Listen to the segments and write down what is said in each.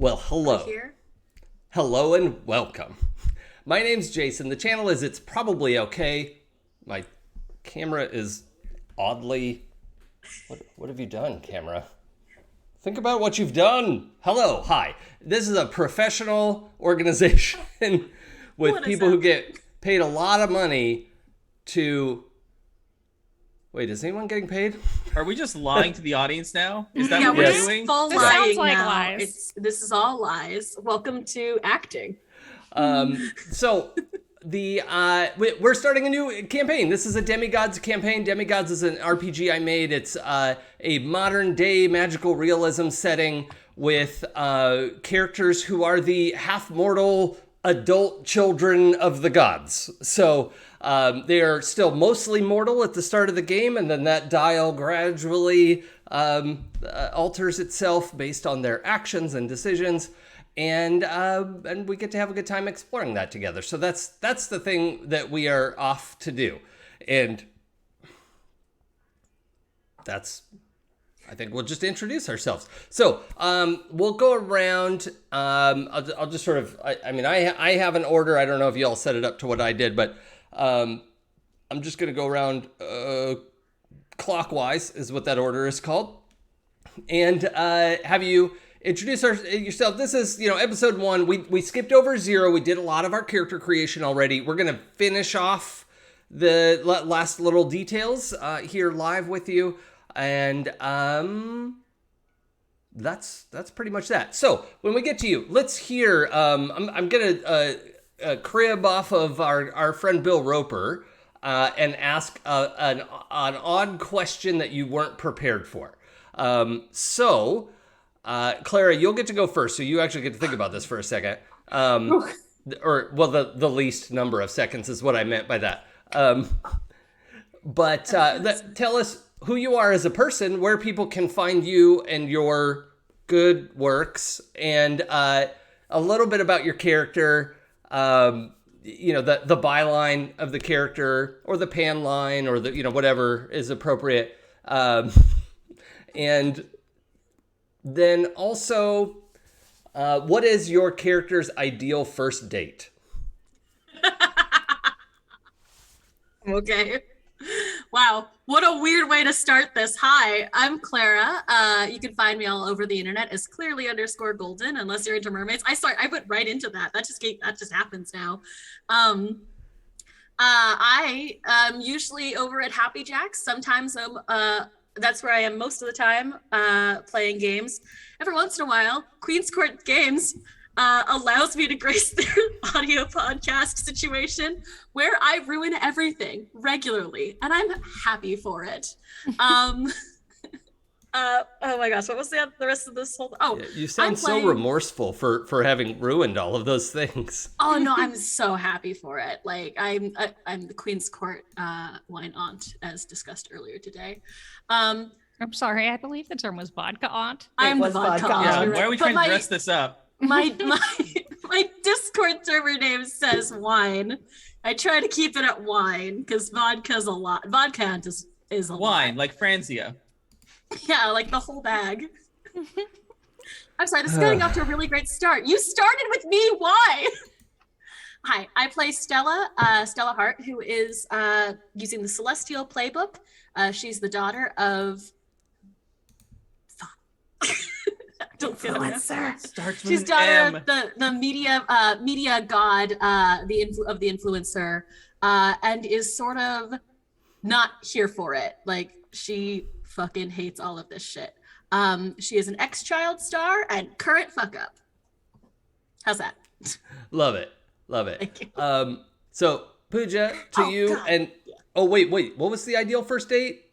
Well, hello. Here. Hello and welcome. My name's Jason. The channel is It's Probably Okay. My camera is oddly... What have you done, camera? Think about what you've done. Hello, hi. This is a professional organization with people who get paid a lot of money to... Wait, is anyone getting paid? Are we just lying to the audience now? Is that Yeah, what we're we're just doing? full This lying sounds like now. lies. This is all lies. Welcome to acting. So we're starting a new campaign. This is a Demigods campaign. Demigods is an RPG I made. It's a modern day magical realism setting with characters who are the half mortal adult children of the gods. So they are still mostly mortal at the start of the game, and then that dial gradually alters itself based on their actions and decisions. And we get to have a good time exploring that together. So that's the thing that we are off to do. And I think we'll just introduce ourselves. So we'll go around. I'll just sort of, I have an order. I don't know if you all set it up to what I did, but I'm just going to go around clockwise is what that order is called. And have you... introduce yourself. This is, episode 1. We skipped over 0. We did a lot of our character creation already. We're going to finish off the last little details here live with you. And that's pretty much that. So when we get to you, let's hear, I'm going to crib off of our friend Bill Roper and ask an odd question that you weren't prepared for. Clara, you'll get to go first, so you actually get to think about this for a second. The least number of seconds is what I meant by that. Tell us who you are as a person, where people can find you and your good works, and a little bit about your character, the byline of the character, or the pan line, or the, whatever is appropriate. And then also, what is your character's ideal first date? Okay. Wow. What a weird way to start this. Hi, I'm Clara. You can find me all over the internet as clearly_golden, unless you're into mermaids. I went right into that. That just happens now. I am usually over at Happy Jacks. Sometimes that's where I am most of the time, playing games. Every once in a while, Queen's Court Games allows me to grace their audio podcast situation where I ruin everything regularly, and I'm happy for it. Oh my gosh, what was the rest of this whole... Oh, you sound so remorseful for having ruined all of those things. Oh no, I'm so happy for it. Like I'm the Queen's Court wine aunt, as discussed earlier today. I'm sorry, I believe the term was vodka aunt. I'm the vodka aunt. Yeah, Right. why are we trying to dress this up? My Discord server name says wine. I try to keep it at wine because vodka's a lot. Vodka aunt is a Wine, lot. like Franzia. Yeah, like the whole bag. I'm sorry, this is getting off to a really great start. You started with me, why? Hi, I play Stella Hart, who is using the Celestial Playbook. She's the daughter of... Influencer. She's daughter of the media god, of the influencer, and is sort of not here for it. Like, she fucking hates all of this shit. She is an ex-child star and current fuck up. How's that? Love it. Thank you. So Pooja, to you. God. And wait, what was the ideal first date?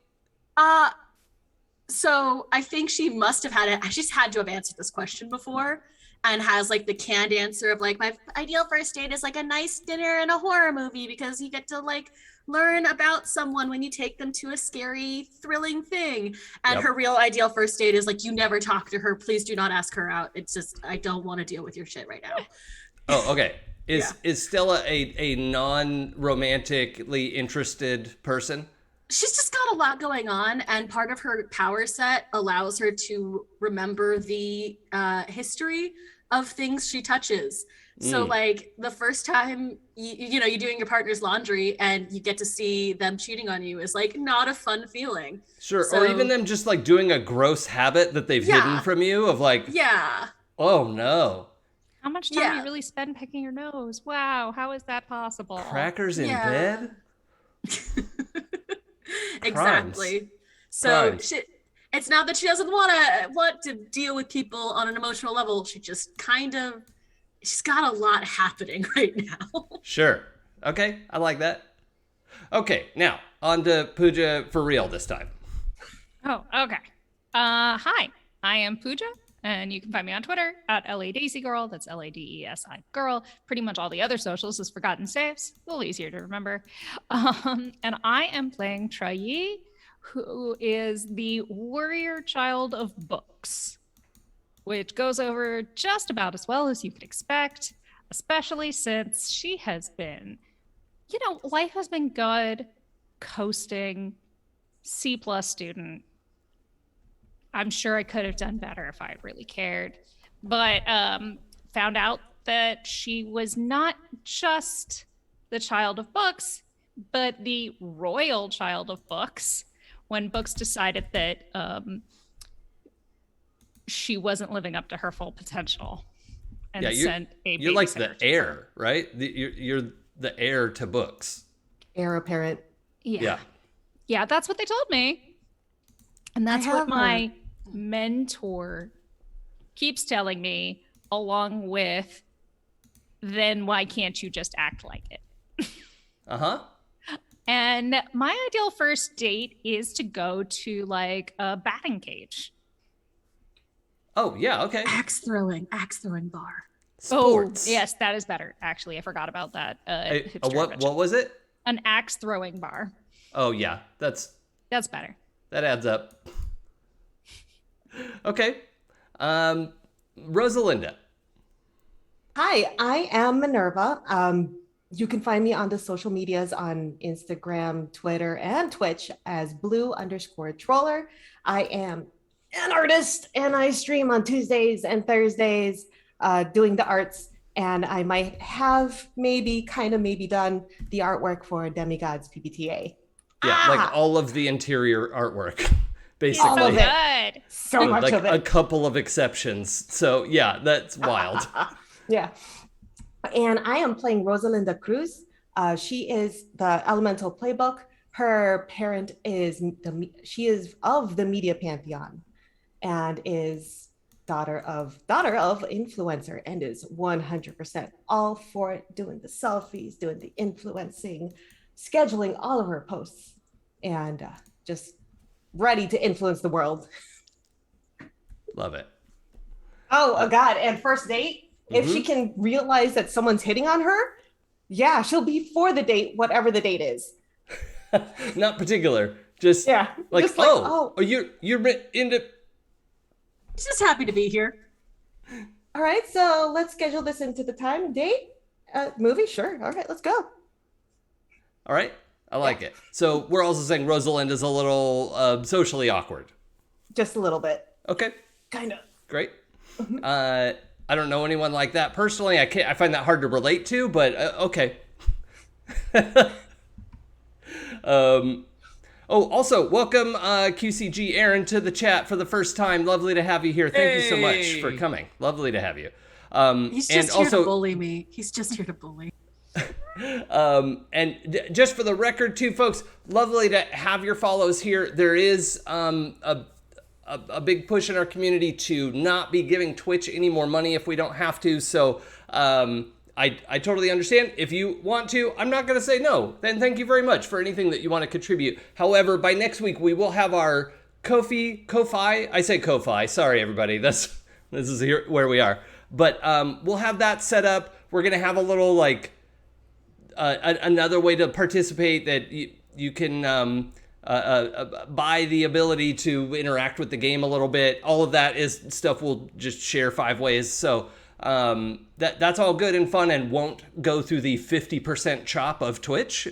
So I think she must have she's had to have answered this question before, and has like the canned answer of like, my ideal first date is like a nice dinner and a horror movie, because you get to like learn about someone when you take them to a scary, thrilling thing. And her real ideal first date is like, you never talk to her. Please do not ask her out. It's just, I don't want to deal with your shit right now. Oh, okay. Is Stella a non-romantically interested person? She's just got a lot going on, and part of her power set allows her to remember the history of things she touches. So like the first time you know you're doing your partner's laundry and you get to see them cheating on you is like not a fun feeling. Sure. So, or even them just like doing a gross habit that they've hidden from you of like, yeah. oh no. How much time do you really spend picking your nose? Wow, how is that possible? Crackers in bed? Exactly. So it's not that she doesn't want to deal with people on an emotional level. She just she's got a lot happening right now. Sure. Okay, I like that. Okay, now on to Pooja for real this time. Oh, okay. Hi, I am Pooja, and you can find me on Twitter at LADaisyGirl. That's LADESI girl. Pretty much all the other socials is Forgotten Saves. A little easier to remember. And I am playing Trayi, who is the warrior child of books, which goes over just about as well as you could expect, especially since she has been, life has been good, coasting, C+ student. I'm sure I could have done better if I really cared, but found out that she was not just the child of books, but the royal child of books when books decided that she wasn't living up to her full potential and sent a You're like the babysitter to heir, her. right? You're the heir to books. Heir apparent. Yeah, that's what they told me. And that's what my mentor keeps telling me, along with, then why can't you just act like it? Uh-huh. And my ideal first date is to go to like a batting cage. Oh, yeah, okay. Axe throwing bar. Sports. Oh, yes, that is better. Actually, I forgot about that. What was it? An axe throwing bar. Oh, yeah, that's better. That adds up. Okay. Rosalinda. Hi, I am Minerva. You can find me on the social medias on Instagram, Twitter, and Twitch as blue_troller. I am an artist and I stream on Tuesdays and Thursdays doing the arts. And I might have maybe done the artwork for Demigods PBTA. Yeah, like all of the interior artwork, basically. All of it. Good. So much like of it. a couple of exceptions. So yeah, that's wild. Yeah. And I am playing Rosalinda Cruz. She is the Elemental Playbook. Her parent is she is of the media pantheon and is daughter of influencer and is 100% all for it, doing the selfies, doing the influencing, scheduling all of her posts, and just ready to influence the world. Love it. Oh God. And first date, if she can realize that someone's hitting on her, yeah, she'll be for the date, whatever the date is. Not particular. Just like, just like, oh, you're into. Just happy to be here. All right, so let's schedule this into the time. Date? Movie? Sure. All right, let's go. All right. I like it. So we're also saying Rosalinda's a little socially awkward. Just a little bit. Okay. Kind of. Great. I don't know anyone like that personally. I find that hard to relate to, but okay. Also, welcome QCG Aaron to the chat for the first time. Lovely to have you here. Thank you so much for coming. Lovely to have you. He's just here to bully me. He's just here to bully. And just for the record too, folks, lovely to have your follows here. There is a big push in our community to not be giving Twitch any more money if we don't have to. So I totally understand. If you want to, I'm not going to say no. Then thank you very much for anything that you want to contribute. However, by next week, we will have our Ko-fi. I say Ko-fi. Sorry, everybody. This is here where we are. But we'll have that set up. We're going to have a little like another way to participate that you can buy the ability to interact with the game a little bit. All of that is stuff we'll just share 5 ways. So that's all good and fun and won't go through the 50% chop of Twitch,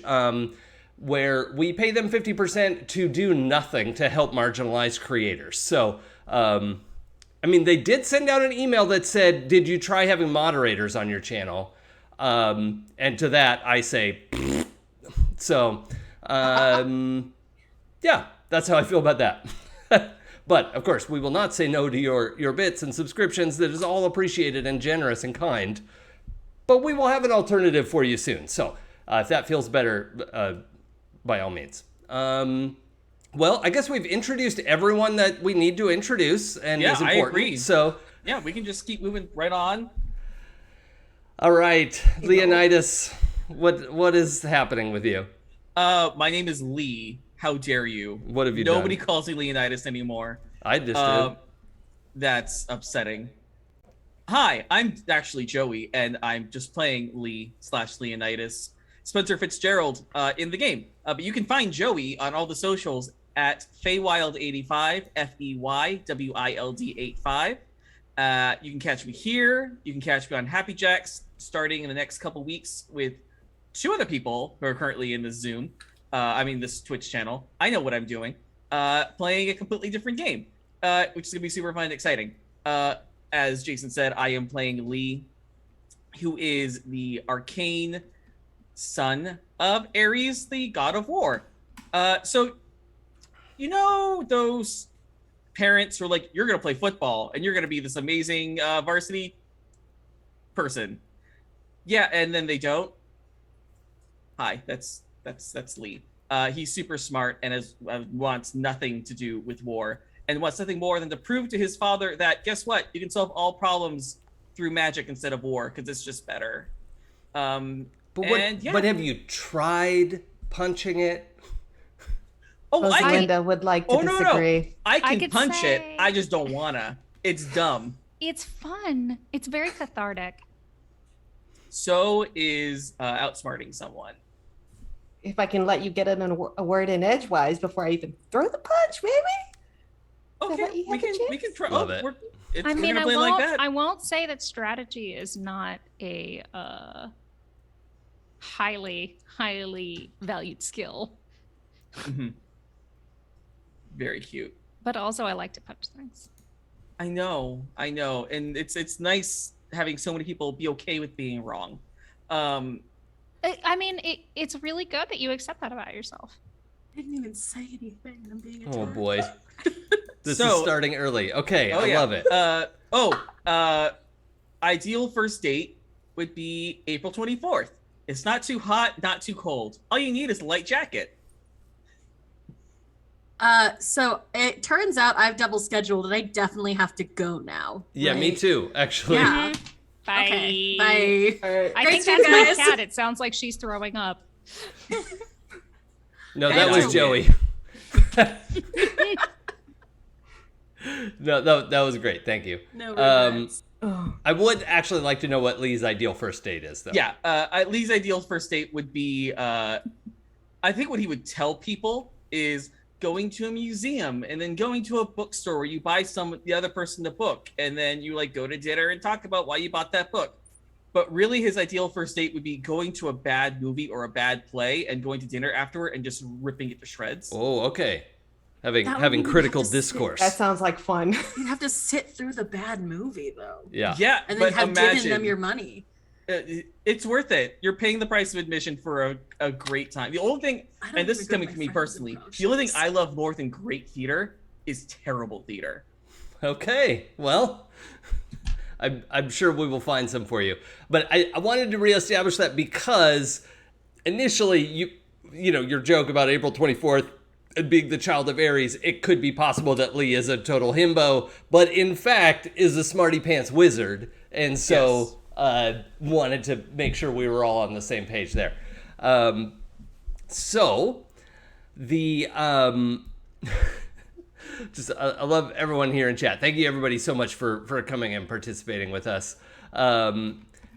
where we pay them 50% to do nothing to help marginalized creators. So I mean, they did send out an email that said, "Did you try having moderators on your channel?" And to that, I say, so, yeah, that's how I feel about that. But of course, we will not say no to your bits and subscriptions. That is all appreciated and generous and kind. But we will have an alternative for you soon. So if that feels better, by all means. Well, I guess we've introduced everyone that we need to introduce and is important. I agree. So yeah, we can just keep moving right on. All right, Leonidas, what is happening with you? My name is Lee. How dare you? What have you Nobody done? calls me Leonidas anymore. I just did. That's upsetting. Hi, I'm actually Joey, and I'm just playing Lee/Leonidas, Spencer Fitzgerald, in the game. But you can find Joey on all the socials at Feywild85, FEYWILD85. You can catch me here. You can catch me on Happy Jacks starting in the next couple weeks with 2 other people who are currently in this Zoom. This Twitch channel. I know what I'm doing. Playing a completely different game, which is gonna be super fun and exciting. As Jason said, I am playing Lee, who is the arcane son of Ares, the god of war. So, you know those parents who are like, you're gonna play football and you're gonna be this amazing varsity person. Yeah, and then they don't. Hi, that's Lee. He's super smart and wants nothing to do with war and wants nothing more than to prove to his father that, guess what? You can solve all problems through magic instead of war because it's just better. But have you tried punching it? Linda would like to disagree. No. I can punch say... it. I just don't wanna. It's dumb. It's fun. It's very cathartic. So is outsmarting someone. If I can let you get in a word in edgewise before I even throw the punch, maybe. Okay, we can try. Love it. We're gonna play like that. I won't say that strategy is not a highly valued skill. Mm-hmm. Very cute. But also, I like to punch things. I know, and it's nice having so many people be okay with being wrong. It's really good that you accept that about yourself. I didn't even say anything. I'm being attacked. Oh boy, this is starting early. Okay, I love it. Ideal first date would be April 24th. It's not too hot, not too cold. All you need is a light jacket. So it turns out I've double scheduled and I definitely have to go now. Yeah, right? me too, actually. Yeah. Bye. Okay, bye. I Great think that's my guys. cat. It sounds like she's throwing up. No, that was Joey. No, that was great. Thank you. No regrets. I would actually like to know what Lee's ideal first date is, though. Yeah, Lee's ideal first date would be, I think what he would tell people is going to a museum and then going to a bookstore where you buy the other person the book and then you like go to dinner and talk about why you bought that book. But really his ideal first date would be going to a bad movie or a bad play and going to dinner afterward and just ripping it to shreds. Oh, okay. Having critical discourse. That sounds like fun. You'd have to sit through the bad movie though. Yeah. Yeah, And then have imagine, given them your money. It's worth it. You're paying the price of admission for a great time. The only thing, and this is coming from me personally, the only thing I love more than great theater is terrible theater. Okay, well, I'm sure we will find some for you. But I wanted to reestablish that because initially, your joke about April 24th and being the child of Ares, it could be possible that Lee is a total himbo, but in fact is a smarty pants wizard. And so... Yes. Wanted to make sure we were all on the same page there. So the just I love everyone here in chat. Thank you everybody so much for coming and participating with us.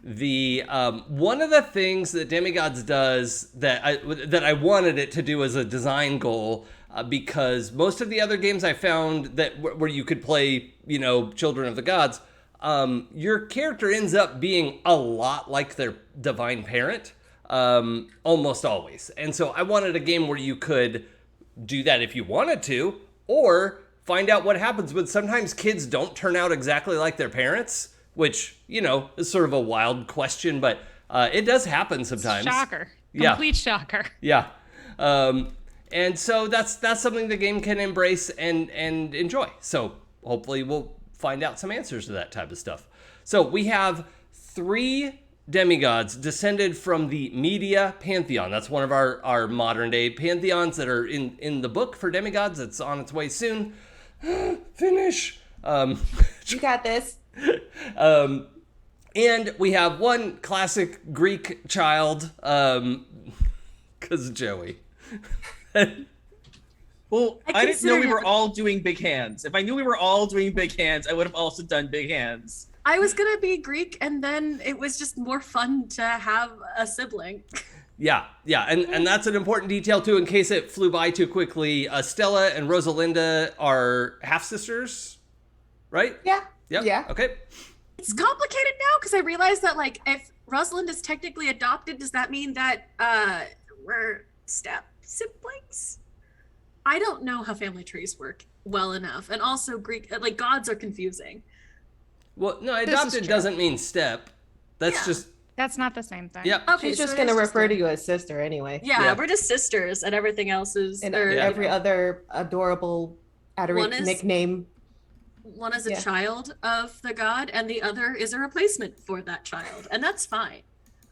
The one of the things that Demigods does that I wanted it to do as a design goal, because most of the other games I found that where you could play, Children of the Gods, your character ends up being a lot like their divine parent, almost always. And so I wanted a game where you could do that if you wanted to, or find out what happens. But sometimes kids don't turn out exactly like their parents, which, is sort of a wild question, but it does happen sometimes. Shocker. Yeah. Complete shocker. Yeah. And so that's something the game can embrace and enjoy. So hopefully we'll find out some answers to that type of stuff. So we have 3 demigods descended from the media pantheon. That's one of our modern day pantheons that are in the book for demigods. It's on its way soon. Finish. You got this. And we have one classic Greek child, because Joey. Well, I didn't know we were him- all doing big hands. If I knew we were all doing big hands, I would have also done big hands. I was gonna be Greek, and then it was just more fun to have a sibling. Yeah, and that's an important detail too, in case it flew by too quickly. Stella and Rosalinda are half-sisters, right? Yeah. Yep. Yeah. Okay. It's complicated now because I realized that, like, if Rosalind is technically adopted, does that mean that we're step siblings? I don't know how family trees work well enough, and also Greek, like, gods are confusing. Well, no, is adopted true. doesn't mean step. That's Yeah. just, That's not the same thing. yep. Okay, She's so just it going to is refer to like- you as sister anyway. Yeah, Yeah. we're just sisters, and everything else is. And or, every other adorable One is- nickname. One is a Yeah. child of the god, and the other is a replacement for that child, and that's fine.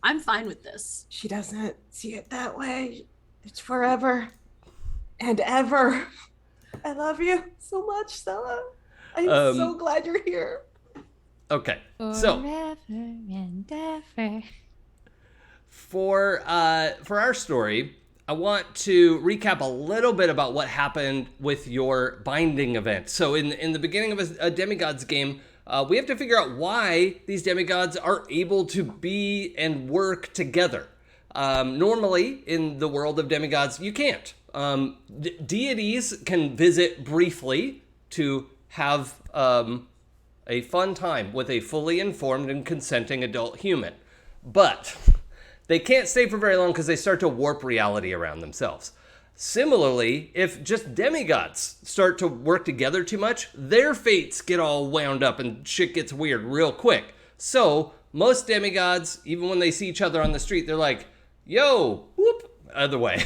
I'm fine with this. She doesn't see it that way. It's forever and ever. I love you so much, Stella. I'm so glad you're here. Okay. So Forever and ever. for our story, I want to recap a little bit about what happened with your binding event. So in the beginning of a Demigods game, we have to figure out why these demigods are able to be and work together. Normally, in the world of demigods, you can't. Deities can visit briefly to have a fun time with a fully informed and consenting adult human. But they can't stay for very long because they start to warp reality around themselves. Similarly, if just demigods start to work together too much, their fates get all wound up and shit gets weird real quick. So most demigods, even when they see each other on the street, they're like, yo, whoop, other way,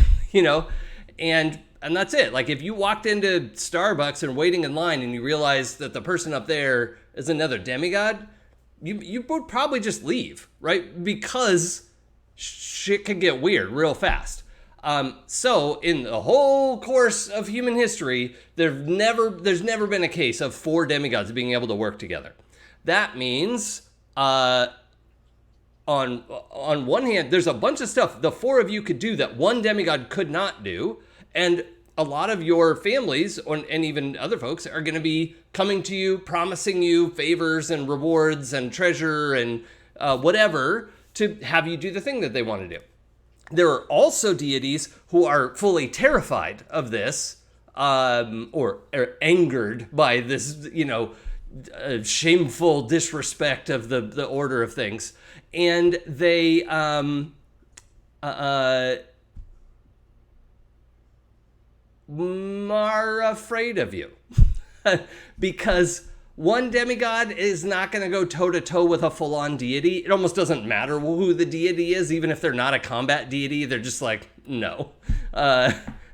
and that's it. Like, if you walked into Starbucks and waiting in line and you realize that the person up there is another demigod, you would probably just leave, right? Because shit can get weird real fast. So in the whole course of human history, there's never been a case of 4 demigods being able to work together. That means, on one hand, there's a bunch of stuff the 4 of you could do that one demigod could not do, and a lot of your families and even other folks are going to be coming to you, promising you favors and rewards and treasure and whatever to have you do the thing that they want to do. There are also deities who are fully terrified of this, or angered by this, shameful disrespect of the order of things, and they are afraid of you because one demigod is not going to go toe-to-toe with a full-on deity. It almost doesn't matter who the deity is, even if they're not a combat deity. They're just like, no.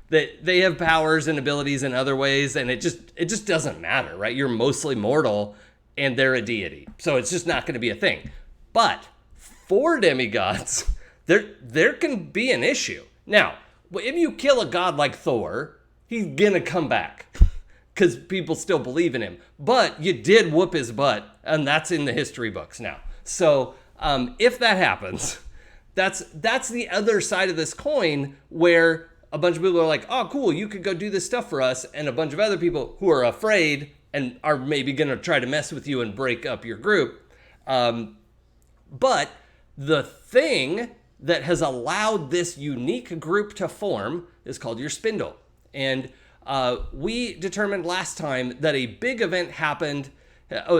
They have powers and abilities in other ways, and it just doesn't matter, right? You're mostly mortal, and they're a deity. So it's just not going to be a thing. But for demigods, there can be an issue. Now, if you kill a god like Thor, he's going to come back because people still believe in him. But you did whoop his butt, and that's in the history books now. So if that happens, that's the other side of this coin, where a bunch of people are like, oh, cool, you could go do this stuff for us, and a bunch of other people who are afraid and are maybe going to try to mess with you and break up your group. But the thing that has allowed this unique group to form is called your spindle. And we determined last time that a big event happened.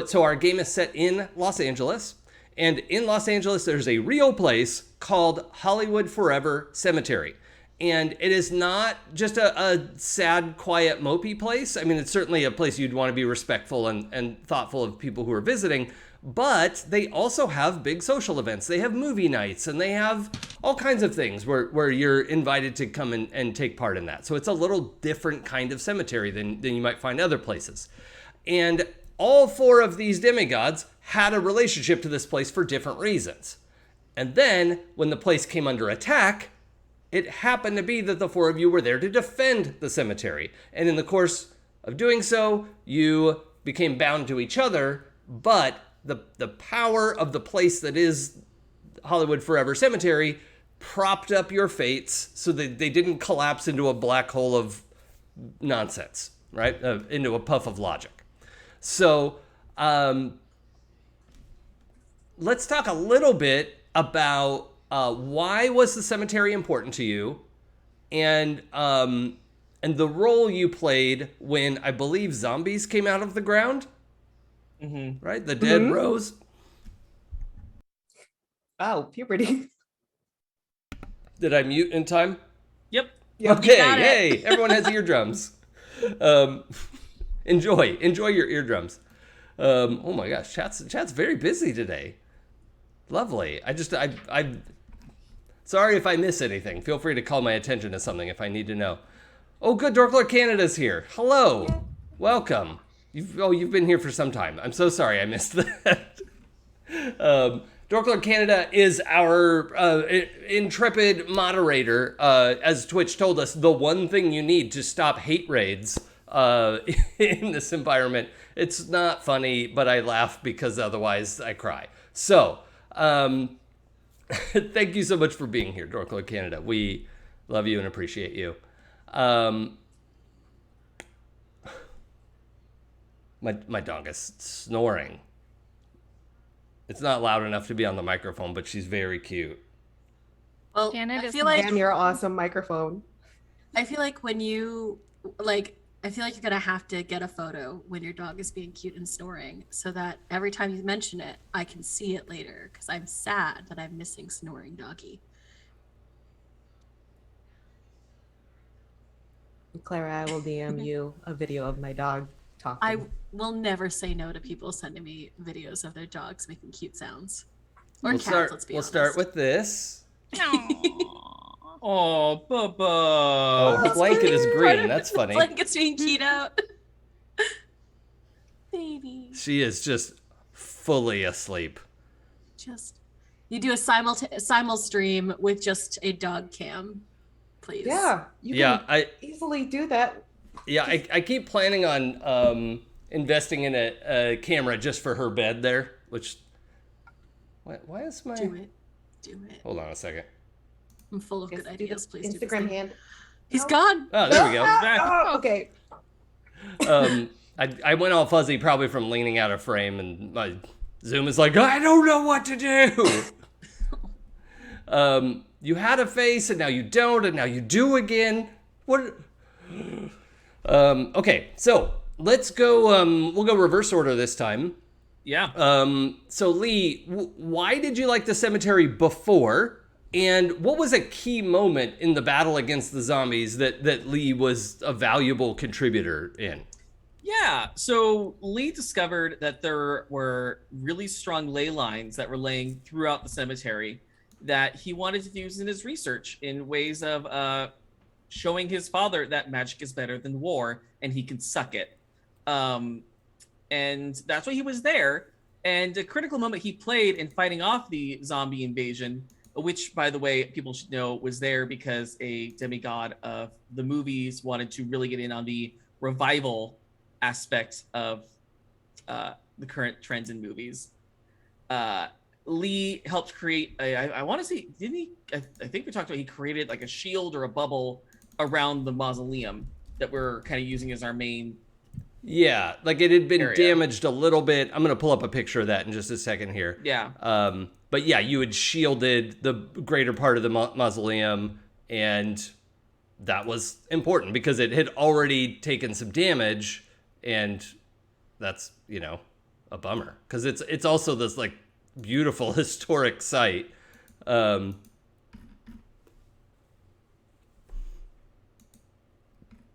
So our game is set in Los Angeles. And in Los Angeles, there's a real place called Hollywood Forever Cemetery. And it is not just a sad, quiet, mopey place. I mean, it's certainly a place you'd want to be respectful and thoughtful of people who are visiting. But they also have big social events. They have movie nights, and they have all kinds of things where you're invited to come and take part in that. So it's a little different kind of cemetery than you might find other places. And all 4 of these demigods had a relationship to this place for different reasons. And then when the place came under attack, it happened to be that the 4 of you were there to defend the cemetery. And in the course of doing so, you became bound to each other, but the power of the place that is Hollywood Forever Cemetery propped up your fates so that they didn't collapse into a black hole of nonsense, right? Into a puff of logic. So let's talk a little bit about why was the cemetery important to you, and the role you played when I believe zombies came out of the ground. Mm-hmm. Right? The dead rose. Oh, puberty. Did I mute in time? Yep. Okay, hey, everyone has eardrums. Enjoy your eardrums. Oh my gosh, chat's very busy today. Lovely. I'm sorry if I miss anything. Feel free to call my attention to something if I need to know. Oh, good, Dorkler Canada's here. Hello. Yeah. Welcome. You've been here for some time. I'm so sorry I missed that. Dorkler Canada is our intrepid moderator. As Twitch told us, the one thing you need to stop hate raids in this environment. It's not funny, but I laugh because otherwise I cry. So, thank you so much for being here, Dorkler Canada. We love you and appreciate you. My dog is snoring. It's not loud enough to be on the microphone, but she's very cute. Well, Janet I feel like Damn your awesome microphone. I feel like when you I feel like you're gonna have to get a photo when your dog is being cute and snoring, so that every time you mention it, I can see it later. Because I'm sad that I'm missing snoring doggy. Clara, I will DM you a video of my dog talking. I will never say no to people sending me videos of their dogs making cute sounds. Or cats, let's be honest. We'll start with this. Oh, Bubba. Oh, her blanket is green. That's funny. Blanket's being keyed out. Baby. She is just fully asleep. You do a simul stream with just a dog cam, please. Yeah, you can easily do that. Yeah, I keep planning on investing in a camera just for her bed there, which... Why is my... Do it. Hold on a second. I'm full of good ideas. Please do Instagram hand. He's gone. Oh, there we go. Okay. I went all fuzzy probably from leaning out of frame, and my Zoom is like, I don't know what to do. You had a face, and now you don't, and now you do again. What? Okay, so let's go. We'll go reverse order this time. Yeah. So Lee, why did you like the cemetery before? And what was a key moment in the battle against the zombies that Lee was a valuable contributor in? Yeah, so Lee discovered that there were really strong ley lines that were laying throughout the cemetery that he wanted to use in his research in ways of showing his father that magic is better than war and he can suck it. And that's why he was there. And a critical moment he played in fighting off the zombie invasion, which, by the way, people should know was there because a demigod of the movies wanted to really get in on the revival aspect of the current trends in movies. Lee helped create I want to say, didn't he? I think we talked about he created like a shield or a bubble around the mausoleum that we're kind of using as our main. Yeah, like it had been damaged a little bit. I'm going to pull up a picture of that in just a second here. Yeah. But yeah, you had shielded the greater part of the mausoleum, and that was important because it had already taken some damage, and that's, a bummer because it's also this like beautiful historic site.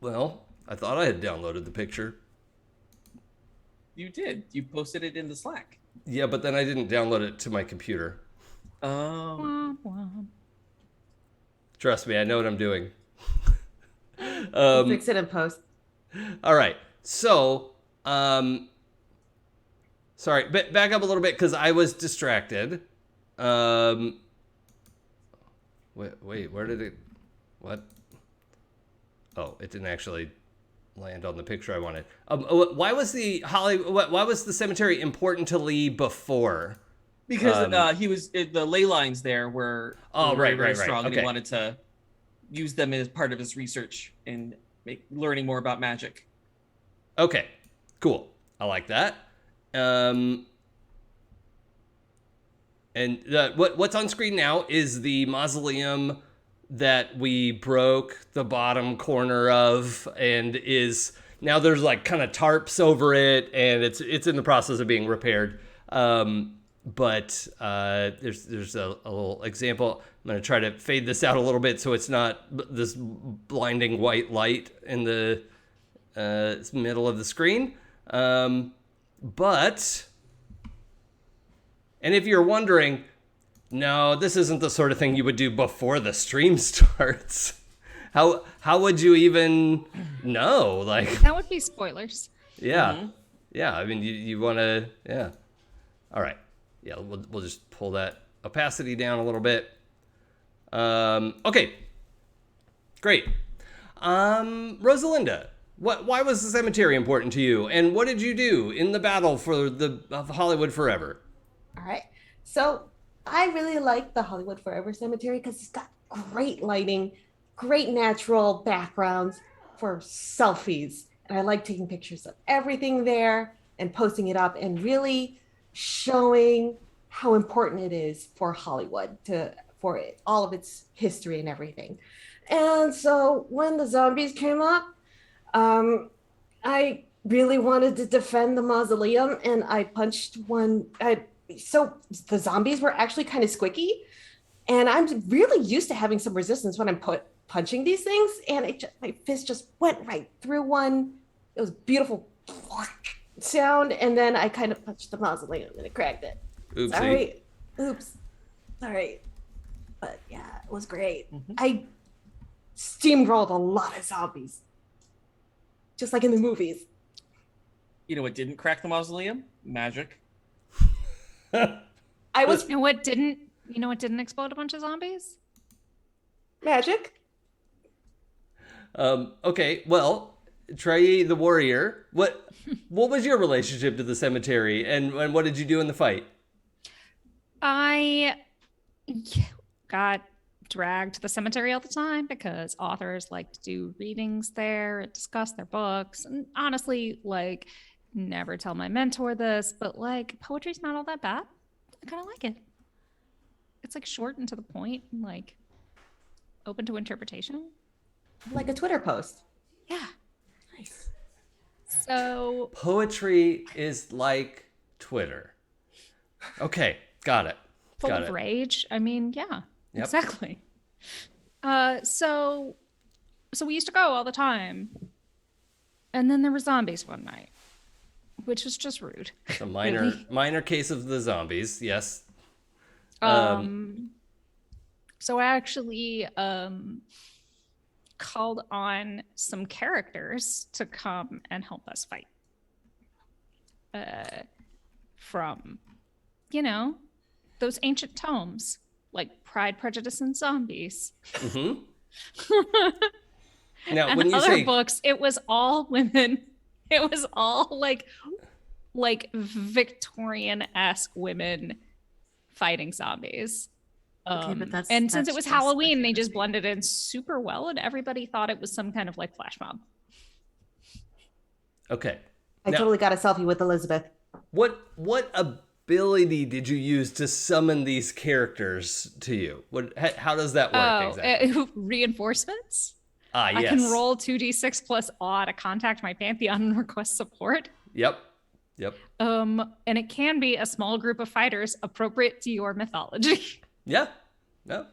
Well, I thought I had downloaded the picture. You did. You posted it in the Slack. Yeah, but then I didn't download it to my computer. Oh. Womp womp. Trust me, I know what I'm doing. We'll fix it in post. All right. So, sorry, back up a little bit because I was distracted. Wait, where did it? What? Oh, it didn't actually land on the picture I wanted. Why was why was the cemetery important to Lee before? Because he was the ley lines there were very strong, and Okay. he wanted to use them as part of his research and learning more about magic. Okay, cool. I like that. And what's on screen now is the mausoleum that we broke the bottom corner of, and is now there's like kind of tarps over it, and it's in the process of being repaired. But there's a little example. I'm going to try to fade this out a little bit so it's not this blinding white light in the middle of the screen. But, and if you're wondering, no, this isn't the sort of thing you would do before the stream starts. How would you even know? Like, That would be spoilers. yeah. Mhm. Yeah, I mean, you want to, yeah. All right. Yeah, we'll just pull that opacity down a little bit. Okay. Great. Rosalinda, why was the cemetery important to you? And what did you do in the battle for of Hollywood Forever? All right. So I really like the Hollywood Forever Cemetery because it's got great lighting, great natural backgrounds for selfies. And I like taking pictures of everything there and posting it up and really showing how important it is for Hollywood for all of its history and everything. And so when the zombies came up, I really wanted to defend the mausoleum, and I punched one. So the zombies were actually kind of squicky, and I'm really used to having some resistance when I'm punching these things, and my fist just went right through one. It was beautiful sound, and then I kind of punched the mausoleum and it cracked it. Oopsie. Sorry. Oops. Sorry. But yeah, it was great. Mhm. I steamrolled a lot of zombies. Just like in the movies. You know what didn't crack the mausoleum? Magic. I was And you know what didn't explode a bunch of zombies? magic. Okay, well, Trey the warrior, what was your relationship to the cemetery, and what did you do in the fight? I got dragged to the cemetery all the time because authors like to do readings there and discuss their books. And honestly, like, never tell my mentor this, but like, poetry's not all that bad. I kind of like it. It's like short and to the point, and like open to interpretation. Like a Twitter post. Yeah. Nice. So Poetry is like Twitter. Okay, got it. full Got of it. rage. I mean, yeah, Yep. exactly. So we used to go all the time, and then there were zombies one night, which was just rude. A minor case of the zombies, yes. So I actually called on some characters to come and help us fight. From, those ancient tomes like Pride, Prejudice, and Zombies. Mm-hmm. Now, And when you other say books, it was all women. It was all like Victorian-esque women fighting zombies. Okay, but that's- and since it that's was just a Halloween, they just fantasy. blended in super well, and everybody thought it was some kind of like flash mob. okay, I Now- totally got a selfie with Elizabeth. what ability did you use to summon these characters to you? How does that work exactly? Reinforcements. Yes. I can roll 2d6 plus awe to contact my pantheon and request support. Yep. And it can be a small group of fighters appropriate to your mythology. Yeah. No.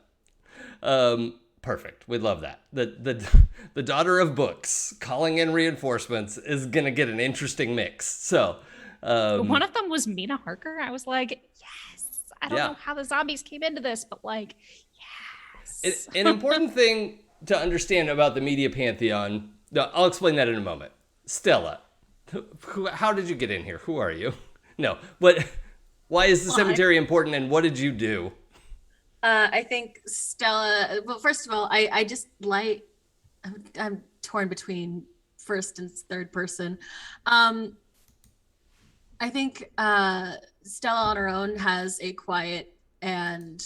Perfect. We love that. The daughter of books calling in reinforcements is going to get an interesting mix. So One of them was Mina Harker. I was like, yes. I don't Yeah. know how the zombies came into this, but like, yes. an important thing to understand about the media pantheon, no, I'll explain that in a moment. Stella, how did you get in here? Who are you? No, but why is the cemetery important, and what did you do? I think Stella. Well, first of all, I just like. I'm torn between first and third person. I think Stella on her own has a quiet and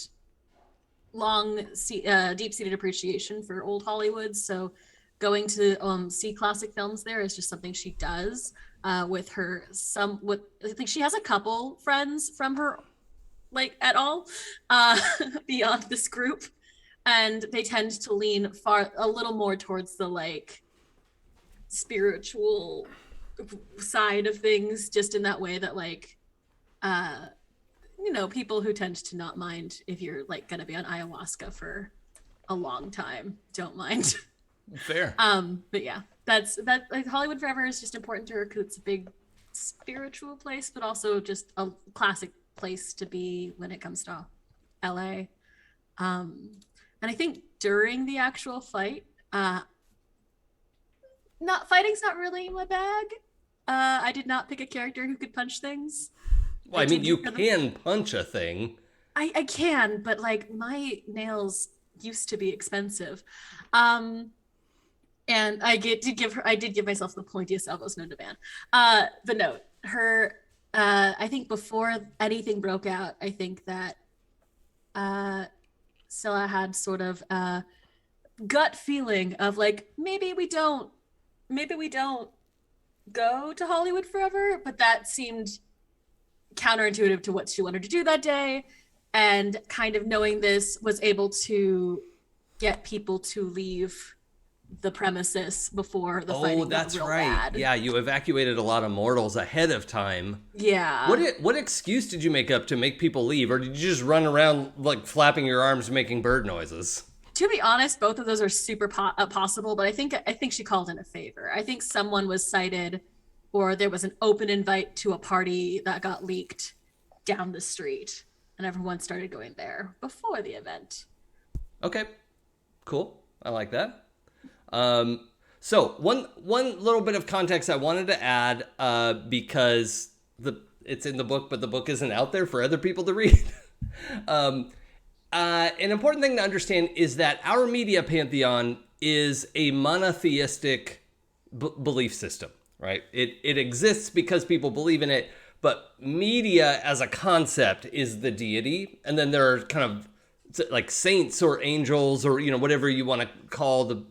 long, deep-seated appreciation for old Hollywood. So going to see classic films there is just something she does with her. I think she has a couple friends from her, like at all, beyond this group, and they tend to lean a little more towards the like spiritual side of things, just in that way that like people who tend to not mind if you're like gonna be on ayahuasca for a long time don't mind. Fair. But yeah, that like Hollywood Forever is just important to her because it's a big spiritual place, but also just a classic place to be when it comes to LA. And I think during the actual fight, fighting's not really my bag. I did not pick a character who could punch things. Well, I mean, you can punch a thing. I can, but like my nails used to be expensive. And I did give myself the pointiest elbows known to man. But no, I think before anything broke out, I think that Scylla had sort of a gut feeling of like, maybe we don't go to Hollywood Forever, but that seemed counterintuitive to what she wanted to do that day. And kind of knowing this, was able to get people to leave the premises before the fighting got that's real right. bad. Yeah, you evacuated a lot of mortals ahead of time. Yeah. What excuse did you make up to make people leave, or did you just run around like flapping your arms, making bird noises? To be honest, both of those are super possible, but I think she called in a favor. I think someone was cited, or there was an open invite to a party that got leaked down the street, and everyone started going there before the event. Okay, cool. I like that. So one little bit of context I wanted to add, because it's in the book, but the book isn't out there for other people to read. An important thing to understand is that our media pantheon is a monotheistic belief system, right? It exists because people believe in it, but media as a concept is the deity. And then there are kind of like saints or angels or, whatever you want to call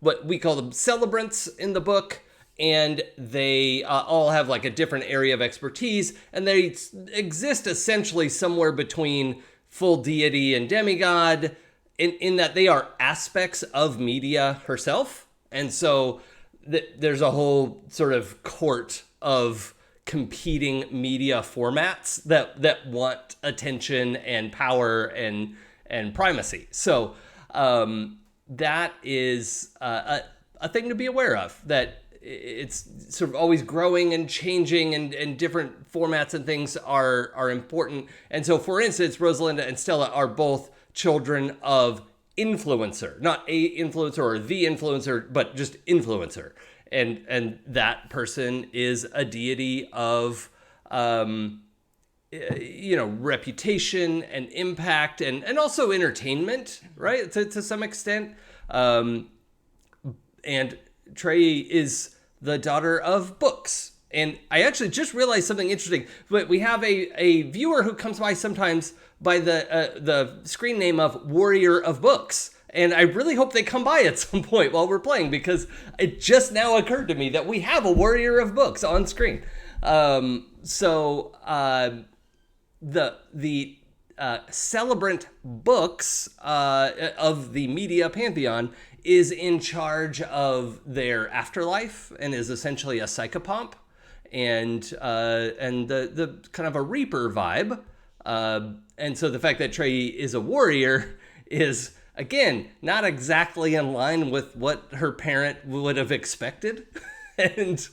what we call them celebrants in the book. And they all have like a different area of expertise, and they exist essentially somewhere between full deity and demigod in that they are aspects of media herself. And so there's a whole sort of court of competing media formats that want attention and power and primacy. So that is a thing to be aware of, that it's sort of always growing and changing, and different formats and things are important. And so, for instance, Rosalinda and Stella are both children of influencer, not a influencer or the influencer, but just influencer. And that person is a deity of, reputation and impact and also entertainment, right? To some extent. And Trey is the daughter of books. And I actually just realized something interesting. But we have a viewer who comes by sometimes by the screen name of Warrior of Books. And I really hope they come by at some point while we're playing, because it just now occurred to me that we have a Warrior of Books on screen. The celebrant books of the media pantheon is in charge of their afterlife and is essentially a psychopomp and the kind of a reaper vibe. And so the fact that Trey is a warrior is again, not exactly in line with what her parent would have expected. And,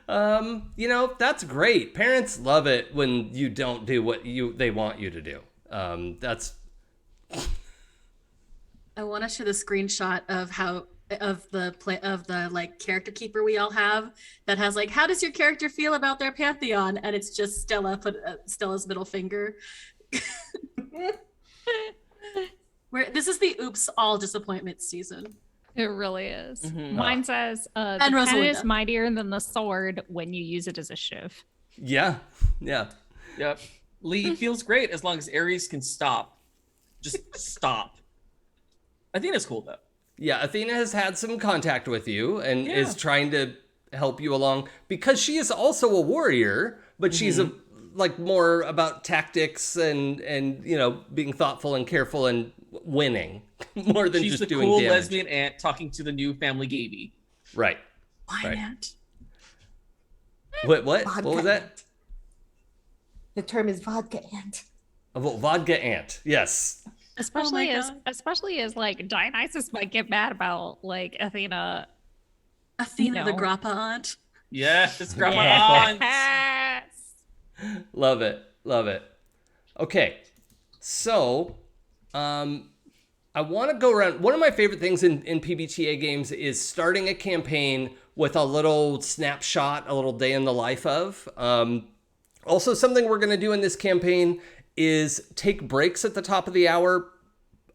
that's great. Parents love it when you don't do what they want you to do. That's... I want to show the screenshot of the like character keeper we all have that has like, how does your character feel about their pantheon? And it's just Stella put Stella's middle finger. Where this is the oops all disappointment season. It really is. Mm-hmm. Mine says the And pen Rosalinda. is mightier than the sword when you use it as a shiv. Yeah. Yep. Lee feels great as long as Ares can stop. Just stop. Athena's cool though. Yeah, Athena has had some contact with you and Yeah. is trying to help you along because she is also a warrior, but she's more about tactics and being thoughtful and careful and winning more than She's just the doing cool damage. lesbian aunt talking to the new family Gaby. Right. Why Right. not? What Vodka was that? ant. The term is vodka ant. Oh, vodka ant. Yes. Especially my as God. especially as like Dionysus might get mad about like Athena. Athena the No. Grappa aunt. Yes, it's Grandma Yeah. aunt. Yes. Love it. Okay. So, I want to go around. One of my favorite things in PBTA games is starting a campaign with a little snapshot, a little day in the life of. Also, something we're going to do in this campaign is take breaks at the top of the hour.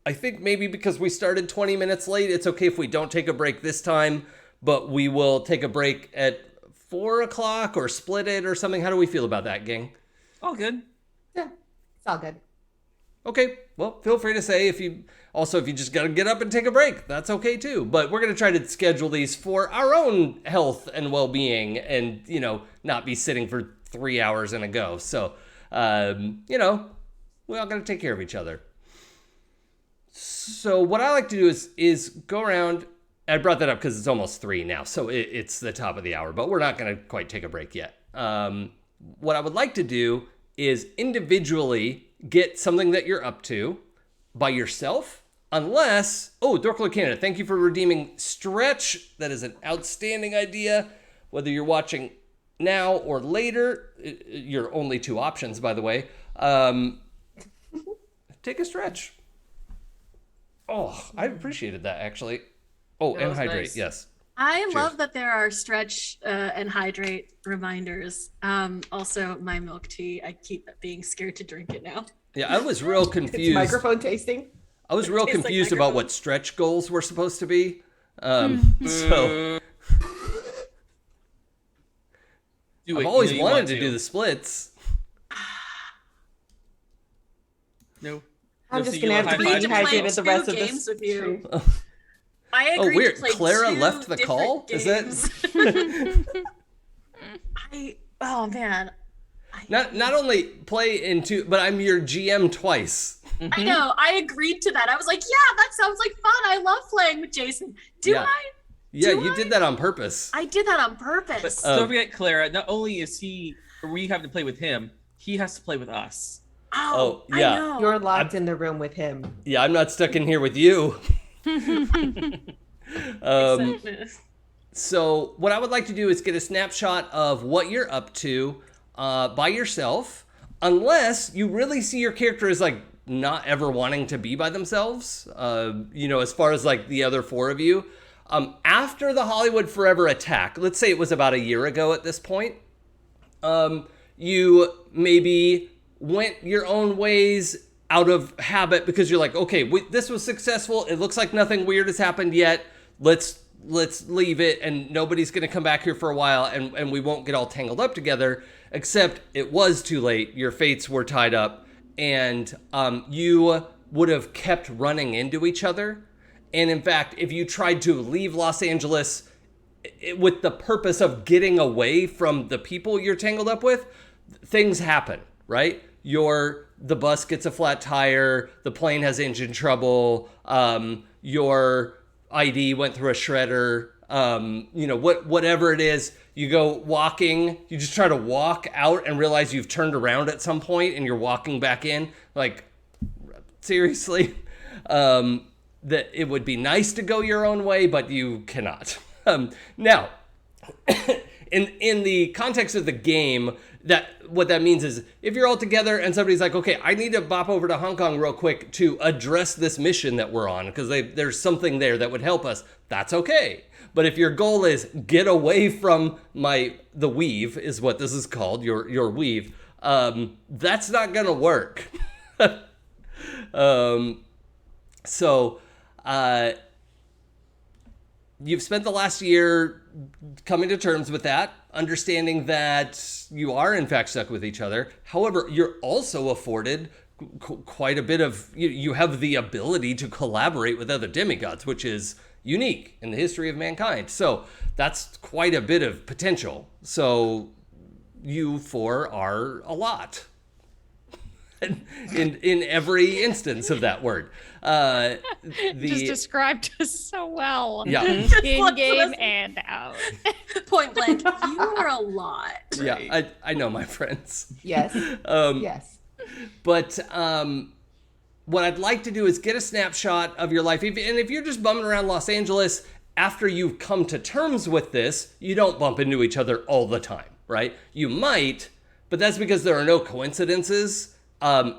I think maybe because we started 20 minutes late, it's okay if we don't take a break this time, but we will take a break at 4 o'clock or split it or something. How do we feel about that, gang? All good. Yeah, it's all good. Okay, well, feel free to say if you just got to get up and take a break, that's okay too. But we're going to try to schedule these for our own health and well-being and, not be sitting for 3 hours in a go. So, we all got to take care of each other. So what I like to do is go around. I brought that up because it's almost 3 now, so it's the top of the hour, but we're not going to quite take a break yet. What I would like to do is individually get something that you're up to by yourself, unless... Oh, Dorkler Canada, thank you for redeeming Stretch. That is an outstanding idea. Whether you're watching now or later, your only 2 options, by the way. Take a stretch. Oh, I appreciated that, actually. Oh, That and was hydrate, nice. yes. I Cheers. love that there are stretch and hydrate reminders. Also, my milk tea, I keep being scared to drink it now. Yeah, I was real It's confused. microphone tasting. I was real Tastes like confused about microphone. what stretch goals were supposed to be. So Do I've it. always You wanted want to do the splits. No. I'm No, just so gonna you have to want be Agreed to play dehydrated the 2 rest of games this. with you. stream. I Oh, agreed weird. to play Clara 2 left the different call? Is that- games. Oh man. Not only play into, but I'm your GM twice. I know. I agreed to that. I was like, yeah, that sounds like fun. I love playing with Jason. Do Yeah. I? Yeah, Do you I? did that on purpose. I did that on But purpose. don't forget, Clara, not only is we have to play with him, he has to play with us. Oh, yeah. I know. You're locked in the room with him. Yeah, I'm not stuck in here with you. Excitement. So what I would like to do is get a snapshot of what you're up to by yourself, unless you really see your character as like not ever wanting to be by themselves. As far as like the other 4 of you, after the Hollywood Forever attack, let's say it was about a year ago at this point, you maybe went your own ways out of habit because you're like, okay, this was successful. It looks like nothing weird has happened yet. Let's leave it, and nobody's going to come back here for a while, and we won't get all tangled up together, except it was too late. Your fates were tied up, and you would have kept running into each other. And in fact, if you tried to leave Los Angeles with the purpose of getting away from the people you're tangled up with, things happen, right? The bus gets a flat tire, the plane has engine trouble, your ID went through a shredder, whatever it is, you go walking, you just try to walk out and realize you've turned around at some point and you're walking back in, like, seriously? that it would be nice to go your own way, but you cannot. Now, in the context of the game, what that means is if you're all together and somebody's like, okay, I need to bop over to Hong Kong real quick to address this mission that we're on because there's something there that would help us, that's okay. But if your goal is get away from the weave, is what this is called, your weave, that's not gonna work. So you've spent the last year coming to terms with that, understanding that you are in fact stuck with each other. However, you're also afforded quite a bit of, you have the ability to collaborate with other demigods, which is unique in the history of mankind. So that's quite a bit of potential. So you four are a lot. In every instance of that word. Just described us so well. Yeah. In game and out. Point blank, you are a lot. Yeah, I know my friends. Yes. Yes. But what I'd like to do is get a snapshot of your life. And if you're just bumming around Los Angeles, after you've come to terms with this, you don't bump into each other all the time, right? You might, but that's because there are no coincidences.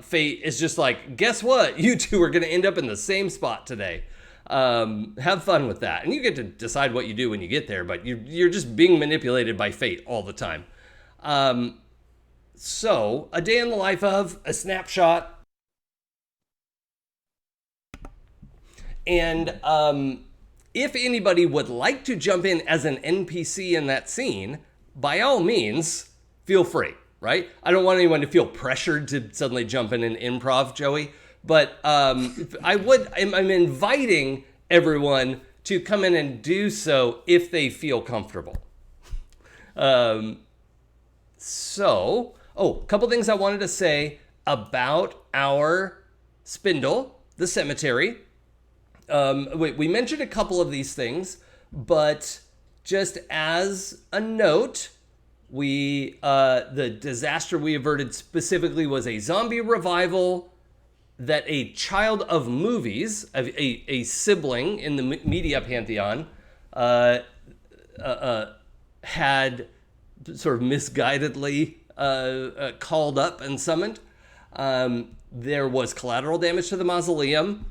Fate is just like, guess what? You two are going to end up in the same spot today. Have fun with that. And you get to decide what you do when you get there, but you're just being manipulated by fate all the time. So, a day in the life of, a snapshot. And if anybody would like to jump in as an NPC in that scene, by all means, feel free. Right? I don't want anyone to feel pressured to suddenly jump in and improv, Joey. But I'm inviting everyone to come in and do so if they feel comfortable. A couple things I wanted to say about our spindle, the cemetery. We mentioned a couple of these things, but just as a note, the disaster we averted specifically was a zombie revival that a child of movies, a sibling in the media pantheon, had sort of misguidedly called up and summoned. There was collateral damage to the mausoleum,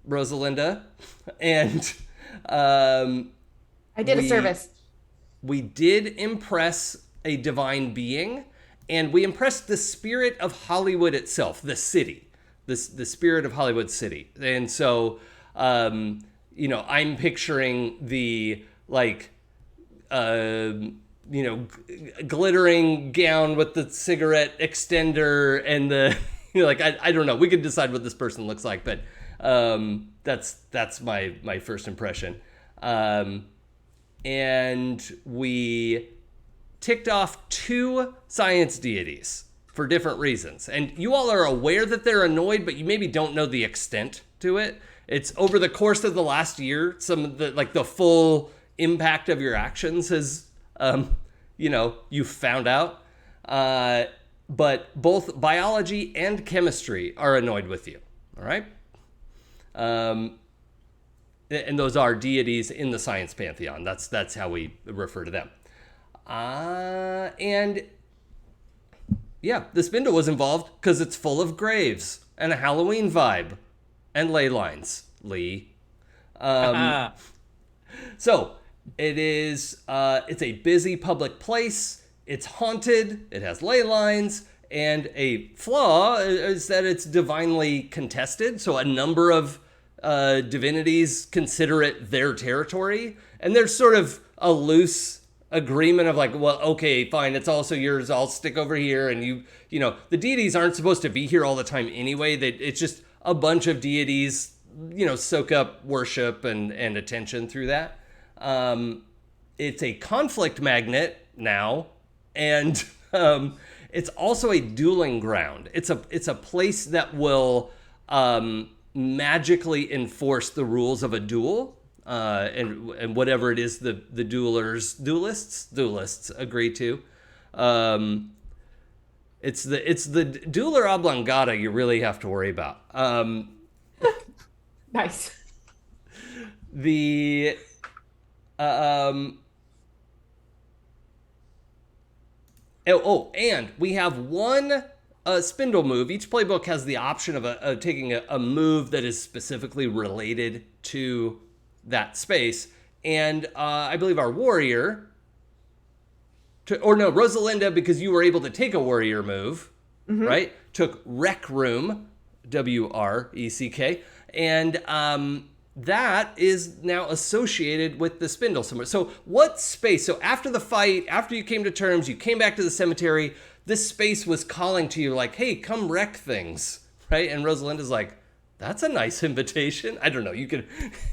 Rosalinda, and I did a service. We did impress a divine being, and we impressed the spirit of Hollywood itself, the city, the spirit of Hollywood City. And so, I'm picturing the glittering gown with the cigarette extender and the, I don't know. We could decide what this person looks like, but that's my first impression. And we ticked off 2 science deities for different reasons. And you all are aware that they're annoyed, but you maybe don't know the extent to it. It's over the course of the last year, some of the full impact of your actions has, you found out. But both biology and chemistry are annoyed with you. All right? And those are deities in the science pantheon. That's how we refer to them. And yeah, the spindle was involved because it's full of graves and a Halloween vibe and ley lines, Lee. So it is, it's a busy public place. It's haunted. It has ley lines. And a flaw is that it's divinely contested. So a number of divinities consider it their territory, and there's sort of a loose agreement of well, okay, fine, it's also yours, I'll stick over here. And the deities aren't supposed to be here all the time anyway. It's just a bunch of deities, soak up worship and attention through that. It's a conflict magnet now, and it's also a dueling ground. It's a place that will magically enforce the rules of a duel, and whatever it is the duelists agree to. It's the dueler oblongata you really have to worry about. Nice. the and we have one spindle move. Each playbook has the option of taking a move that is specifically related to that space. And I believe our warrior, Rosalinda, because you were able to take a warrior move, right? Took Rec Room, WRECK, and that is now associated with the spindle somewhere. So what space? So after the fight, after you came to terms, you came back to the cemetery, this space was calling to you like, hey, come wreck things, right? And Rosalinda's like, that's a nice invitation. I don't know. You can,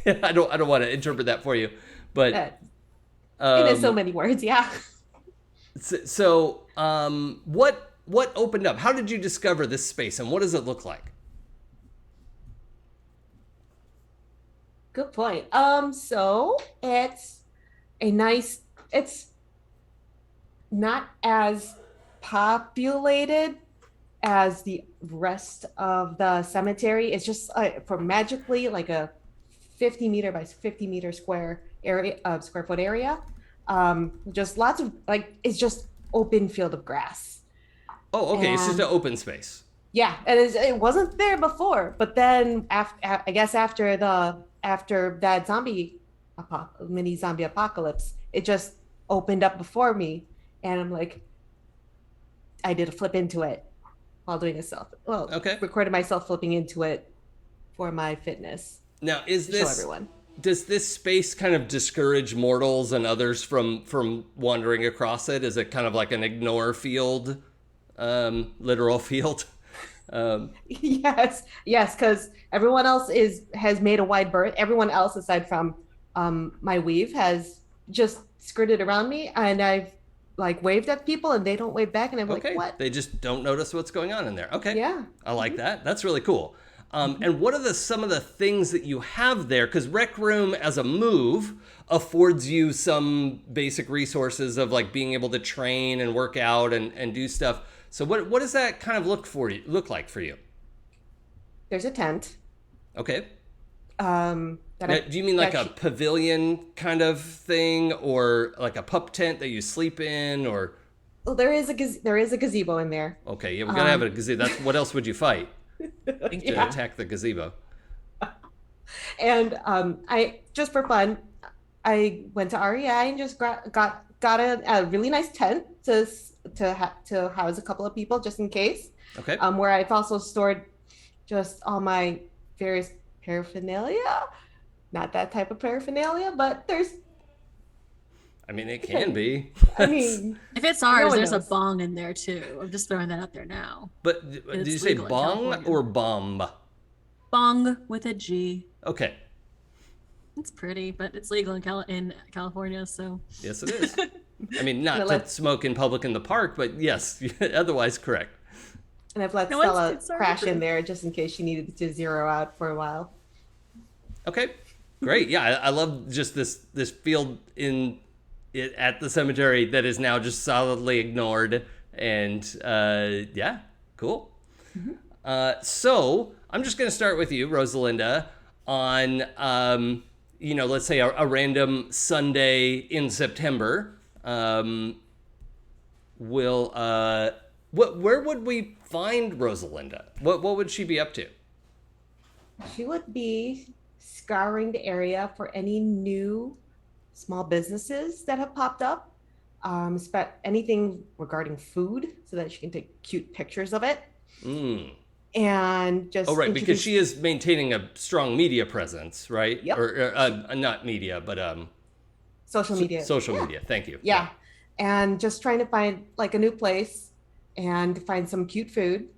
I don't want to interpret that for you, but it is so many words. Yeah. So what opened up? How did you discover this space and what does it look like? Good point. So it's it's not as populated as the rest of the cemetery. It's just for magically like a 50 meter by 50 meter square foot area. Just lots of it's just open field of grass. Oh, okay. It's just an open space. Yeah, it wasn't there before, but then after that mini zombie apocalypse, it just opened up before me, and I'm like, I did a flip into it while doing recorded myself flipping into it for my fitness. Now, show everyone. Does this space kind of discourage mortals and others from wandering across it? Is it kind of like an ignore field, literal field? Yes, because everyone else has made a wide berth. Everyone else, aside from my weave, has just skirted around me, and I've waved at people, and they don't wave back, and I'm like, what? They just don't notice what's going on in there. Okay, yeah, I like that. That's really cool. And what are some of the things that you have there? Because Rec Room as a move affords you some basic resources of being able to train and work out and do stuff. So what does that kind of look like for you? There's a tent. Okay. Do you mean a pavilion kind of thing, or like a pup tent that you sleep in, or? Well, there is a gazebo in there. Okay, yeah, we gotta have a gazebo. What else would you fight? To attack the gazebo. And I just for fun, I went to REI and just got a really nice tent to house a couple of people just in case. Okay. Where I've also stored just all my various paraphernalia. Not that type of paraphernalia, but there's. I mean, it can be. I mean, if it's ours, there's a bong in there too. I'm just throwing that out there now. But did you say bong or bomb? Bong with a G. Okay. It's pretty, but it's legal in California, so. Yes, it is. I mean, not to smoke in public in the park, but yes, otherwise correct. And I've let Stella crash in there just in case she needed to zero out for a while. Okay, great. Yeah, I love just this field at the cemetery that is now just solidly ignored, and yeah, cool. Mm-hmm. So I'm just going to start with you, Rosalinda, on let's say a random Sunday in September. Where would we find Rosalinda? What would she be up to? She would be scouring the area for any new small businesses that have popped up, anything regarding food, so that she can take cute pictures of it. And just because she is maintaining a strong media presence, right? Yep. Or not media, but social media. Social media. Thank you. Yeah. And just trying to find a new place and find some cute food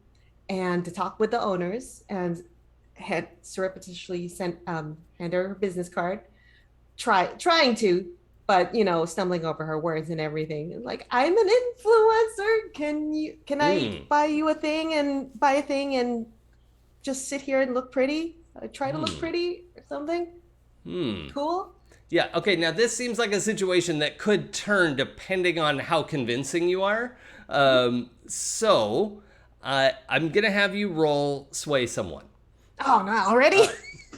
and to talk with the owners and had surreptitiously hand her business card, trying to, but stumbling over her words and everything. I'm an influencer. Can I buy a thing and just sit here and look pretty? Try to look pretty or something. Cool. Yeah. Okay. Now this seems like a situation that could turn depending on how convincing you are. So I'm gonna have you roll sway someone. Oh no! Already?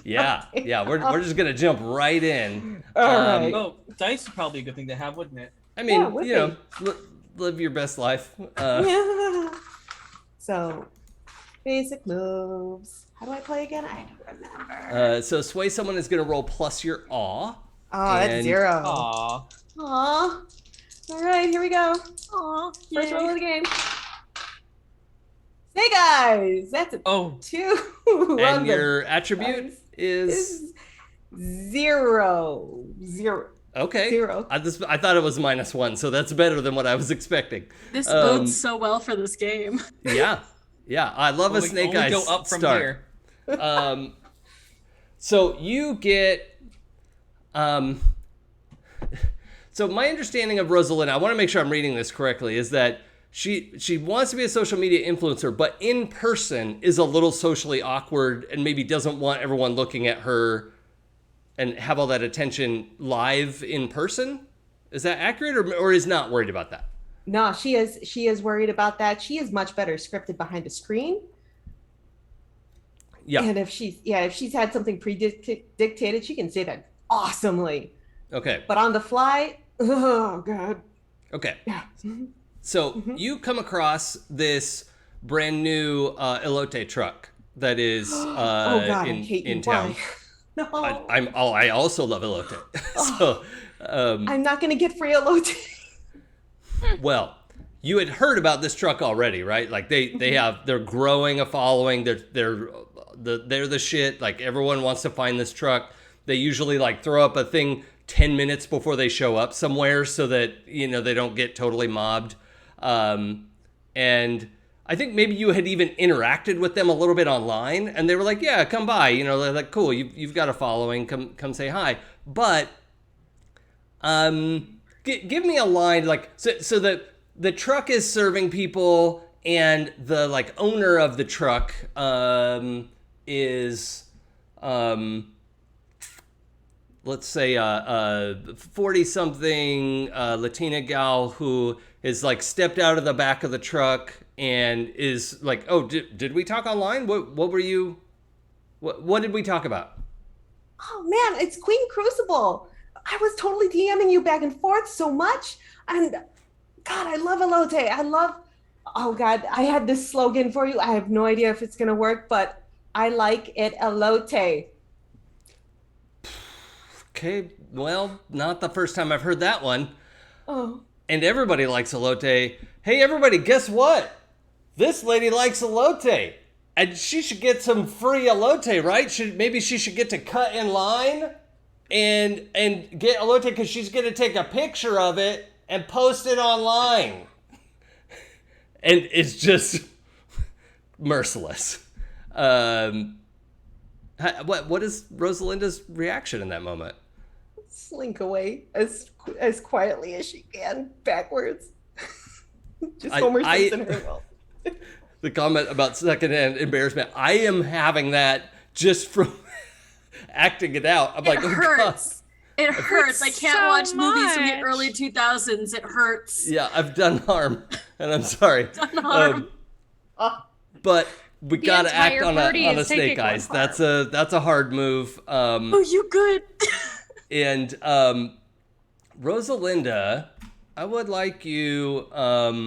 Yeah, yeah, we're just gonna jump right in. All right. Oh, dice is probably a good thing to have, wouldn't it? I mean, Yeah, would you know, live your best life. So, basic moves. How do I play again? I don't remember. So sway someone is gonna roll plus your awe. Oh, that's and- 0. Aw. Aw. All right, here we go. Aw, First yay. roll of the game. Snake eyes. That's a Oh, 2. And your attribute is 0. okay. 0. I thought it was -1, so that's better than what I was expecting. This bodes so well for this game. Yeah, yeah. I love a snake only eyes go up from start. here. So you get, so my understanding of Rosalind, I want to make sure I'm reading this correctly, is that she wants to be a social media influencer, but in person is a little socially awkward and maybe doesn't want everyone looking at her and have all that attention live in person. Is that accurate, or is not worried about that? No, she is worried about that. She is much better scripted behind a screen. Yeah. And if she's had something dictated, she can say that awesomely. Okay. But on the fly, oh god. Okay. Yeah. So you come across this brand new elote truck that is Oh god, I hate in you. town. Why? No. I also love elote. So I'm not gonna get free elote. well, you had heard about this truck already, right? Like they're growing a following. They're the shit. Like everyone wants to find this truck. They usually like throw up a thing 10 minutes before they show up somewhere so that, you know, they don't get totally mobbed. And I think maybe you had even interacted with them a little bit online, and they were like, yeah, come by, you know, they're like, cool, you've got a following, come say hi. But give me a line, like, so that the truck is serving people, and the like owner of the truck is let's say a 40-something Latina gal who is like stepped out of the back of the truck and is like, oh, did we talk online? What were you, what did we talk about? Oh man, it's Queen Crucible. I was totally DMing you back and forth so much. And God, I love elote. Oh God, I had this slogan for you. I have no idea if it's gonna work, but I like it elote. Okay, well, not the first time I've heard that one. Oh. And everybody likes elote. Hey, everybody, guess what? This lady likes elote. And she should get some free elote, right? Maybe she should get to cut in line and get elote because she's going to take a picture of it and post it online. And it's just merciless. What is Rosalinda's reaction in that moment? Slink away as quietly as she can, backwards. Just Homer Simpson her will. The comment about secondhand embarrassment, I am having that just from acting it out. I'm It like, hurts. It hurts. I can't so watch movies from the much. early 2000s. It hurts. yeah, I've done harm, and I'm sorry. Done harm. But we gotta act entire on party a is snake taking one eyes. That's a hard move. Oh, you good? And Rosalinda, I would like you. I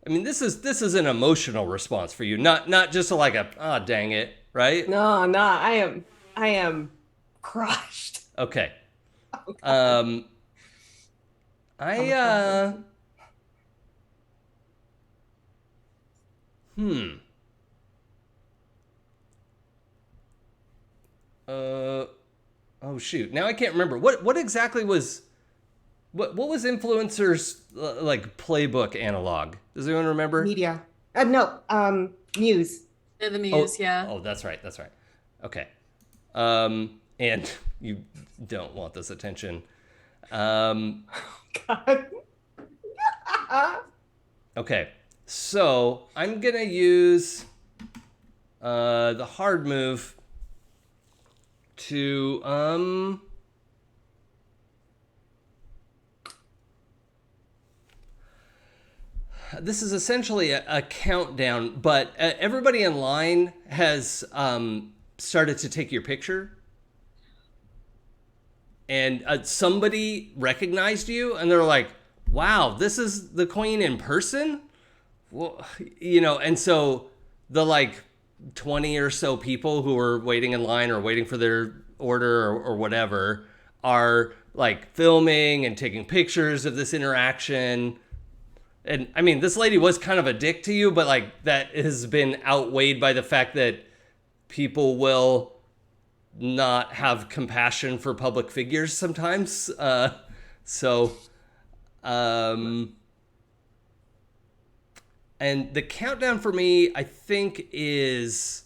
mean, this is an emotional response for you, not just like a dang it, right? No, I'm not. I am crushed. Okay. Oh, Oh shoot! Now I can't remember what exactly was. What was influencers like playbook analog? Does anyone remember? Media. No, Muse. They're the Muse, yeah. Oh, that's right. Okay. And you don't want this attention. God. Okay. So I'm gonna use the hard move to this is essentially a countdown, but everybody in line has started to take your picture, and somebody recognized you, and they're like, "Wow, this is the queen in person." Well, and so the like 20 or so people who are waiting in line or waiting for their order or whatever are like filming and taking pictures of this interaction. And I mean, this lady was kind of a dick to you, but like that has been outweighed by the fact that people will not have compassion for public figures sometimes. And the countdown for me, I think, is,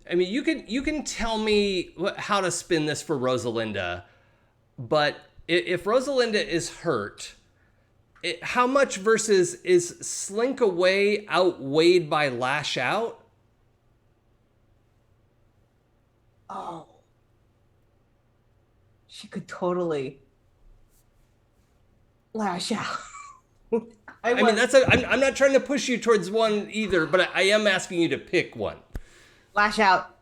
I mean, you can tell me how to spin this for Rosalinda, but if Rosalinda is hurt, how much versus is Slink Away outweighed by Lash Out? Oh. She could totally lash out. I mean, I'm not trying to push you towards one either, but I am asking you to pick one. Lash out.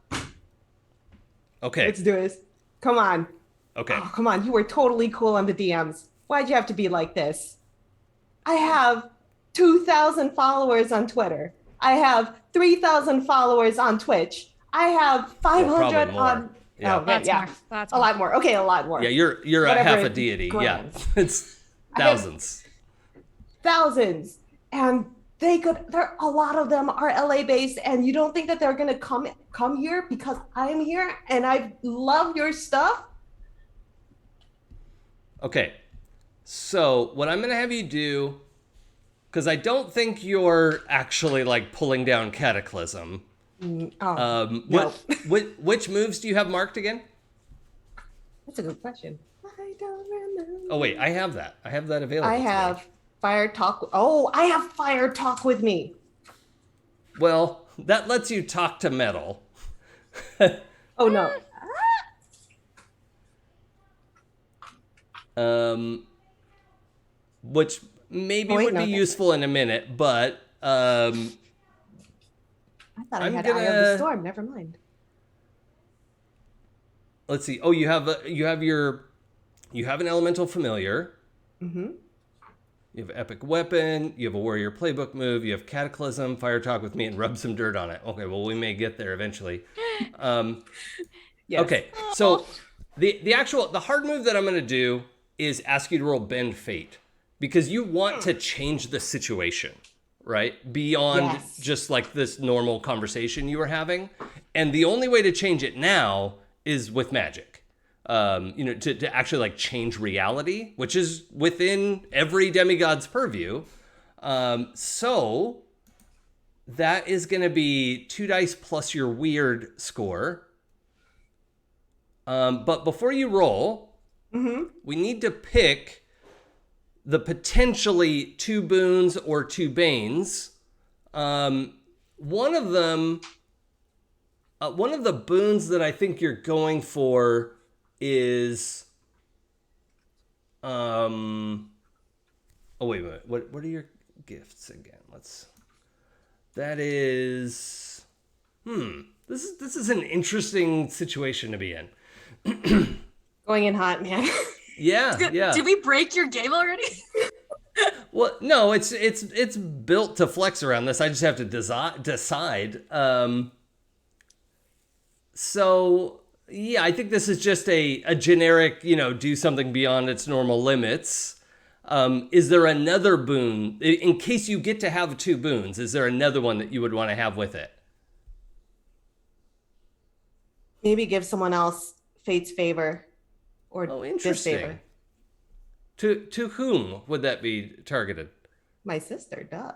Okay. Let's do this. Come on. Okay. Oh, come on. You were totally cool on the DMs. Why'd you have to be like this? I have 2,000 followers on Twitter. I have 3,000 followers on Twitch. I have 500 on... Yeah. Oh, That's yeah. more. That's A more. lot more. Okay, a lot more. Yeah, you're a Whatever half a deity. grams. Yeah. It's thousands. Thousands. And there a lot of them are LA based, and you don't think that they're gonna come here because I'm here and I love your stuff? Okay. So what I'm gonna have you do, because I don't think you're actually like pulling down Cataclysm. No. Which moves do you have marked again? That's a good question. I don't remember. Oh wait, I have that. I have that available. I to me. have Fire Talk. Oh, I have Fire Talk with me. Well, that lets you talk to metal. Oh no. Which maybe wait, would no, be that's useful in a minute, but I thought I I'm had Eye of the gonna- Storm. Never mind. let's see. Oh, you have an elemental familiar. Mm-hmm. You have epic weapon. You have a warrior playbook move. You have cataclysm, fire talk with me, and rub some dirt on it. Okay, well we may get there eventually. Yes. Okay, so the hard move that I'm gonna do is ask you to roll bend fate, because you want to change the situation, right? Beyond Yes. just like this normal conversation you were having. And the only way to change it now is with magic. To actually like change reality, which is within every demigod's purview. So that is going to be 2 dice plus your weird score. But before you roll, we need to pick the potentially 2 boons or 2 banes. One of them, one of the boons that I think you're going for is, oh wait a minute, what are your gifts again? That is, this is an interesting situation to be in. Going in hot, man. Yeah. Did we break your game already? Well, no, it's built to flex around this. I just have to decide. So yeah, I think this is just a generic, do something beyond its normal limits. Is there another boon in case you get to have 2 boons? Is there another one that you would want to have with it? Maybe give someone else Fate's favor or Oh, disfavor. interesting. To whom would that be targeted? My sister, duh.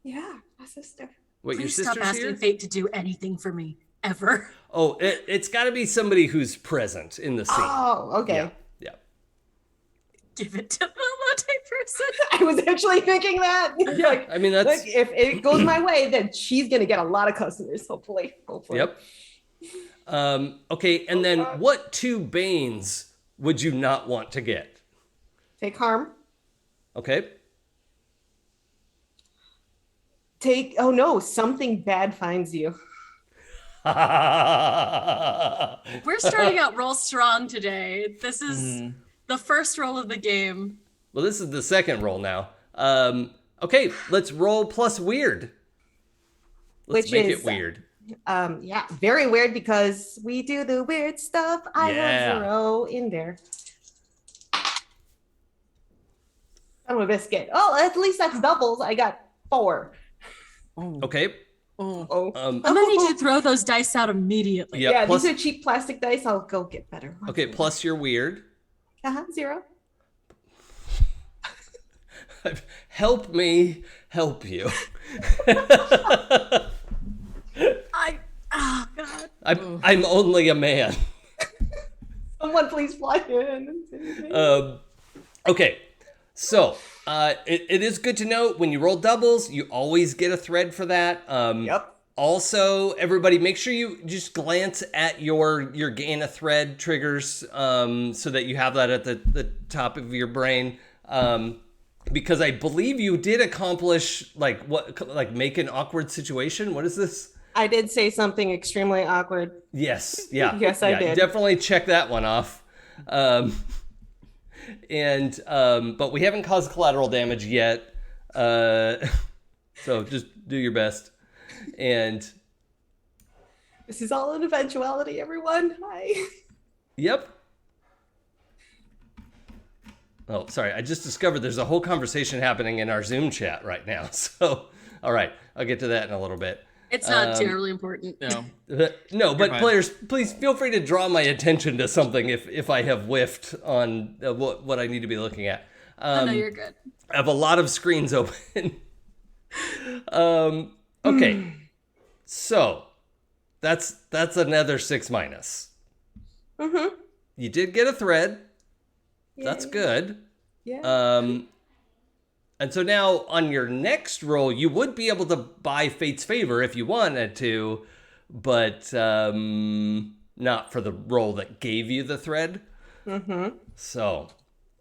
Yeah, my sister. What, your Please stop sister's asking here? Fate to do anything for me ever. Oh, it's got to be somebody who's present in the scene. Oh, okay. Yeah. Give it to Momo type person. I was actually thinking that. Yeah, Like, I mean, that's... look, if it goes my way, then she's gonna get a lot of customers. Hopefully. Yep. Okay, and then what 2 banes would you not want to get? Take harm. Okay. Oh no, something bad finds you. We're starting out roll strong today. This is the first roll of the game. Well, this is the second roll now. Okay, let's roll plus weird. Let's make it weird. Yeah, very weird because we do the weird stuff. I have 0 in there. I'm a biscuit. Oh, at least that's doubles. I got 4. Okay. Oh. I'm gonna need you to throw those dice out immediately. Yeah, Yeah, these are cheap plastic dice. I'll go get better ones. Okay, plus your weird. 0. Help me help you. Oh God. I'm only a man. Someone please fly in. Okay, so it is good to note when you roll doubles, you always get a thread for that. Yep. Also, everybody, make sure you just glance at your gain a thread triggers so that you have that at the top of your brain. Because I believe you did accomplish make an awkward situation. What is this? I did say something extremely awkward. Yes. Yeah. Yes, I did. Definitely check that one off. But we haven't caused collateral damage yet. So just do your best. And This is all an eventuality, everyone. Hi. yep. Oh, sorry. I just discovered there's a whole conversation happening in our Zoom chat right now. So, all right. I'll get to that in a little bit. It's not terribly important. No. No, but fine. players, please feel free to draw my attention to something if I have whiffed on what I need to be looking at. No, you're good. I have a lot of screens open. Okay. So, that's another 6 minus. Mm-hmm. You did get a thread. That's good. Yeah. And so now on your next roll, you would be able to buy Fate's Favor if you wanted to, but not for the roll that gave you the thread. Mm-hmm. So,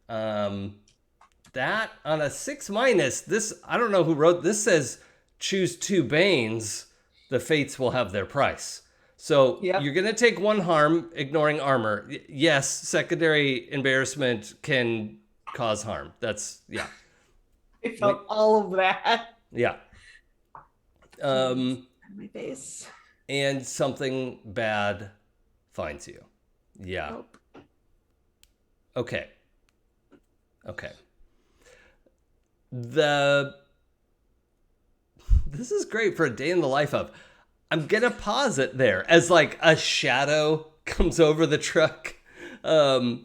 that on a 6 minus, this, I don't know who wrote this, says choose 2 Banes, the Fates will have their price. So you're going to take 1 harm, ignoring armor. Yes, secondary embarrassment can cause harm. That's, yeah. I felt all of that. Yeah. My face. And something bad finds you. Yeah. Nope. Okay. This is great for a day in the life of. I'm gonna pause it there as like a shadow comes over the truck, and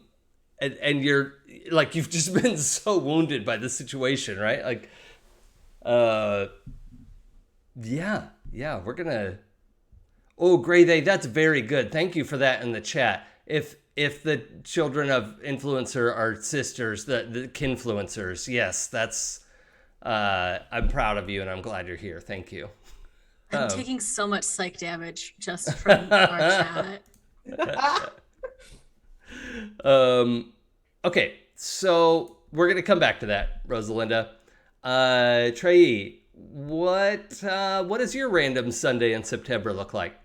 you're like you've just been so wounded by the situation, right? Like, yeah, we're gonna. Oh, Gray Day, that's very good. Thank you for that in the chat. If the children of influencer are sisters, the kinfluencers, yes, that's. I'm proud of you, and I'm glad you're here. Thank you. I'm taking so much psych damage just from our chat. Okay, so we're gonna come back to that, Rosalinda. Trey, what does your random Sunday in September look like?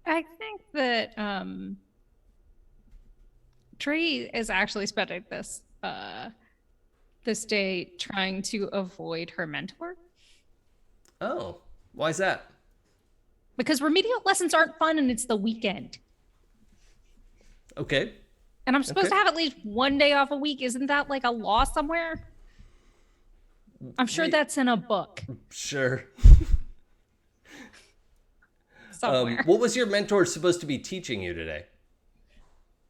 I think that Tree is actually spending this day trying to avoid her mentor. Oh, why is that? Because remedial lessons aren't fun and it's the weekend. Okay. And I'm supposed to have at least 1 day off a week. Isn't that like a law somewhere? I'm sure that's in a book Sure. somewhere. What was your mentor supposed to be teaching you today?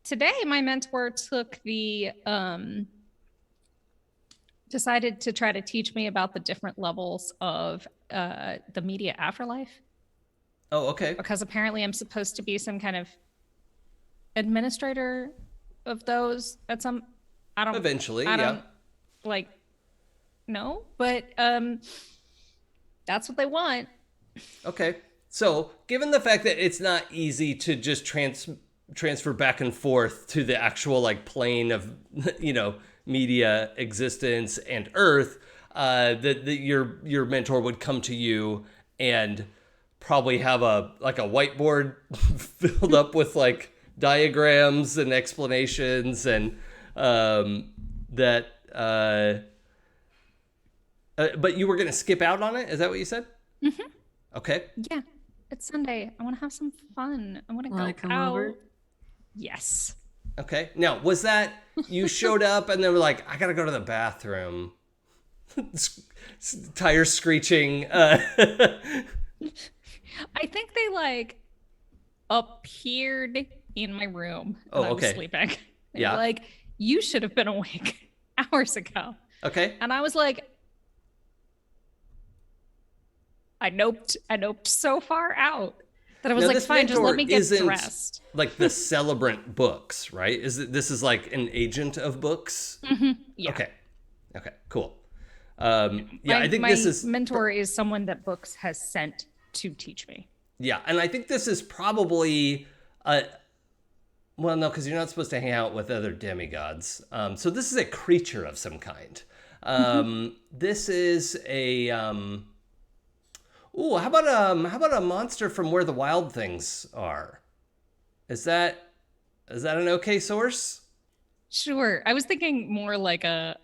Today, my mentor took decided to try to teach me about the different levels of the media afterlife. Oh, okay. Because apparently I'm supposed to be some kind of administrator of those at some, Eventually, I yeah. don't know, but that's what they want. Okay. So, given the fact that it's not easy to just transfer back and forth to the actual like plane of, media existence and Earth, that your mentor would come to you and probably have a whiteboard filled up with like diagrams and explanations, and but you were gonna skip out on it. Is that what you said? Mm-hmm. Okay. Yeah, it's Sunday. I want to have some fun. I want to go come out. over? Yes. Okay. Now, was that you showed up and they were like, I gotta go to the bathroom, tires screeching. I think they like appeared in my room. Oh, I was okay. sleeping. They Yeah. were like, you should have been awake hours ago. Okay. And I was like, I noped so far out that I was Now, like, this fine, just let me get isn't dressed. like the Celebrant books, right? This is like an agent of books? Mm-hmm. Yeah. Okay, cool. I think my this is mentor is someone that books has sent to teach me. Yeah, and I think this is probably well, no, because you're not supposed to hang out with other demigods. So this is a creature of some kind. This is a how about a monster from where the wild things are? Is that an okay source? Sure. I was thinking more like a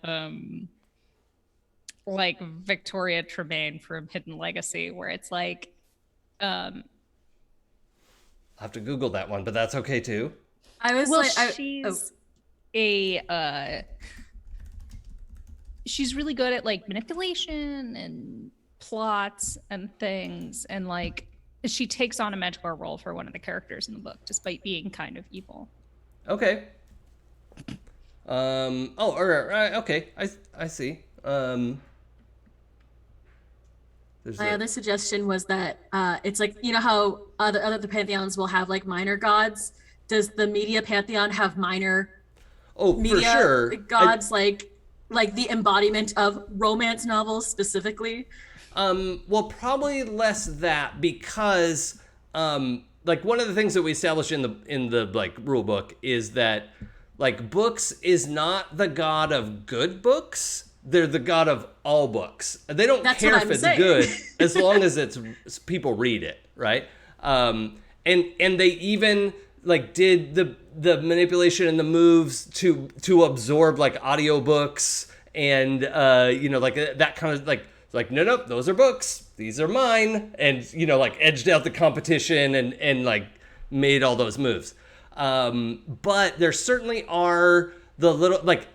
like Victoria Tremaine from Hidden Legacy, where it's like I'll have to Google that one, but that's okay too. I was well, like, she's she's really good at like manipulation and plots and things, and like she takes on a mentor role for one of the characters in the book despite being kind of evil. Okay. Okay. I see. my other suggestion was that it's like, you know how other pantheons will have like minor gods. Does the media pantheon have minor media for sure gods, like the embodiment of romance novels specifically? Well, probably less that, because like one of the things that we established in the like rule book is that like books is not the god of good books. They're the god of all books. They don't That's care what if I'm it's saying. good as long as it's people read it, right? And they even like did the manipulation and the moves to absorb like audiobooks and like that kind of like no, those are books, these are mine, and like edged out the competition and like made all those moves. But there certainly are the little like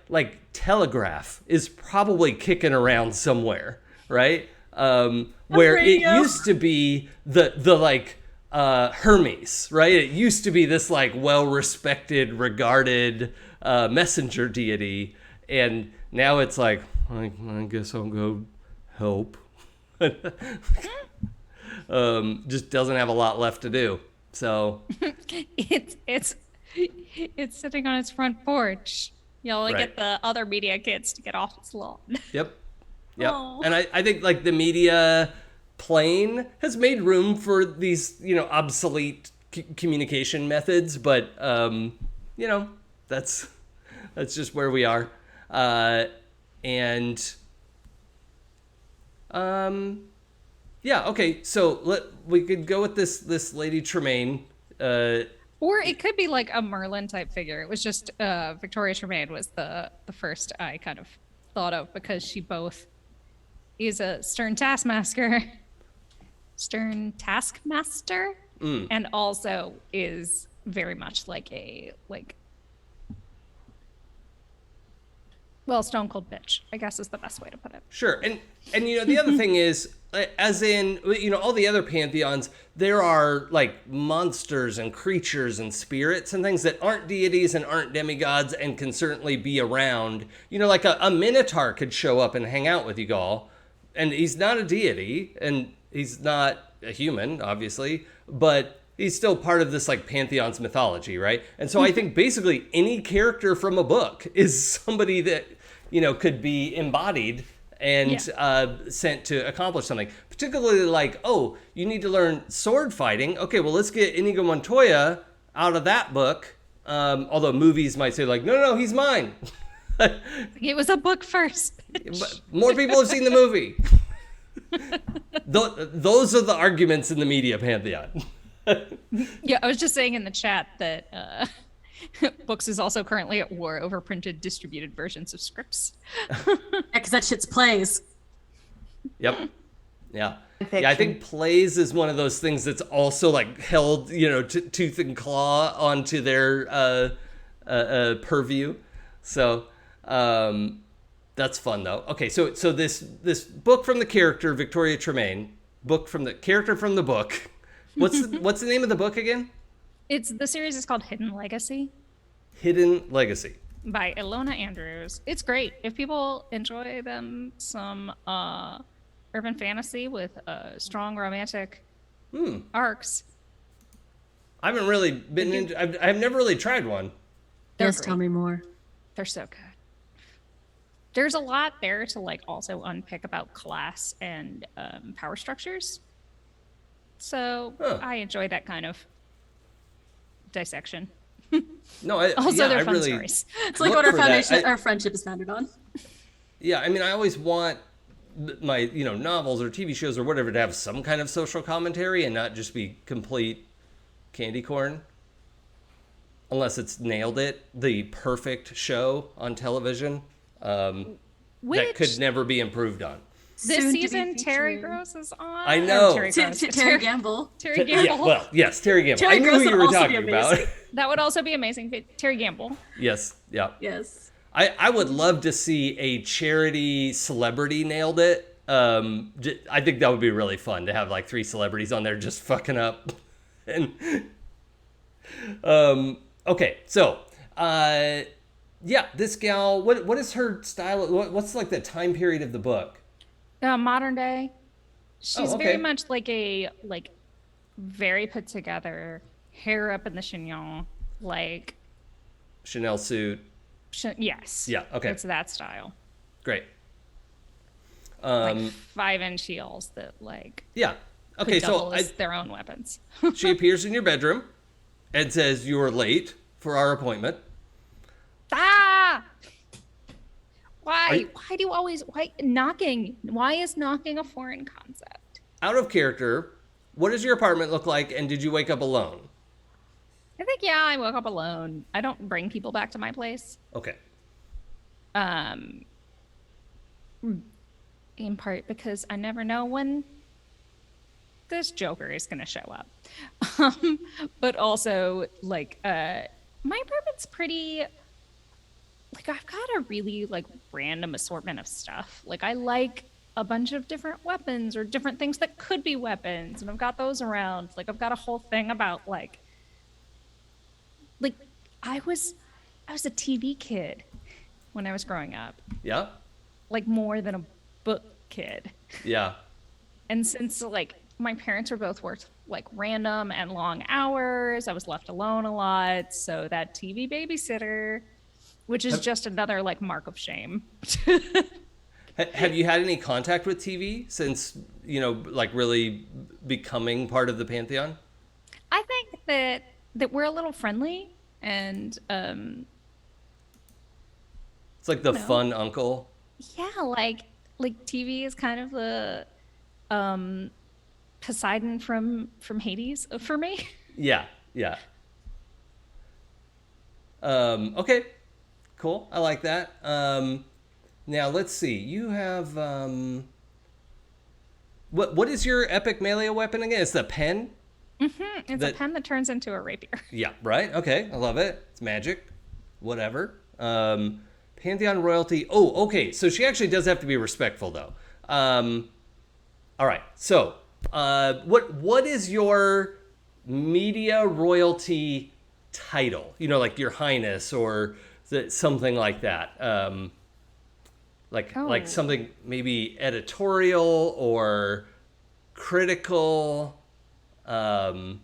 Telegraph is probably kicking around somewhere, right? Where it radio. used to be the like Hermes, right? It used to be this like well-respected, regarded messenger deity, and now it's like I guess I'll go help. Just doesn't have a lot left to do. So It's sitting on its front porch. Yelling Right. at the other media kids to get off its lawn. Yep. Aw. And I think like the media plane has made room for these, obsolete communication methods, but that's just where we are. Okay, so we could go with this Lady Tremaine. Or it could be like a Merlin type figure. It was just Victoria Tremaine was the first I kind of thought of, because she both is a stern taskmaster, and also is very much like a stone cold bitch, I guess is the best way to put it. Sure. And the other thing is, as in, all the other pantheons, there are like monsters and creatures and spirits and things that aren't deities and aren't demigods and can certainly be around. Like a minotaur could show up and hang out with you all, and he's not a deity and he's not a human, obviously, but he's still part of this like pantheon's mythology, right? And so I think basically any character from a book is somebody that could be embodied and sent to accomplish something. Particularly like, oh, you need to learn sword fighting. Okay, well, let's get Inigo Montoya out of that book. Although movies might say like, no, he's mine. It was a book first. But more people have seen the movie. Those are the arguments in the media pantheon. Yeah, I was just saying in the chat that Books is also currently at war over printed distributed versions of scripts. Because that shit's plays. Yep. Yeah. Yeah, I think plays is one of those things that's also like held, tooth and claw onto their purview. So that's fun though. Okay, so this book from the character Victoria Tremaine, book from the character from the book. What's the name of the book again? The series is called Hidden Legacy. Hidden Legacy. By Ilona Andrews. It's great. If people enjoy some urban fantasy with strong romantic arcs. I haven't really been into. I've never really tried one. Yes, tell me more. They're so good. There's a lot there to like also unpick about class and power structures. So I enjoy that kind of dissection. No, they're fun stories. It's like what our friendship is founded on. Yeah, I mean, I always want my novels or TV shows or whatever to have some kind of social commentary and not just be complete candy corn. Unless it's nailed it, the perfect show on television that could never be improved on. This season, Terry Gross is on. I know. Terry Gamble. Terry Gamble. Yeah, well, yes, Terry Gamble. I knew who you were talking about. That would also be amazing. Terry Gamble. Yes. Yeah. Yes. I would love to see a charity celebrity nailed it. I think that would be really fun to have like 3 celebrities on there just fucking up. And okay, so this gal, what is her style? What's like the time period of the book? Modern day. She's very much like very put together, hair up in the chignon, like Chanel suit. Yes. Yeah. Okay. It's that style. Great. Like 5-inch heels that like. Yeah. Okay. So their own weapons. She appears in your bedroom and says you are late for our appointment. Ah! Why? Why do you always knocking? Why is knocking a foreign concept? Out of character, what does your apartment look like, and did you wake up alone? I think I woke up alone. I don't bring people back to my place. Okay. In part because I never know when this Joker is going to show up. But also, like, my apartment's pretty. Like, I've got a really, like, random assortment of stuff. Like, I like a bunch of different weapons or different things that could be weapons, and I've got those around. Like, I've got a whole thing about, like I was a TV kid when I was growing up. Yeah? Like, more than a book kid. Yeah. And since, like, my parents were both worked, like, random and long hours, I was left alone a lot, so that TV babysitter... Which is just another, like, mark of shame. Have you had any contact with TV since, like, really becoming part of the Pantheon? I think that we're a little friendly, and... it's like the fun uncle. Yeah, like TV is kind of the Poseidon from Hades for me. Yeah. Okay. Cool. I like that. Now let's see. You have what is your epic melee weapon again? It's the pen? Mm-hmm. It's a pen that turns into a rapier. Yeah, right. Okay. I love it. It's magic. Whatever. Pantheon royalty. Oh, okay. So she actually does have to be respectful though. All right. So, what is your media royalty title? Like your highness or something like that, like something maybe editorial or critical. I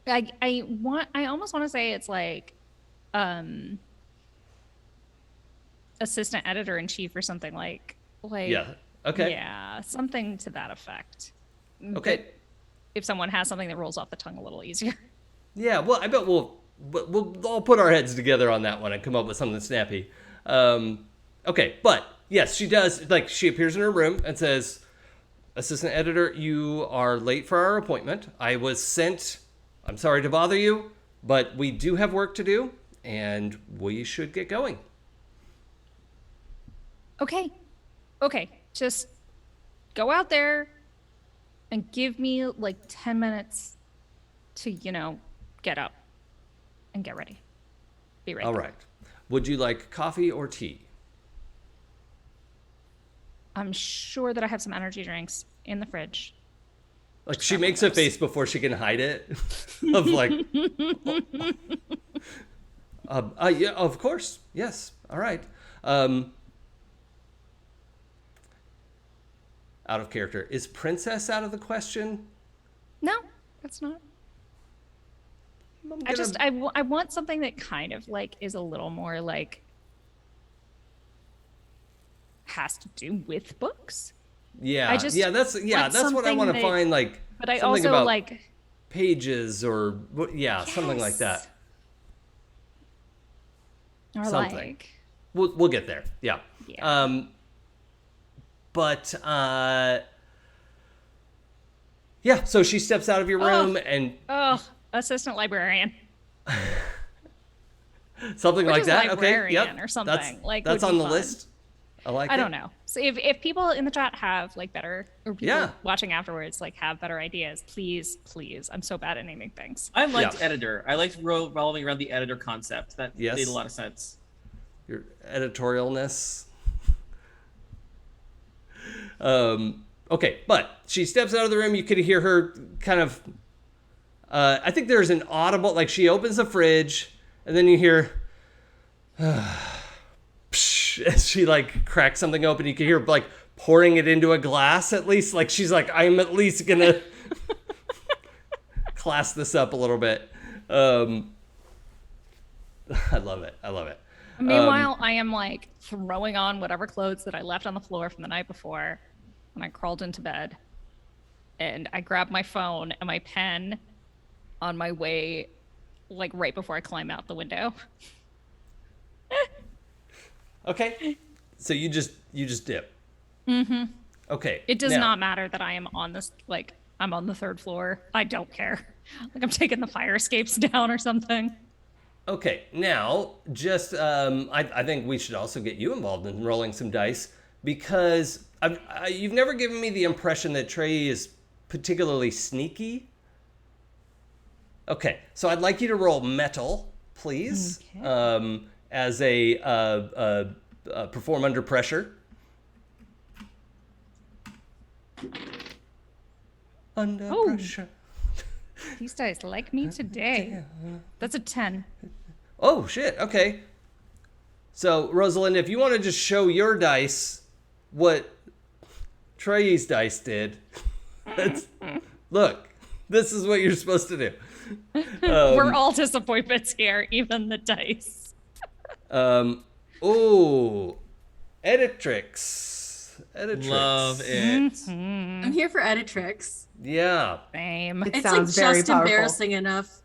almost want to say it's like assistant editor in chief or something like yeah. Okay. Yeah, something to that effect. Okay. But if someone has something that rolls off the tongue a little easier. Yeah. Well, I bet we'll all put our heads together on that one and come up with something snappy. Okay, but yes, she does. Like, she appears in her room and says, "Assistant editor, you are late for our appointment. I was sent. I'm sorry to bother you, but we do have work to do, and we should get going." Okay, just go out there and give me like 10 minutes to, get up and get ready. Be right All back. right. Would you like coffee or tea? I'm sure that I have some energy drinks in the fridge. Like, she makes a face before she can hide it of like, yeah, of course. Yes. All right. Out of character. Is princess out of the question? No, that's not. I want something that kind of like is a little more like has to do with books. Yeah. That's what I want to find. Like, but I something also about like pages or something like that. Or something. like We'll get there. Yeah. But yeah, so she steps out of your room and assistant librarian. something Or like just that. Okay, librarian yep. or something. That's on the list. I don't know. So if people in the chat have like better, or people watching afterwards like have better ideas, please. I'm so bad at naming things. I liked editor. I liked revolving around the editor concept. That made a lot of sense. Your editorialness. Okay, but she steps out of the room. You could hear her kind of. I think there's an audible, like she opens the fridge, and then you hear. As she like cracks something open, you can hear like pouring it into a glass at least. Like she's like, I'm at least gonna class this up a little bit. I love it. Meanwhile, I am like throwing on whatever clothes that I left on the floor from the night before when I crawled into bed. And I grab my phone and my pen on my way, like right before I climb out the window. Okay. So you just dip. Mm-hmm. Okay. It does not matter that I am on this, like, I'm on the 3rd floor. I don't care. Like, I'm taking the fire escapes down or something. Okay. Now, just, I think we should also get you involved in rolling some dice because you've never given me the impression that Trey is particularly sneaky. Okay. So I'd like you to roll metal, please. Okay. As a perform under pressure. Under pressure. These dice like me today. That's a 10. Oh, shit. Okay. So, Rosalind, if you want to just show your dice what Trey's dice did. Look, this is what you're supposed to do. We're all disappointments here, even the dice. Editrix. Love it. Mm-hmm. I'm here for Editrix. Yeah. Same. It's like just embarrassing enough.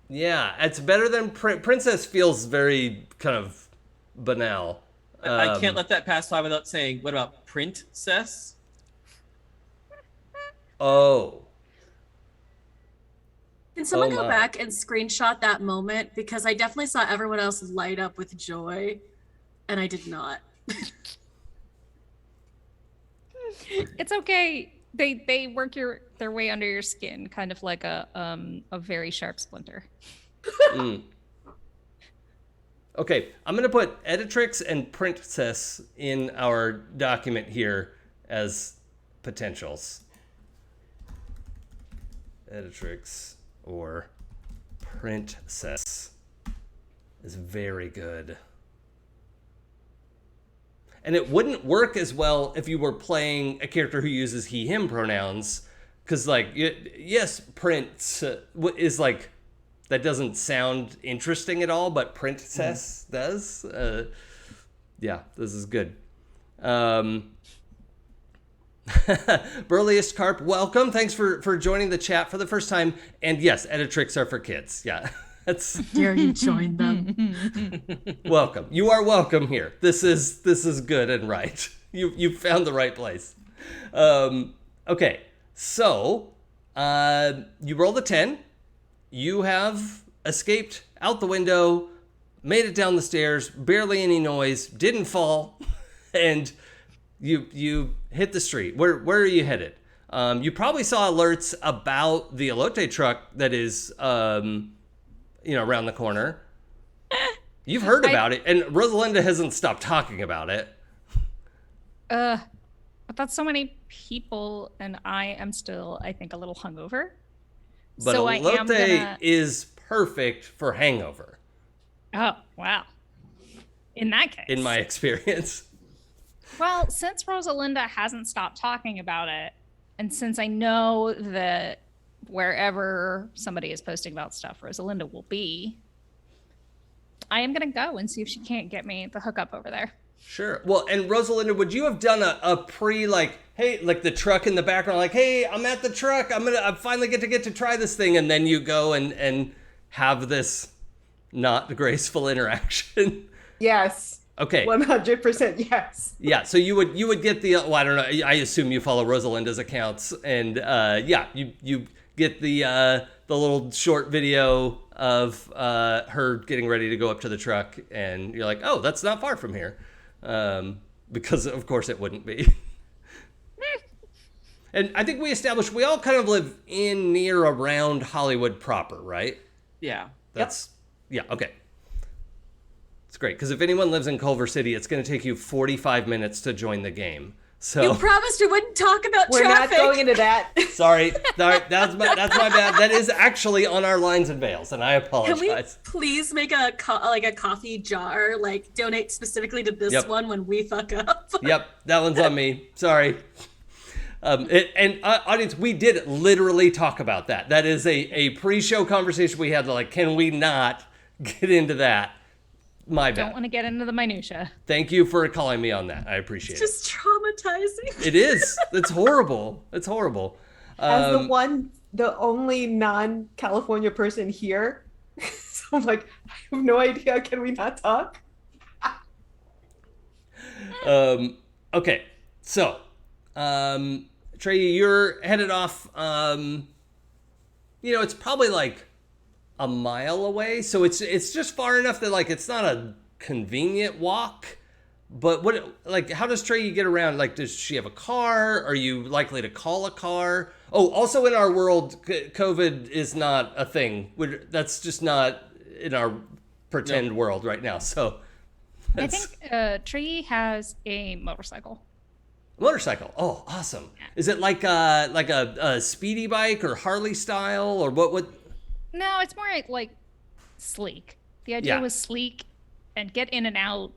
Yeah, it's better than Princess feels very kind of banal. I can't let that pass by without saying, what about Princess? Oh. Can someone go back and screenshot that moment? Because I definitely saw everyone else light up with joy, and I did not. It's okay. They work their way under your skin, kind of like a very sharp splinter. Okay, I'm gonna put Editrix and Princess in our document here as potentials. Editrix or Princess is very good. And it wouldn't work as well if you were playing a character who uses he, him pronouns. Because, like, yes, Prince is like, that doesn't sound interesting at all, but Princess does. Yeah, this is good. Burliest Carp, welcome. Thanks for joining the chat for the first time. And yes, Editrix are for kids. Yeah. That's Dare you join them? welcome. You are welcome here. This is good and right. You found the right place. Okay, so you rolled a 10. You have escaped out the window, made it down the stairs, barely any noise, didn't fall, and you hit the street. Where are you headed? You probably saw alerts about the elote truck that is around the corner. You've heard about it, and Rosalinda hasn't stopped talking about it. But that's so many people, and I am still, I think, a little hungover. But so elote is perfect for hangover. Oh, wow. In that case. In my experience. Well, since Rosalinda hasn't stopped talking about it, and since I know that wherever somebody is posting about stuff, Rosalinda will be, I am going to go and see if she can't get me the hookup over there. Sure. Well, and Rosalinda, would you have done a pre, hey, the truck in the background, hey, I'm at the truck. I finally get to try this thing. And then you go and have this not graceful interaction. Yes. Okay. 100% yes. Yeah. So you would get the, I don't know. I assume you follow Rosalinda's accounts, and you get the little short video of her getting ready to go up to the truck, and you're like, oh, that's not far from here. Because of course it wouldn't be. And I think we established we all kind of live in, near, around Hollywood proper, right? Yeah. Yeah, okay. It's great, because if anyone lives in Culver City, it's going to take you 45 minutes to join the game. So You promised we wouldn't talk about We're traffic. not going into that. sorry, that's my bad. That is actually on our lines and veils, and I Can apologize. we please make a coffee jar, donate specifically to this one when we fuck up? Yep, that one's on me. Sorry. Audience, we did literally talk about that. That is a pre-show conversation we had. Can we not get into that? My bad. Don't want to get into the minutia. Thank you for calling me on that. I appreciate it. Just traumatizing. It is. It's horrible. It's horrible. As the only non-California person here, so I'm like, I have no idea. Can we not talk? Okay. So, Trey, you're headed off. It's probably a mile away, so it's just far enough that it's not a convenient walk. But how does Trey get around? Does she have a car? Are you likely to call a car? Oh, also in our world, COVID is not a thing. That's just not in our pretend world right now. So I think Trey has a motorcycle. Motorcycle. Oh, awesome. Is it like a speedy bike or Harley style, or what? No, it's more like sleek. The idea was sleek and get in and out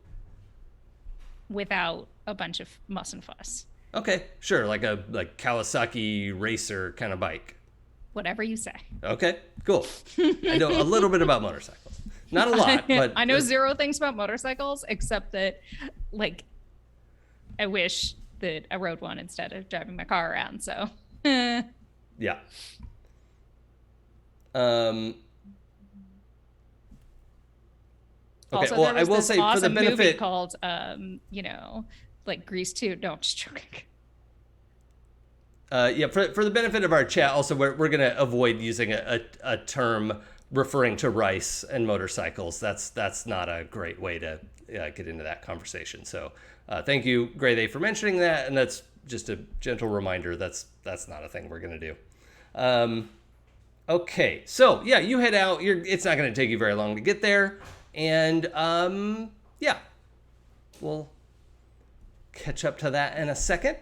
without a bunch of muss and fuss. Okay, sure. Like Kawasaki racer kind of bike. Whatever you say. Okay, cool. I know a little bit about motorcycles. Not a lot, but I know zero things about motorcycles except that I wish that I rode one instead of driving my car around. So yeah. Okay. Also, well, there was I will this say for the awesome movie benefit called Grease 2. No, I'm just joking. for the benefit of our chat, also we're going to avoid using a term referring to rice and motorcycles. That's not a great way to get into that conversation. So thank you, Grey Day, for mentioning that, and that's just a gentle reminder. That's not a thing we're going to do. Okay, so yeah, you head out. It's not going to take you very long to get there, and we'll catch up to that in a second.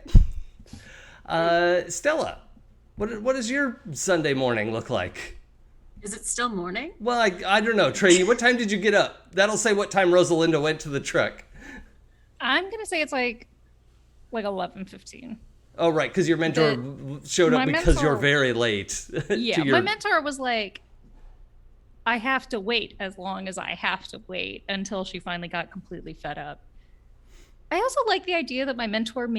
Stella, what does your Sunday morning look like? Is it still morning? Well, I don't know, Trey. What time did you get up? That'll say what time Rosalinda went to the truck. I'm gonna say it's like 11:15. Oh, right, because your mentor showed up because you're very late. Yeah, my mentor was like, I have to wait as long as I have to wait until she finally got completely fed up. I also like the idea that my mentor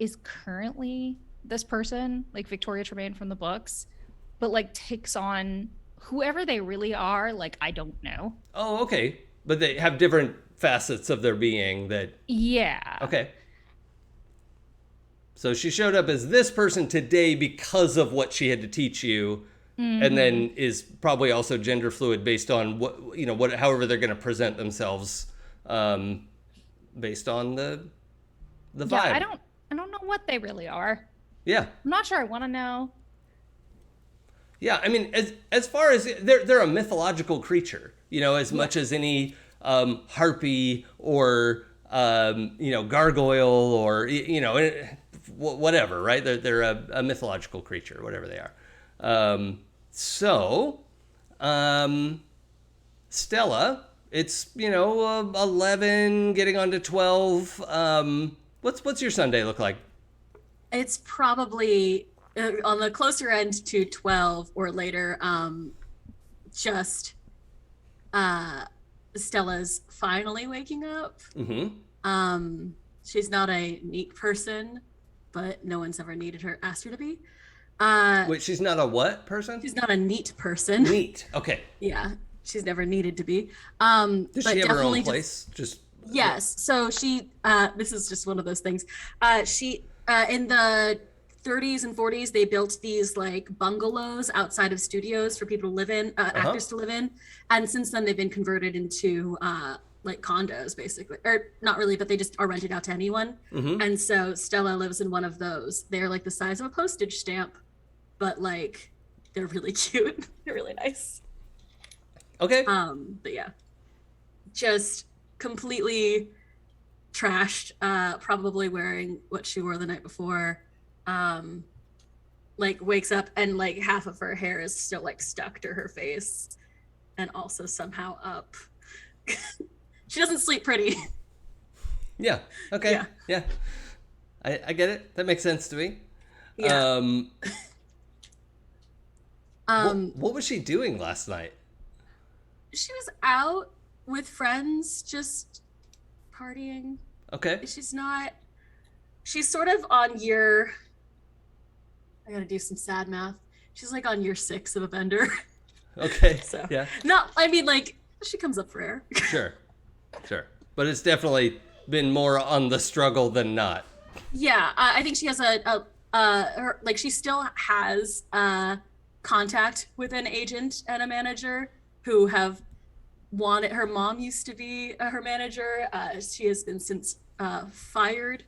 is currently this person, like Victoria Tremaine from the books, but takes on whoever they really are, like, I don't know. Oh, okay. But they have different facets of their being that. Yeah. Okay. So she showed up as this person today because of what she had to teach you, and then is probably also gender fluid based on however they're going to present themselves, based on the vibe. Yeah, I don't know what they really are. Yeah. I'm not sure I want to know. Yeah, I mean, as far as they're a mythological creature, as much as any harpy or gargoyle or whatever, right? They're a mythological creature, whatever they are. Stella, it's 11 getting on to 12. What's your Sunday look like? It's probably on the closer end to 12 or later. Just Stella's finally waking up. Mm-hmm. She's not a neat person, but no one's ever asked her to be. Wait, she's not a what person? She's not a neat person. Neat. Okay. Yeah, she's never needed to be. Does but she have her own definitely place? Yes. So she, this is just one of those things. She, in the 30s and 40s, they built these like bungalows outside of studios for people to live in, actors to live in. And since then they've been converted into like condos basically, or not really, but they just are rented out to anyone. Mm-hmm. And so Stella lives in one of those. They're like the size of a postage stamp, but like they're really cute. They're really nice. Okay. But yeah, just completely trashed, probably wearing what she wore the night before. Like wakes up and like half of her hair is still like stuck to her face and also somehow up. She doesn't sleep pretty. Yeah. Okay. Yeah. I get it. That makes sense to me. Yeah. What was she doing last night? She was out with friends, just partying. Okay. She's sort of on year, I gotta do some sad math. She's like on year 6 of a bender. Okay. So yeah. Like she comes up for air. Sure. But it's definitely been more on the struggle than not. Yeah, I think she has she still has contact with an agent and a manager who have wanted. Her mom used to be her manager. She has been since fired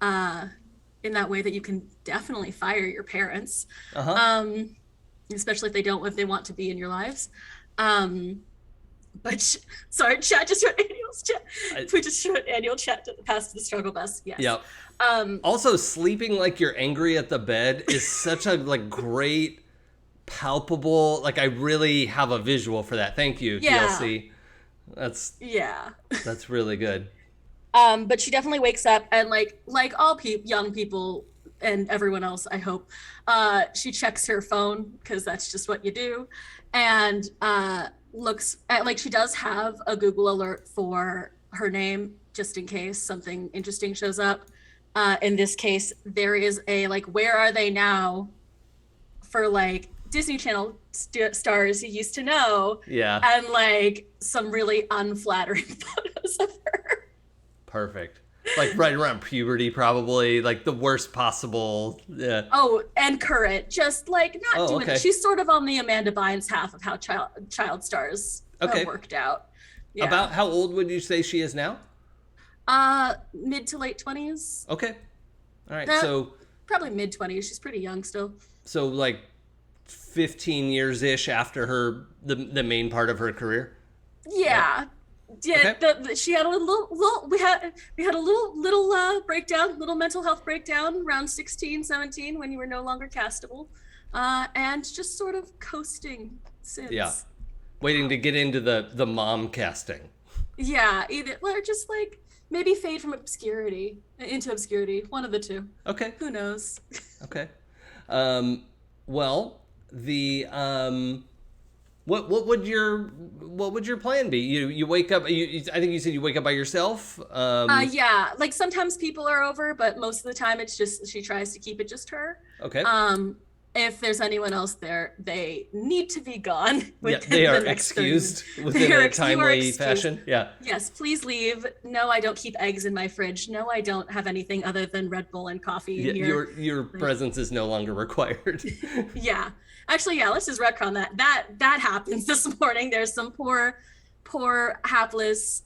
in that way that you can definitely fire your parents, especially if they want to be in your lives. But sorry, chat just wrote Annual's chat. We just showed Annual chat to the past the struggle bus. Yes. Yep. Also, sleeping like you're angry at the bed is such a great, palpable. Like I really have a visual for that. Thank you, TLC. That's really good. But she definitely wakes up and like all young people and everyone else, I hope, she checks her phone because that's just what you do, and looks at she does have a Google alert for her name just in case something interesting shows up. In this case, there is a where are they now for Disney Channel stars you used to know. Yeah. And some really unflattering photos of her. Perfect. Right around puberty, probably the worst possible. Yeah. Oh, and current, just not doing okay. it. She's sort of on the Amanda Bynes half of how child stars worked out. Yeah. About how old would you say she is now? Mid to late 20s. Okay. All right. So probably mid 20s. She's pretty young still. So 15 years ish after the main part of her career. Yeah. Yeah, okay. She had a we had a little breakdown, little mental health breakdown around 16, 17 when you were no longer castable, and just sort of coasting since. Yeah, waiting to get into the mom casting. Yeah, or just maybe fade from obscurity into obscurity, one of the two. Okay. Who knows? Okay. Well, What would your plan be? You wake up. I think you said you wake up by yourself. Yeah. Sometimes people are over, but most of the time it's just she tries to keep it just her. Okay. if there's anyone else there, they need to be gone. Yeah, they are excused within a timely fashion. Yeah. Yes, please leave. No, I don't keep eggs in my fridge. No, I don't have anything other than Red Bull and coffee in here. Your presence is no longer required. Yeah. Actually, yeah, let's just retcon that. That happens this morning. There's some poor hapless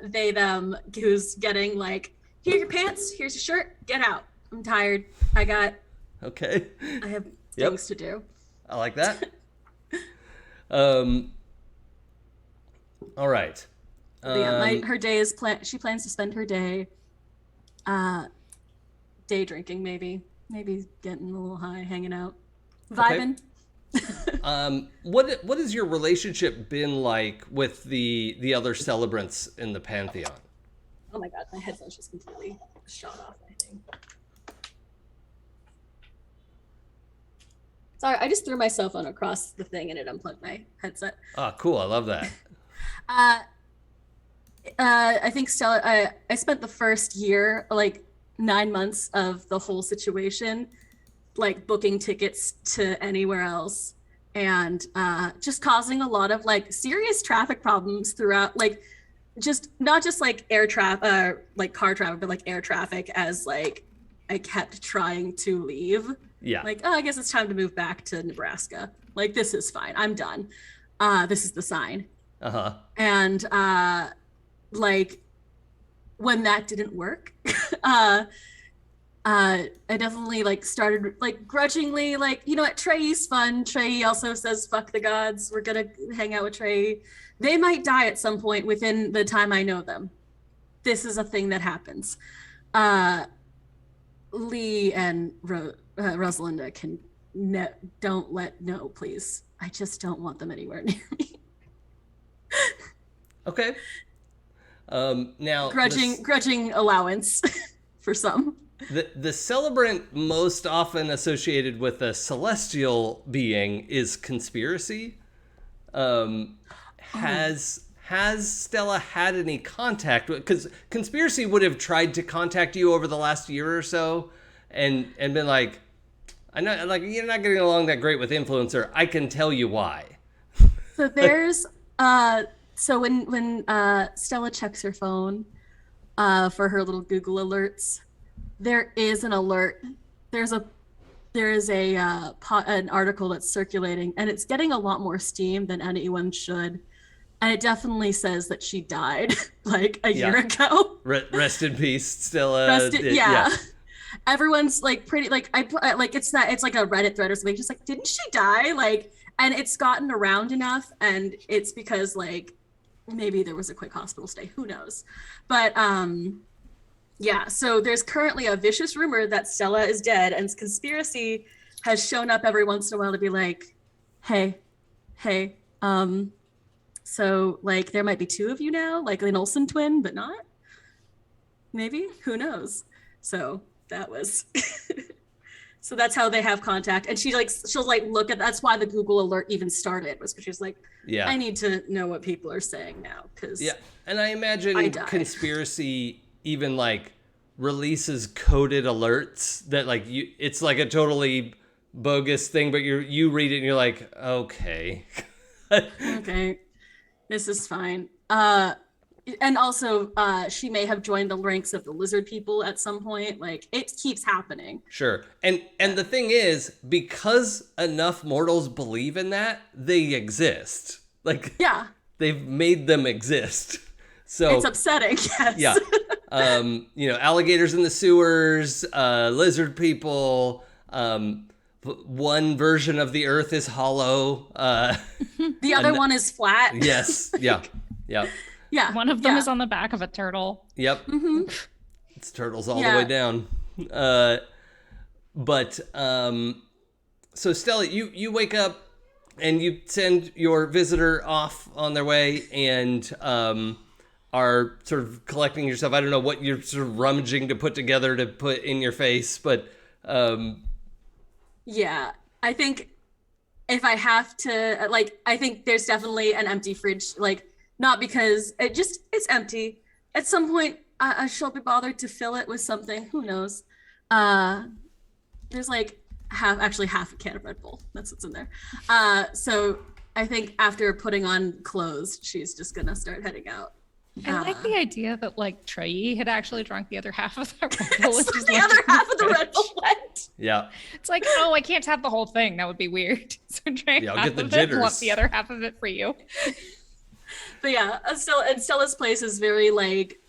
they them who's getting like, here are your pants, here's your shirt, get out. I'm tired. I have things to do. I like that. All right. Her day is she plans to spend her day day drinking, maybe getting a little high, hanging out, vibing. Okay. What has your relationship been like with the other celebrants in the Pantheon? Oh my god, my headphones just completely shot off, I think. Sorry, I just threw my cell phone across the thing and it unplugged my headset. Oh, cool. I love that. I think Stella, I spent the first year, like 9 months of the whole situation, like booking tickets to anywhere else and just causing a lot of like serious traffic problems throughout, like just not just like air traffic, like car traffic, but like air traffic as like I kept trying to leave. Yeah. Like, oh, I guess it's time to move back to Nebraska. Like, this is fine. I'm done. This is the sign. Uh-huh. And like when that didn't work, I definitely like started like grudgingly like, you know what, Trey's fun. Trey also says, fuck the gods. We're gonna hang out with Trey. They might die at some point within the time I know them. This is a thing that happens. Lee and Rosalinda can don't let no, please. I just don't want them anywhere near me. Okay. Now grudging allowance for some. The celebrant most often associated with a celestial being is conspiracy. Has Stella had any contact with? Because conspiracy would have tried to contact you over the last year or so, and been like, I know, like you're not getting along that great with Influencer. I can tell you why. So there's so when Stella checks her phone for her little Google alerts, there is an alert. There is an article that's circulating, and it's getting a lot more steam than anyone should. And it definitely says that she died like a year ago. Rest in peace, Stella. Yeah. Everyone's like pretty like it's like a Reddit thread or something. Just like, didn't she die? Like, and it's gotten around enough, and it's because like maybe there was a quick hospital stay. Who knows? But yeah. So there's currently a vicious rumor that Stella is dead, and conspiracy has shown up every once in a while to be like, hey. So, like, there might be two of you now, like an Olsen twin, but not? Maybe? Who knows? So, that was... So that's how they have contact. And she'll look at... That's why the Google alert even started, was because she's like, yeah, I need to know what people are saying now, because... Yeah, and I imagine conspiracy even, like, releases coded alerts that, like, it's like a totally bogus thing, but you read it and you're like, okay. Okay. This is fine. And also, she may have joined the ranks of the lizard people at some point. Like, it keeps happening. Sure. And the thing is, because enough mortals believe in that, they exist. Like, yeah, they've made them exist. So it's upsetting, yes. Yeah. Alligators in the sewers, lizard people, one version of the earth is hollow. The other one is flat. Yes. Yeah. Yeah. Yeah. One of them is on the back of a turtle. Yep. Mm-hmm. It's turtles all the way down. So Stella, you wake up and you send your visitor off on their way and are sort of collecting yourself. I don't know what you're sort of rummaging to put together to put in your face, but yeah, I think if I have to, like, I think there's definitely an empty fridge, like, not because it's empty. At some point, I shall be bothered to fill it with something. Who knows? There's like half a can of Red Bull. That's what's in there. So I think after putting on clothes, she's just gonna start heading out. I like the idea that like Trey had actually drunk the other half of the Red Bull. So the other half of the Red Bull went. Yeah. It's like, oh, I can't have the whole thing. That would be weird. So Trey, Yeah, I'll half get the of it and jitters. want the other half of it for you. But yeah, Stella's place is very like,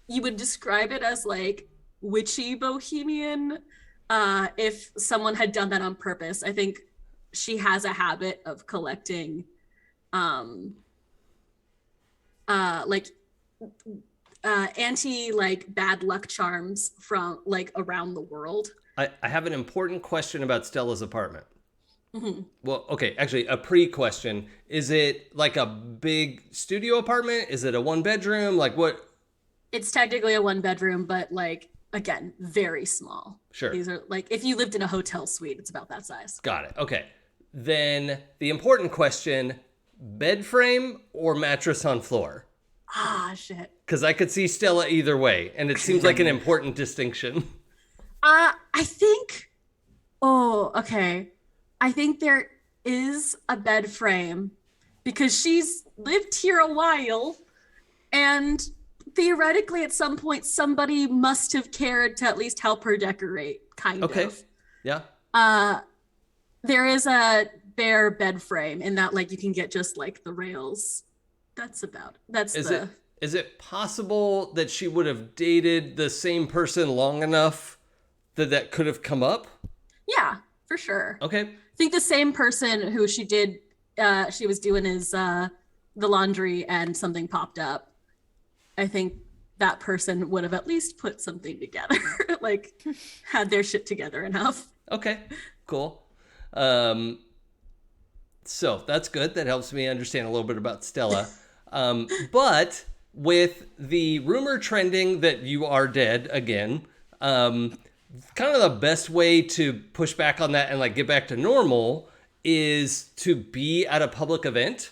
you would describe it as like witchy bohemian. If someone had done that on purpose, I think she has a habit of collecting, anti like bad luck charms from like around the world. I have an important question about Stella's apartment. Mm-hmm. Well, okay, actually, a pre-question. Is it like a big studio apartment? Is it a one-bedroom? Like what? It's technically a 1-bedroom, but like, again, very small. Sure. These are like, if you lived in a hotel suite, it's about that size. Got it. Okay. Then the important question, bed frame or mattress on floor? Ah, shit. Because I could see Stella either way, and it seems like an important distinction. I think, okay. I think there is a bed frame because she's lived here a while, and theoretically at some point somebody must have cared to at least help her decorate, kind Okay. of. Yeah. There is a bare bed frame in that like you can get just like the rails. Is it possible that she would have dated the same person long enough that could have come up? Yeah, for sure. Okay. I think the same person who she was doing his the laundry and something popped up. I think that person would have at least put something together, like had their shit together enough. Okay, cool. So that's good. That helps me understand a little bit about Stella. But with the rumor trending that you are dead again, kind of the best way to push back on that and like get back to normal is to be at a public event.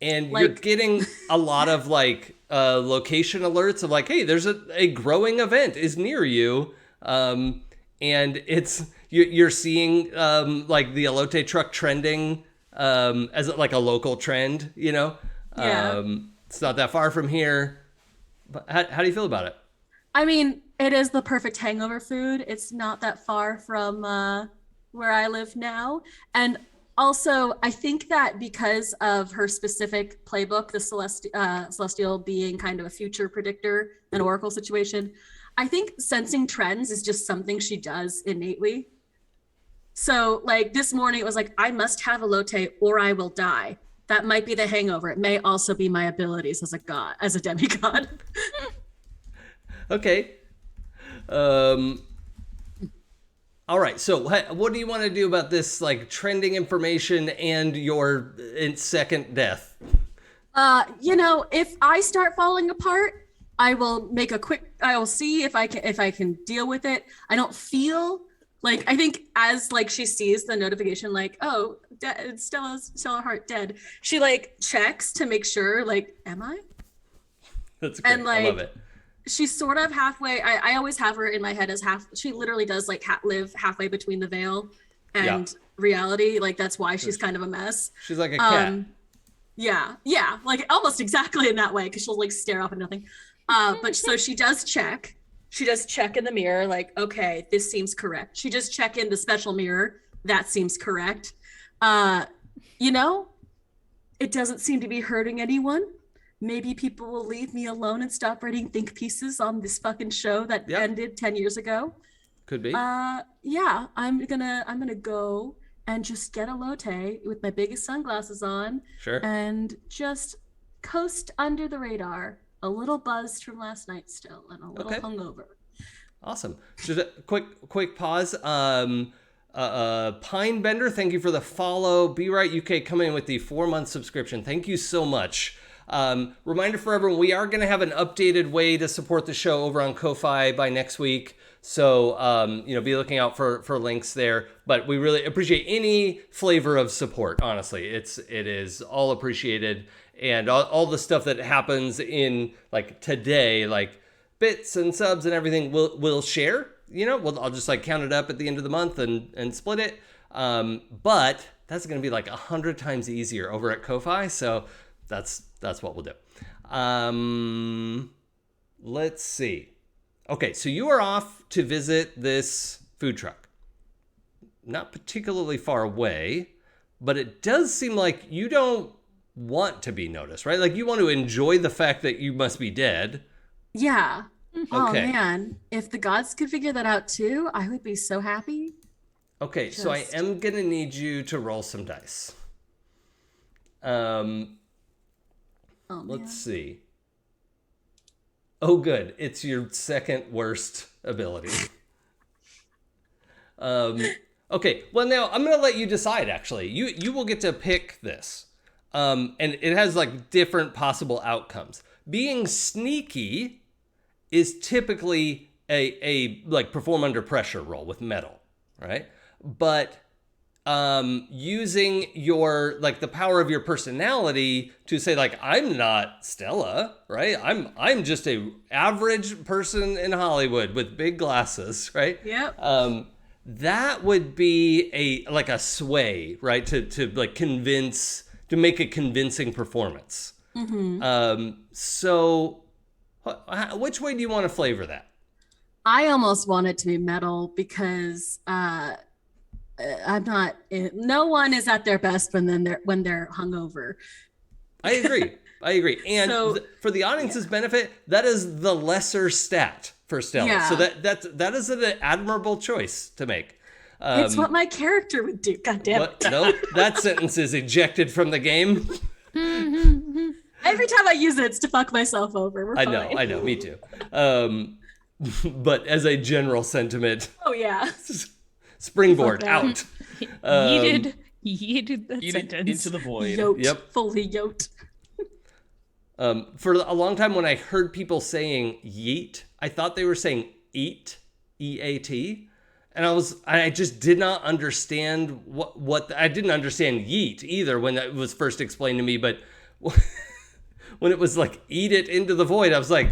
And you're getting a lot of like location alerts of like, hey, there's a growing event is near you. And you're seeing like the elote truck trending as like a local trend, you know? Yeah. It's not that far from here. But how do you feel about it? I mean, it is the perfect hangover food. It's not that far from where I live now. And also, I think that because of her specific playbook, the Celestial being kind of a future predictor, an oracle situation, I think sensing trends is just something she does innately. So like this morning, it was like, I must have elote or I will die. That might be the hangover. It may also be my abilities as a demigod. Okay. All right. So what do you want to do about this like trending information and your second death? If I start falling apart, I will see if I can deal with it. I don't feel like, I think as like she sees the notification, like, oh, Stella Hart dead. She like checks to make sure, like, am I? That's great. And, like, I love it. She's sort of halfway. I always have her in my head as half. She literally does like live halfway between the veil and reality. Like that's why she's kind of a mess. She's like a cat. Yeah, like almost exactly in that way because she'll like stare up at nothing. But so she does check. She does check in the mirror, like, okay, this seems correct. She does check in the special mirror. That seems correct. It doesn't seem to be hurting anyone. Maybe people will leave me alone and stop writing think pieces on this fucking show that ended 10 years ago. Could be. I'm gonna go and just get a latte with my biggest sunglasses on. Sure. And just coast under the radar. A little buzzed from last night still, and a little hungover. Awesome. Just a quick pause. Pine Bender, thank you for the follow. Be Right UK coming in with the 4-month subscription. Thank you so much. Reminder for everyone, we are going to have an updated way to support the show over on Ko-Fi by next week. So, be looking out for links there. But we really appreciate any flavor of support. Honestly, it is all appreciated. And all the stuff that happens in like today, like bits and subs and everything, we'll share. well, I'll just like count it up at the end of the month and split it. But that's going to be like 100 times easier over at Ko-Fi. So that's what we'll do. Let's see. Okay, so you are off to visit this food truck. Not particularly far away, but it does seem like you don't want to be noticed, right? Like you want to enjoy the fact that you must be dead. Yeah. Oh Okay. man, if the gods could figure that out too, I would be so happy. Okay, so I Just- am gonna need you to roll some dice. Oh Let's man. see. Oh, good. It's your second worst ability. Okay. Well, now I'm gonna let you decide. Actually, you will get to pick this, and it has like different possible outcomes. Being sneaky is typically a like perform under pressure roll with metal, right? But using your like the power of your personality to say like I'm not Stella, right? I'm just a average person in Hollywood with big glasses, right? Yep. That would be a sway, right? To like convince, to make a convincing performance. So which way do you want to flavor that? I almost want it to be metal because I'm not. No one is at their best when they're hungover. I agree. And So- for the audience's benefit, that is the lesser stat for Stella. Yeah. So that is an admirable choice to make. It's what my character would do. God damn it! Nope, that sentence is ejected from the game. Every time I use it, it's to fuck myself over. We're I fine. know, me too. But as a general sentiment, Oh yeah. springboard Fuck that. out. Yeeted that Eat it sentence. into the void. Yoked. Yep. Fully yoked. For a long time, when I heard people saying yeet, I thought they were saying eat, E-A-T. And I just did not understand I didn't understand yeet either when that was first explained to me. But when it was like eat it into the void, I was like,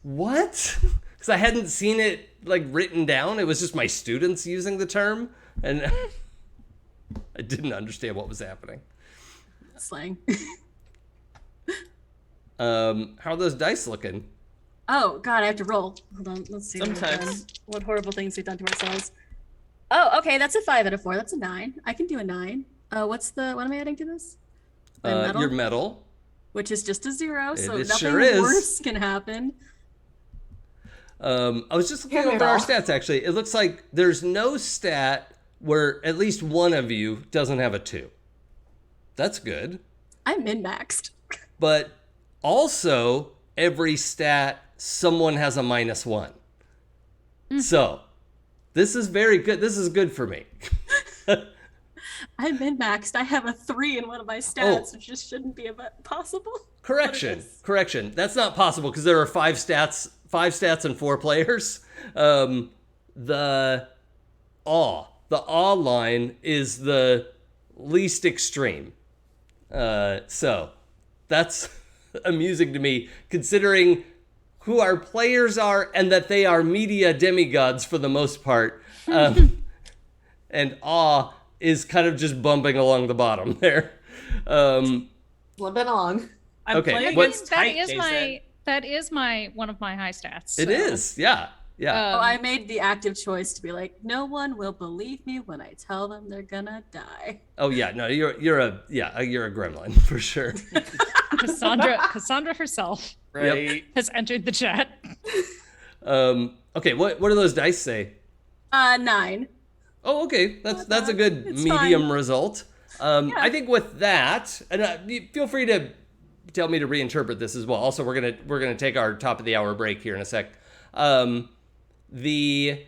what? Because I hadn't seen it like written down. It was just my students using the term. And I didn't understand what was happening. Slang. How are those dice looking? Oh God, I have to roll. Hold on. Let's see. Sometimes. What horrible things we've done to ourselves. Oh, okay. That's a 5 out of 4. That's a 9. I can do a 9. What am I adding to this? My metal, Your metal. which is just a 0, so It nothing sure is. worse can happen. I was just looking Here we over our go. stats, actually. It looks like there's no stat where at least one of you doesn't have a 2. That's good. I'm min-maxed. But also, every stat, someone has a -1. So, this is very good. This is good for me. I'm min-maxed. I have a 3 in one of my stats, which just shouldn't be possible. Correction. What is- Correction. That's not possible because there are 5 stats and 4 players. The awe line is the least extreme. So that's amusing to me, considering who our players are and that they are media demigods for the most part. And awe is kind of just bumping along the bottom there. Limping along. I'm Okay, playing what- against tight, Jason. that is one of my high stats. It so. is, yeah. Oh, I made the active choice to be like, no one will believe me when I tell them they're gonna die. Oh yeah, no, you're a gremlin for sure. Cassandra herself Right. has entered the chat. Okay, what do those dice say? 9. Oh, okay, that's a good It's medium fine. result. I think with that, and feel free to tell me to reinterpret this as well. Also, we're gonna take our top of the hour break here in a sec. The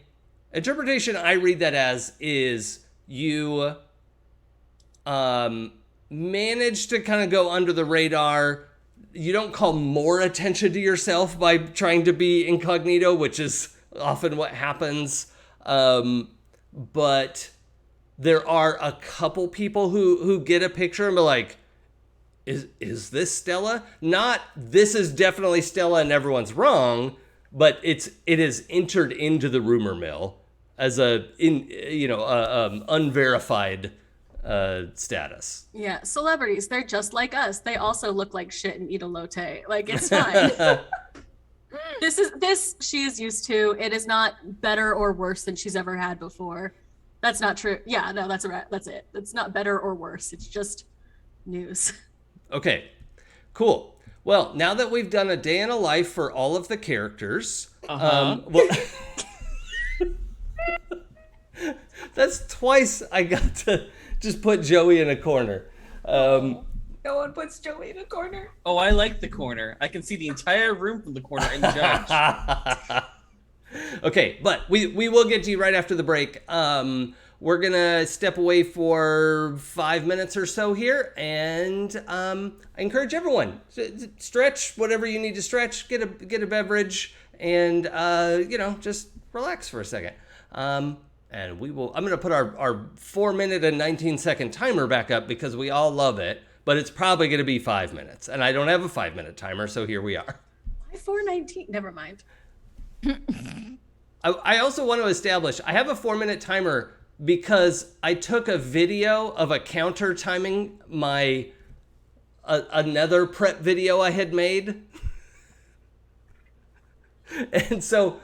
interpretation I read that as is you manage to kind of go under the radar. You don't call more attention to yourself by trying to be incognito, which is often what happens. But there are a couple people who get a picture and be like, is this Stella? Not, this is definitely Stella and everyone's wrong. but it is entered into the rumor mill as unverified status. Yeah, celebrities, they're just like us. They also look like shit and eat elote. Like, it's fine. This she is used to. It is not better or worse than she's ever had before. That's not true. Yeah, no, that's it. It's not better or worse. It's just news. Okay, cool. Well, now that we've done a day in a life for all of the characters, that's twice I got to just put Joey in a corner. No one puts Joey in a corner. Oh, I like the corner. I can see the entire room from the corner and judge. Okay, but we will get to you right after the break. We're gonna step away for 5 minutes or so here, and I encourage everyone stretch whatever you need to stretch, get a beverage, and just relax for a second. And I'm gonna put our 4 minute and 19-second timer back up because we all love it, but it's probably gonna be 5 minutes, and I don't have a 5 minute timer, so here we are. Why 4:19? Never mind. I also want to establish I have a 4 minute timer because I took a video of a counter timing another prep video I had made. And so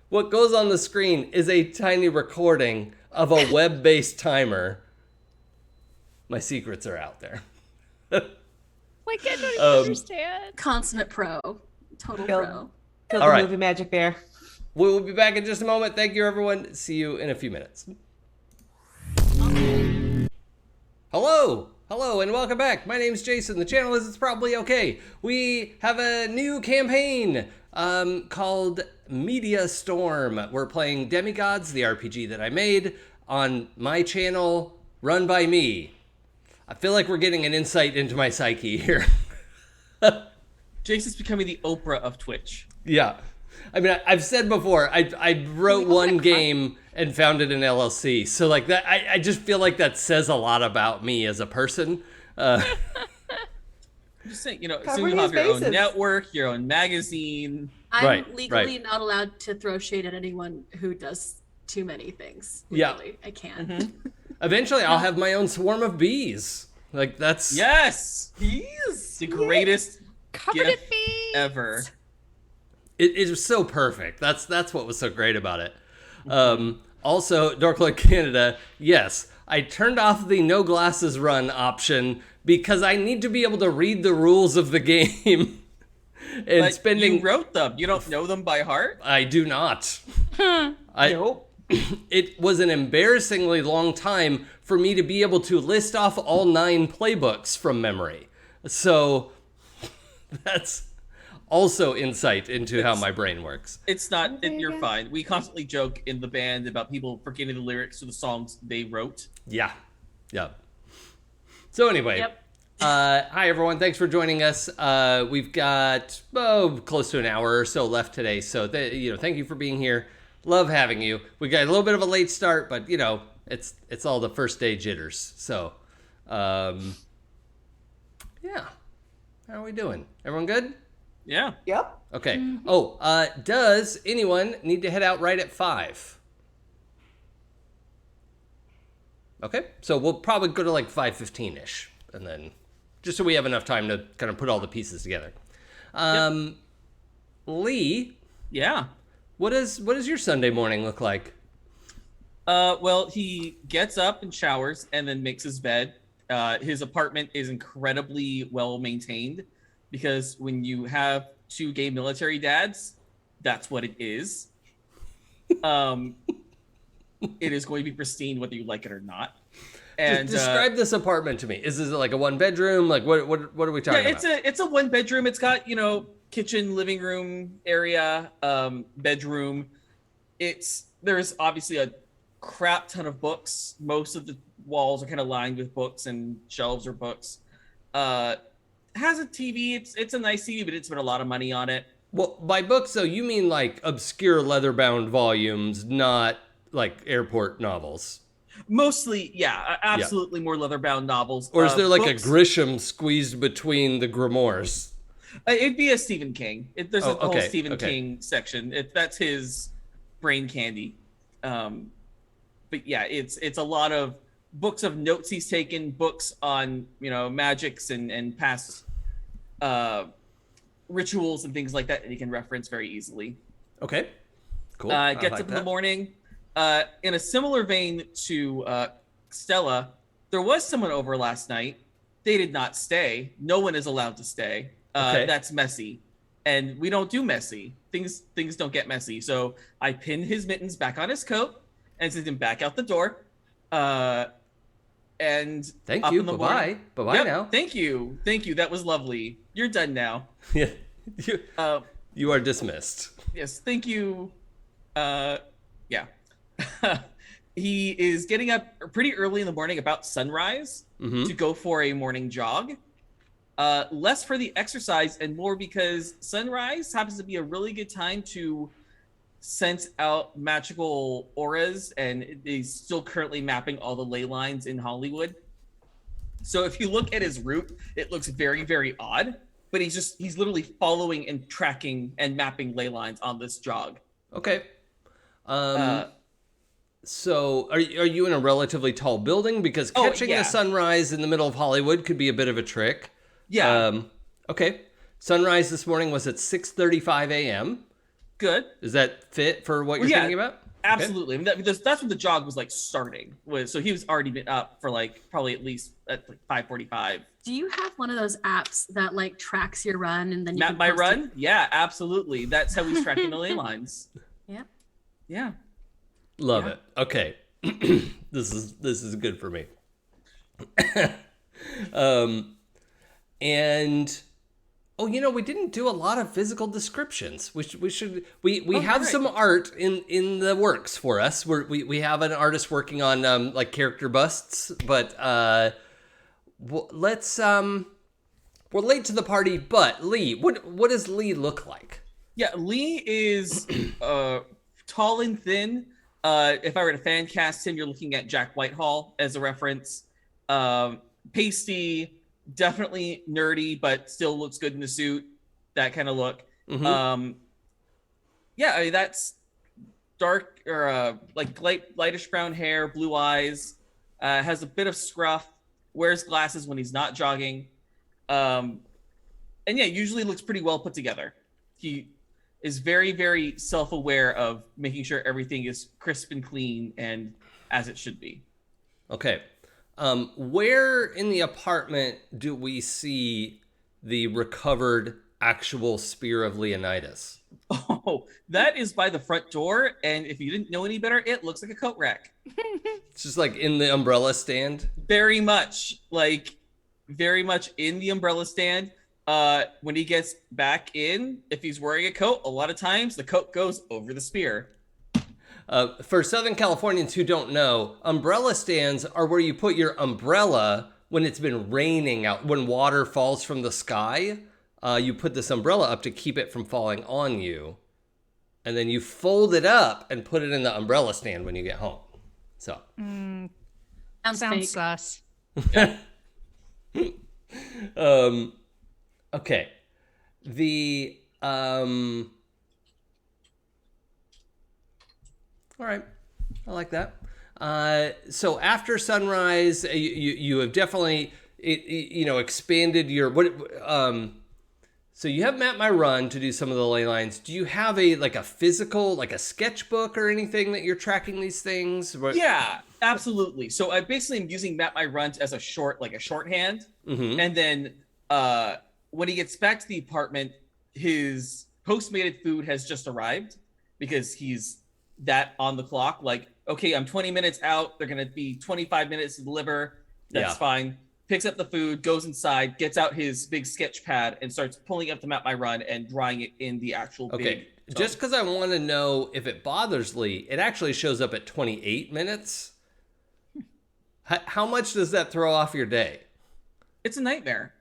what goes on the screen is a tiny recording of a web-based timer. My secrets are out there. Like, I don't even understand. Consummate pro. Total pro. Kill All the right. movie magic there. We will be back in just a moment. Thank you, everyone. See you in a few minutes. Hello, and welcome back. My name's Jason. The channel is It's Probably Okay. We have a new campaign called Media Storm. We're playing Demigods, the RPG that I made on my channel, run by me. I feel like we're getting an insight into my psyche here. Jason's becoming the Oprah of Twitch. Yeah. I mean, I've said before, I wrote one game and founded an LLC. So like that, I just feel like that says a lot about me as a person. I'm just saying, soon you'll have your own network, your own magazine. I'm legally not allowed to throw shade at anyone who does too many things. Legally. I can't. Mm-hmm. Eventually, I'll have my own swarm of bees. Like that's bees, the greatest Covered gift in bees ever. It was so perfect. That's what was so great about it. Also, Dorkloid Canada, yes, I turned off the no glasses run option because I need to be able to read the rules of the game. And but you wrote them. You don't know them by heart? I do not. Nope. It was an embarrassingly long time for me to be able to list off all 9 playbooks from memory. So that's also insight into how my brain works. It's not, you're fine. We constantly joke in the band about people forgetting the lyrics to the songs they wrote. Yeah. So anyway, hi everyone. Thanks for joining us. We've got close to an hour or so left today. So thank you for being here. Love having you. We got a little bit of a late start, but it's all the first day jitters. So, yeah. How are we doing? Everyone good? Yeah. Yep. Okay. Mm-hmm. Does anyone need to head out right at 5? Okay. So we'll probably go to like 5:15-ish, and then just so we have enough time to kind of put all the pieces together. Lee. Yeah. What does your Sunday morning look like? Well, he gets up and showers and then makes his bed. His apartment is incredibly well maintained because when you have 2 gay military dads, that's what it is. It is going to be pristine whether you like it or not. And describe this apartment to me. Is this like a 1-bedroom? Like what are we talking about? It's a 1-bedroom. It's got, kitchen, living room area, bedroom. There's obviously a crap ton of books. Most of the walls are kind of lined with books and shelves or books. Has a TV. It's a nice TV, but it's spent a lot of money on it. Well, by books, though, you mean like obscure leather-bound volumes, not like airport novels. Mostly, yeah, absolutely more leather-bound novels. Or is there like books, a Grisham squeezed between the grimoires? It'd be a Stephen King. There's a whole okay, Stephen okay. King section. That's his brain candy. But yeah, it's a lot of books of notes he's taken, books on magics and past rituals and things like that he can reference very easily. Okay, cool. Gets up in the morning. In a similar vein to Stella, there was someone over last night. They did not stay. No one is allowed to stay. Okay. That's messy. And we don't do messy. Things don't get messy. So I pinned his mittens back on his coat and sent him back out the door. And thank you. Bye-bye. Bye-bye now. Thank you. That was lovely. You're done now. Yeah. You are dismissed. Yes, thank you. Yeah. He is getting up pretty early in the morning, about sunrise, to go for a morning jog. Less for the exercise and more because sunrise happens to be a really good time to sense out magical auras, and he's still currently mapping all the ley lines in Hollywood. So if you look at his route, it looks very, very odd, but he's literally following and tracking and mapping ley lines on this jog. Okay. So are you in a relatively tall building? Because catching the sunrise in the middle of Hollywood could be a bit of a trick. Yeah. Okay. Sunrise this morning was at 6:35 a.m. Good. Does that fit for what you're thinking about? Absolutely. Okay. I mean, that's when the jog was starting. So he was already been up for probably at least at 5:45. Do you have one of those apps that tracks your run and then you Map can my post run? it? Yeah, absolutely. That's how he's tracking the ley lines. Yeah. Yeah. Love it. Okay. This is good for me. And we didn't do a lot of physical descriptions. We have some art in the works for us. We have an artist working on character busts, but let's we're late to the party. But Lee, what does Lee look like? Yeah, Lee is tall and thin. If I were to fan cast him, you're looking at Jack Whitehall as a reference. Pasty, definitely nerdy, but still looks good in a suit. That kind of look. Yeah, I mean that's dark or lightish brown hair, blue eyes. Has a bit of scruff. Wears glasses when he's not jogging. And yeah, usually looks pretty well put together. He is very, very self-aware of making sure everything is crisp and clean and as it should be. Okay. Where in the apartment do we see the recovered actual Spear of Leonidas? Oh, that is by the front door. And if you didn't know any better, it looks like a coat rack. It's just in the umbrella stand? Very much in the umbrella stand. When he gets back in, if he's wearing a coat, a lot of times the coat goes over the spear. For Southern Californians who don't know, umbrella stands are where you put your umbrella when it's been raining out, when water falls from the sky. You put this umbrella up to keep it from falling on you. And then you fold it up and put it in the umbrella stand when you get home. So. Sounds sus. Okay. All right. I like that. So after sunrise, you have definitely expanded your so you have mapped my run to do some of the ley lines. Do you have a physical, a sketchbook or anything that you're tracking these things? Yeah, absolutely. So I basically am using Map My Run as a shorthand. Mm-hmm. And then when he gets back to the apartment, his Postmated food has just arrived because he's that on the clock. Okay, I'm 20 minutes out. They're going to be 25 minutes to deliver. That's fine. Picks up the food, goes inside, gets out his big sketch pad, and starts pulling up the Map My Run and drawing it in the actual big. Just because I want to know if it bothers Lee, it actually shows up at 28 minutes. How much does that throw off your day? It's a nightmare.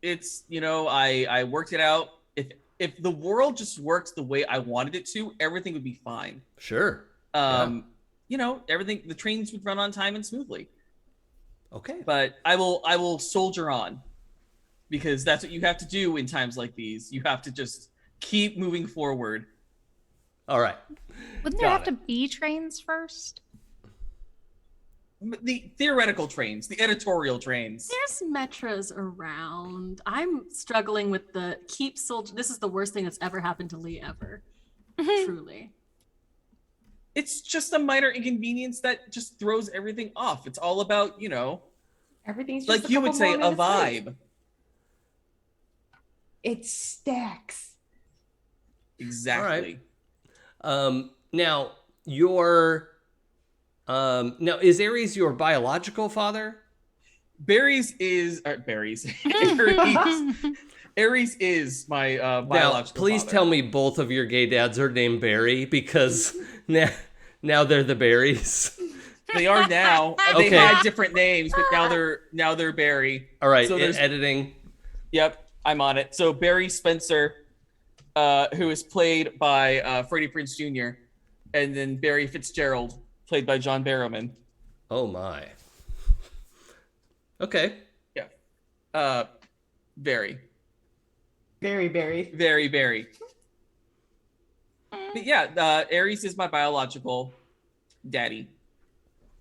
It's, I worked it out. If the world just works the way I wanted it to, everything would be fine. Sure. Everything, the trains would run on time and smoothly. Okay. But I will soldier on. because that's what you have to do in times like these. You have to just keep moving forward. All right. Wouldn't there have to be trains first? The theoretical trains, the editorial trains. There's metros around. I'm struggling with the keep soldier. This is the worst thing that's ever happened to Lee ever. Truly. It's just a minor inconvenience that just throws everything off. It's all about, Everything's just like you would say, a vibe. It stacks. Exactly. All right. Now is Ares your biological father? Ares is my biological Now, please father. tell me both of your gay dads are named Barry, because now they're the Barrys. They are now. Okay. They had different names, but now they're Barry. All right, So in there's editing. Yep, I'm on it. So Barry Spencer, who is played by Freddie Prinze Jr., and then Barry Fitzgerald, played by John Barrowman. Oh my. Okay. Yeah. Very. Very. Very, very. But yeah, Ares is my biological daddy.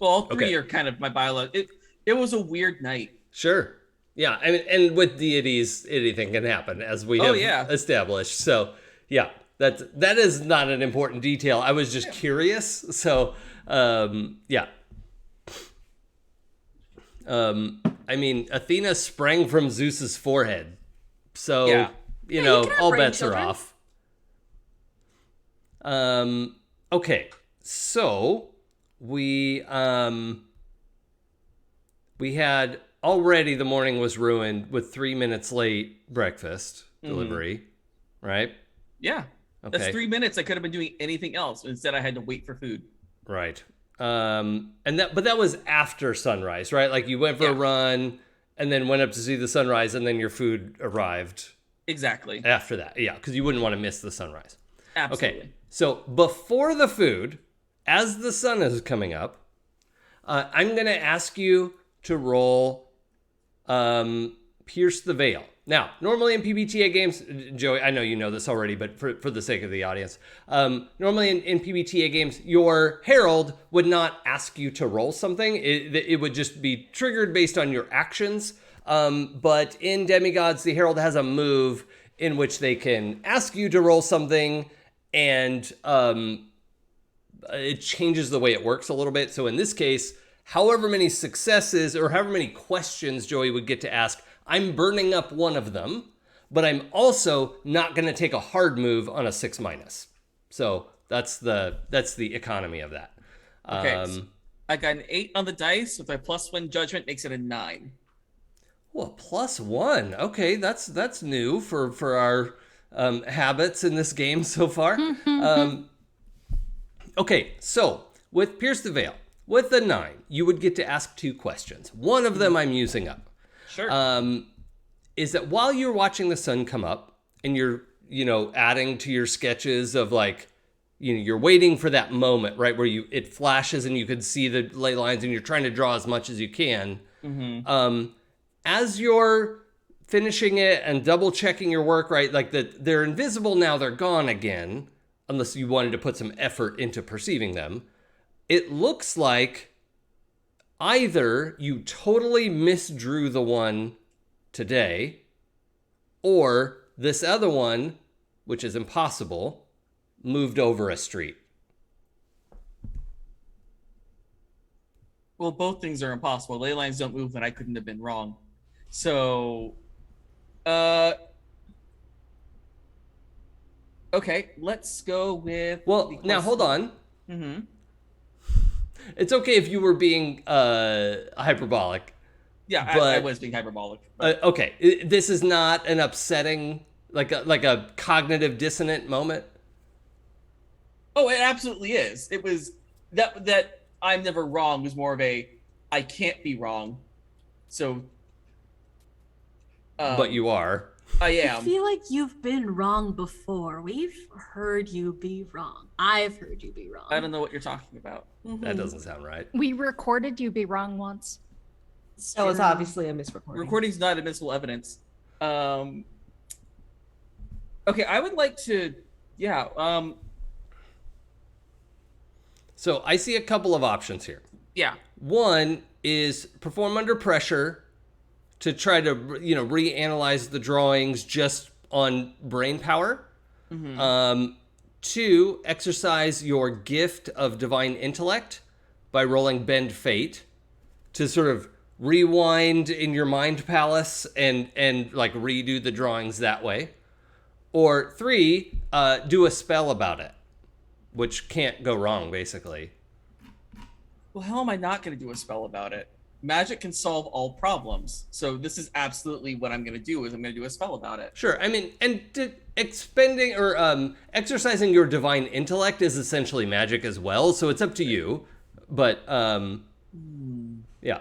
Well, all three Okay. are kind of my biological. It was a weird night. Sure. Yeah, I mean, and with deities, anything can happen, as we have established. So, yeah, that is not an important detail. I was just curious. So, yeah. I mean, Athena sprang from Zeus's forehead. So, Yeah. you can have all brain bets children. are off. Okay. So, we had already, the morning was ruined with 3 minutes late breakfast delivery, right? Yeah. Okay. That's 3 minutes. I could have been doing anything else. Instead, I had to wait for food. Right. But that was after sunrise, right? Like you went for a run and then went up to see the sunrise, and then your food arrived Exactly. after that. Yeah, because you wouldn't want to miss the sunrise. Absolutely. Okay. So before the food, as the sun is coming up, I'm going to ask you to roll Pierce the Veil. Now, normally in PBTA games, Joey, I know you know this already, but for the sake of the audience, normally in PBTA games, your herald would not ask you to roll something. It would just be triggered based on your actions. But in Demigods, the herald has a move in which they can ask you to roll something, and it changes the way it works a little bit. So in this case, however many successes or however many questions Joey would get to ask, I'm burning up one of them, but I'm also not going to take a hard move on a 6-. So that's the economy of that. Okay. So I got an 8 on the dice with my +1 judgment, makes it a 9. Well, +1. Okay, that's new for our habits in this game so far. Okay, so with Pierce the Veil, with the 9, you would get to ask 2 questions. One of them I'm using up. Sure. Is that while you're watching the sun come up and you're, adding to your sketches of like, you're waiting for that moment, right, where it flashes and you can see the ley lines and you're trying to draw as much as you can. Mm-hmm. As you're finishing it and double checking your work, right, like they're invisible now, they're gone again, unless you wanted to put some effort into perceiving them. It looks like either you totally misdrew the one today, or this other one, which is impossible, moved over a street. Well, both things are impossible. Ley lines don't move, and I couldn't have been wrong. So, okay, let's go with. Well, now hold on. Mm-hmm. It's okay if you were being hyperbolic. Yeah, but, I was being hyperbolic. Okay, this is not an upsetting, like a cognitive dissonant moment. Oh, it absolutely is. It was that I'm never wrong was more of a I can't be wrong. So, but you are. I am. I feel like you've been wrong before. We've heard you be wrong. I've heard you be wrong. I don't know what you're talking about. That doesn't sound right. We recorded you be wrong once. So it's obviously a misrecording. Recording's not admissible evidence. Okay, I would like to, yeah. So I see a couple of options here. Yeah. One is perform under pressure to try to, reanalyze the drawings just on brain power. Two, exercise your gift of divine intellect by rolling Bend Fate to sort of rewind in your mind palace and like redo the drawings that way. Or three, do a spell about it, which can't go wrong, basically. Well, how am I not going to do a spell about it? Magic can solve all problems. So this is absolutely what I'm going to do, is I'm going to do a spell about it. Sure. I mean, and expending or exercising your divine intellect is essentially magic as well. So it's up to you. But yeah.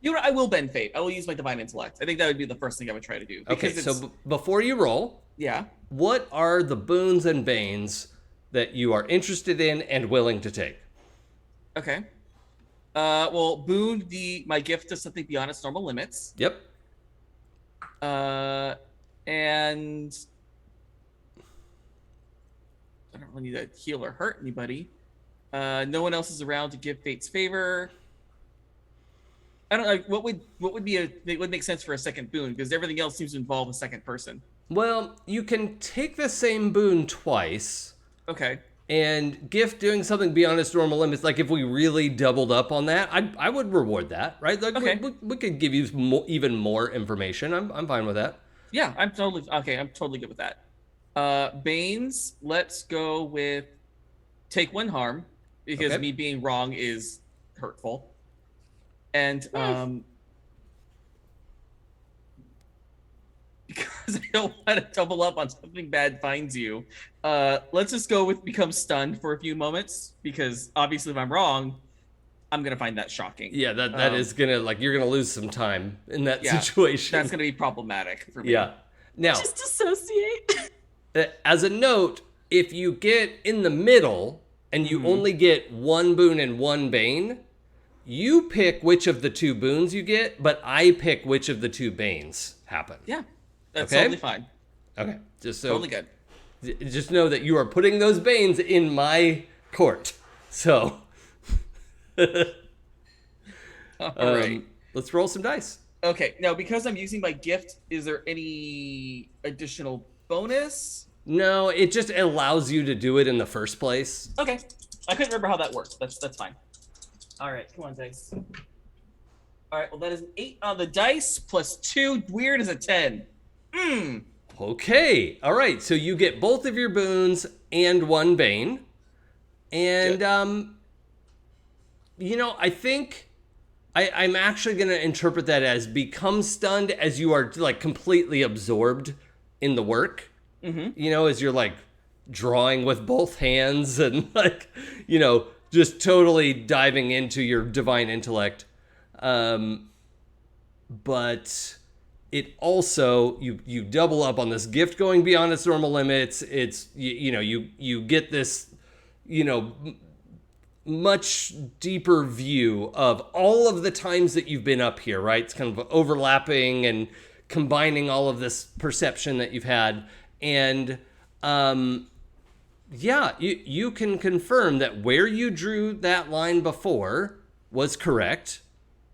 You know what? I will bend fate. I will use my divine intellect. I think that would be the first thing I would try to do. Okay, so before you roll, yeah, what are the boons and banes that you are interested in and willing to take? Okay. Well, boon my gift to something beyond its normal limits. Yep. And I don't really need to heal or hurt anybody. No one else is around to give fate's favor. I don't know what would make sense for a second boon, because everything else seems to involve a second person. Well, you can take the same boon twice. Okay. And gift doing something beyond its normal limits. Like if we really doubled up on that, I would reward that, right? Like okay. we could give you even more information. I'm fine with that. Yeah, I'm totally good with that. Banes, let's go with take one harm, because me being wrong is hurtful. And because I don't want to double up on something bad finds you, let's just go with become stunned for a few moments, because obviously if I'm wrong, I'm gonna find that shocking. Yeah, that is gonna, like, you're gonna lose some time in that situation. That's gonna be problematic for me. Yeah. Now, just dissociate. As a note, if you get in the middle and you only get one boon and one bane, you pick which of the two boons you get, but I pick which of the two banes happen. Yeah, that's totally fine. Okay, just so totally good. Just know that you are putting those banes in my court. So, all right, let's roll some dice. Okay, now because I'm using my gift, is there any additional bonus? No, it just allows you to do it in the first place. Okay, I couldn't remember how that works. That's fine. All right, come on, dice. All right, well, that is an 8 on the dice plus 2. Weird is a 10. Okay, all right. So you get both of your boons and one bane, and I think I'm actually going to interpret that as become stunned as you are like completely absorbed in the work. As you're like drawing with both hands and like just totally diving into your divine intellect. But it also, you double up on this gift going beyond its normal limits. It's, you get this, much deeper view of all of the times that you've been up here, right? It's kind of overlapping and combining all of this perception that you've had. And, you can confirm that where you drew that line before was correct,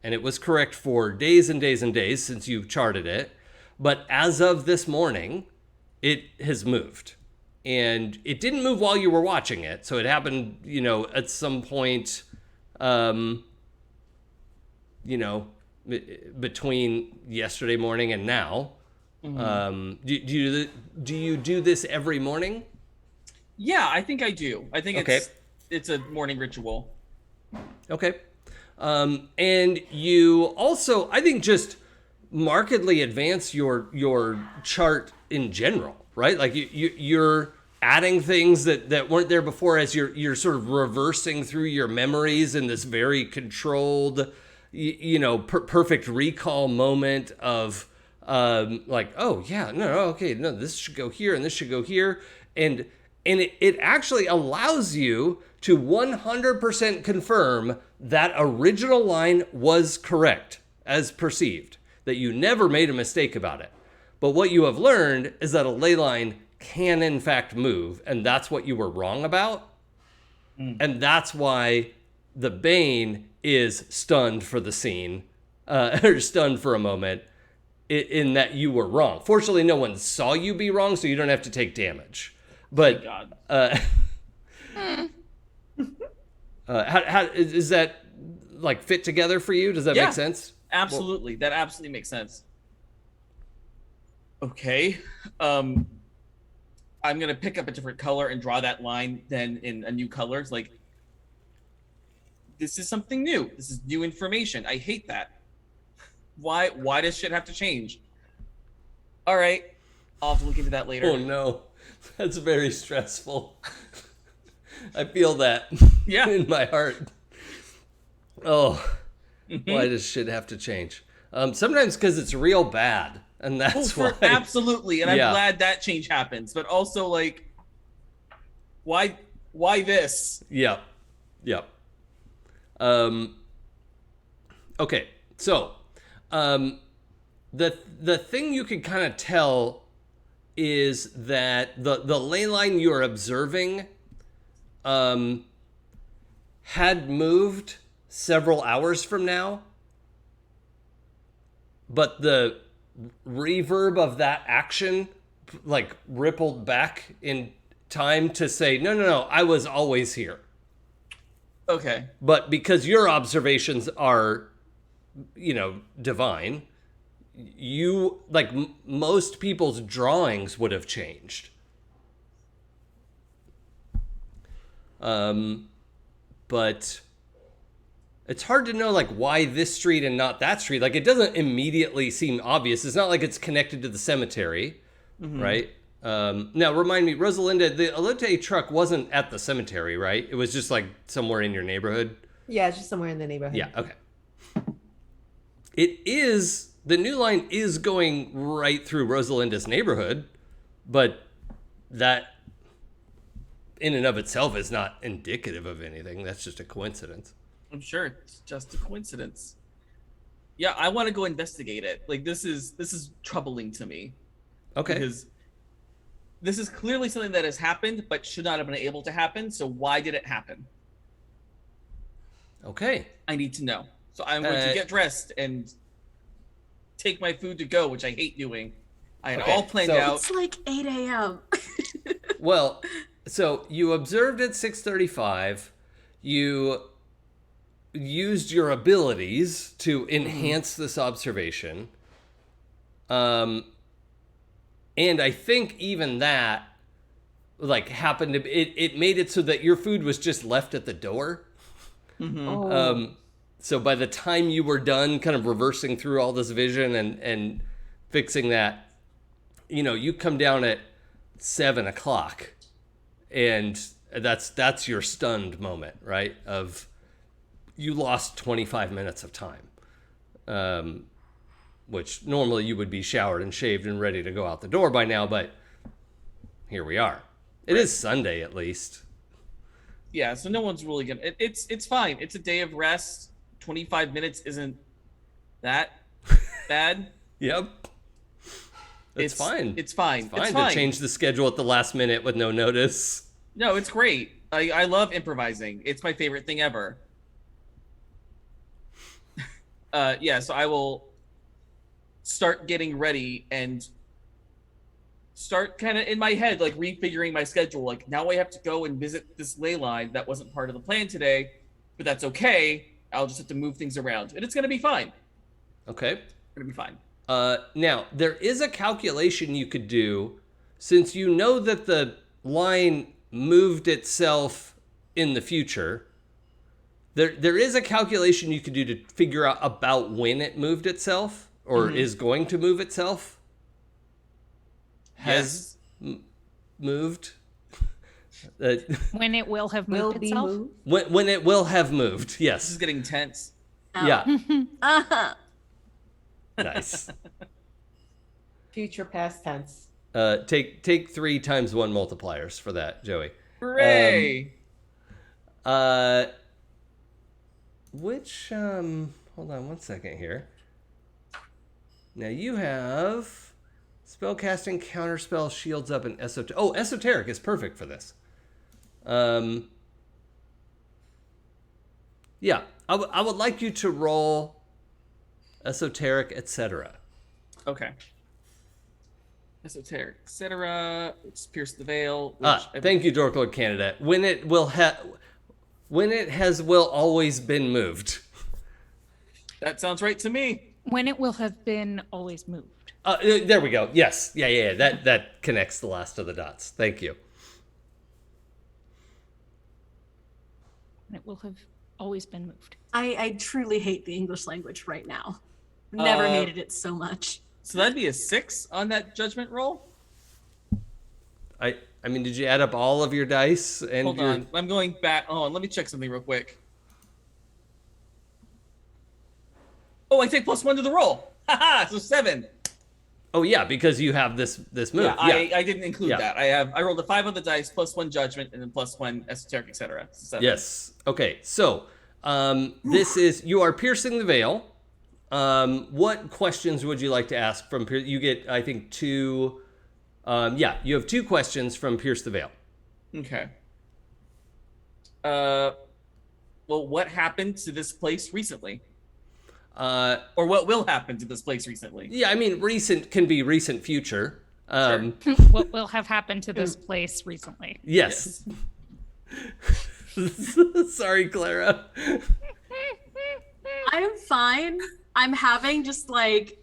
and it was correct for days and days and days since you charted it. But as of this morning, it has moved. And it didn't move while you were watching it. So it happened, at some point, between yesterday morning and now. Do you do this every morning? Yeah, I think I do. I think it's a morning ritual. Okay. And you also, I think, just markedly advance your chart in general, right? Like you're adding things that weren't there before as you're sort of reversing through your memories in this very controlled, perfect recall moment of this should go here and this should go here. And it actually allows you to 100% confirm that original line was correct as perceived. that you never made a mistake about it. But what you have learned is that a ley line can in fact move, and that's what you were wrong about. And that's why the Bane is stunned for the scene, or stunned for a moment, in that you were wrong. Fortunately, no one saw you be wrong, so you don't have to take damage. But how is that like fit together for you? Does that make sense? Absolutely, that absolutely makes sense. Okay, I'm gonna pick up a different color and draw that line then in a new color. It's like, this is something new. This is new information. I hate that. Why does shit have to change? All right, I'll have to look into that later. Oh no, that's very stressful. I feel that in my heart. Oh, why does shit have to change? Sometimes because it's real bad, and that's why. Absolutely, and I'm glad that change happens. But also, like, why this? Yep. Okay, so the thing you can kind of tell is that the ley line you're observing had moved several hours from now, but the reverb of that action like rippled back in time to say, no, I was always here. Okay. But because your observations are, divine, you, like most people's drawings would have changed. But it's hard to know, like, why this street and not that street. Like, it doesn't immediately seem obvious. It's not like it's connected to the cemetery, right? Now, remind me, Rosalinda, the Elote truck wasn't at the cemetery, right? It was just, like, somewhere in your neighborhood? Yeah, it's just somewhere in the neighborhood. Yeah, okay. The new line is going right through Rosalinda's neighborhood, but that in and of itself is not indicative of anything. That's just a coincidence. I'm sure it's just a coincidence. Yeah, I want to go investigate it. Like, this is troubling to me. Okay. Because this is clearly something that has happened, but should not have been able to happen. So why did it happen? Okay. I need to know. So I'm going to get dressed and take my food to go, which I hate doing. I had all planned out. It's like 8 a.m. Well, so you observed at 6:35. You used your abilities to enhance this observation. And I think even that, like, happened to it made it so that your food was just left at the door. So by the time you were done kind of reversing through all this vision and fixing that, you come down at 7:00, and that's your stunned moment, right? Of you lost 25 minutes of time, which normally you would be showered and shaved and ready to go out the door by now, but here we are. It is Sunday, at least. Yeah, so no one's really gonna. It's fine. It's a day of rest. 25 minutes isn't that bad. Yep. It's fine. It's fine. It's fine to change the schedule at the last minute with no notice. No, it's great. I love improvising. It's my favorite thing ever. So I will start getting ready and start kind of in my head, like refiguring my schedule. Like, now I have to go and visit this ley line that wasn't part of the plan today, but that's okay. I'll just have to move things around, and it's going to be fine. Okay. It's going to be fine. Now, there is a calculation you could do, since you know that the line moved itself in the future. There is a calculation you could do to figure out about when it moved itself, or is going to move itself. Has moved. When it will have moved itself. When it will have moved, yes. This is getting tense. Oh. Yeah. Nice. Future past tense. Take 3 times 1 multipliers for that, Joey. Hooray! Hold on one second here. Now you have spellcasting, counterspell, shields up, and esoteric. Oh, esoteric is perfect for this. Yeah, I would like you to roll esoteric, etc. Okay. Esoteric, etc. Let's pierce the veil. Which Thank you, Dork Lord Canada. When it will always been moved. That sounds right to me. When it will have been always moved. There we go. Yes. Yeah. That connects the last of the dots. Thank you. When it will have always been moved. I truly hate the English language right now. Never hated it so much. So that'd be a 6 on that judgment roll? I mean, did you add up all of your dice? And Hold on. I'm going back. Oh, let me check something real quick. Oh, I take +1 to the roll. Haha, so 7. Oh yeah, because you have this move. Yeah, Yeah. I didn't include that. I rolled a 5 on the dice, +1 judgment, and then +1 esoteric, etc. So 7. Yes. Okay. So this is you are piercing the veil. What questions would you like to ask from Pierce? You get, I think, 2. You have 2 questions from Pierce the Veil. Okay. Well, what happened to this place recently? Or what will happen to this place recently? Yeah, I mean, recent can be recent future. What will have happened to this place recently? Yes. Sorry, Clara. I'm fine. I'm having just like,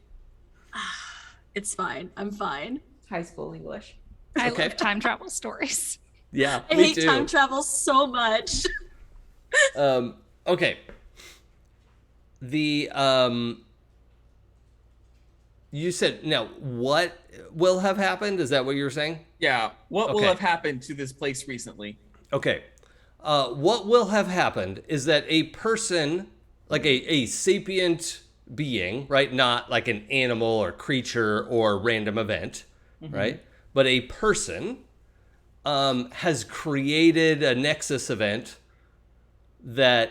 it's fine. I'm fine. High school English. I Okay. love time travel stories. Yeah, I me hate too. time travel so much. Okay. The you said now what will have happened? Is that what you were saying? Yeah. What will Okay. have happened to this place recently? Okay. What will have happened is that a person, like a sapient being, right? Not like an animal or creature or random event, right? But a person has created a nexus event that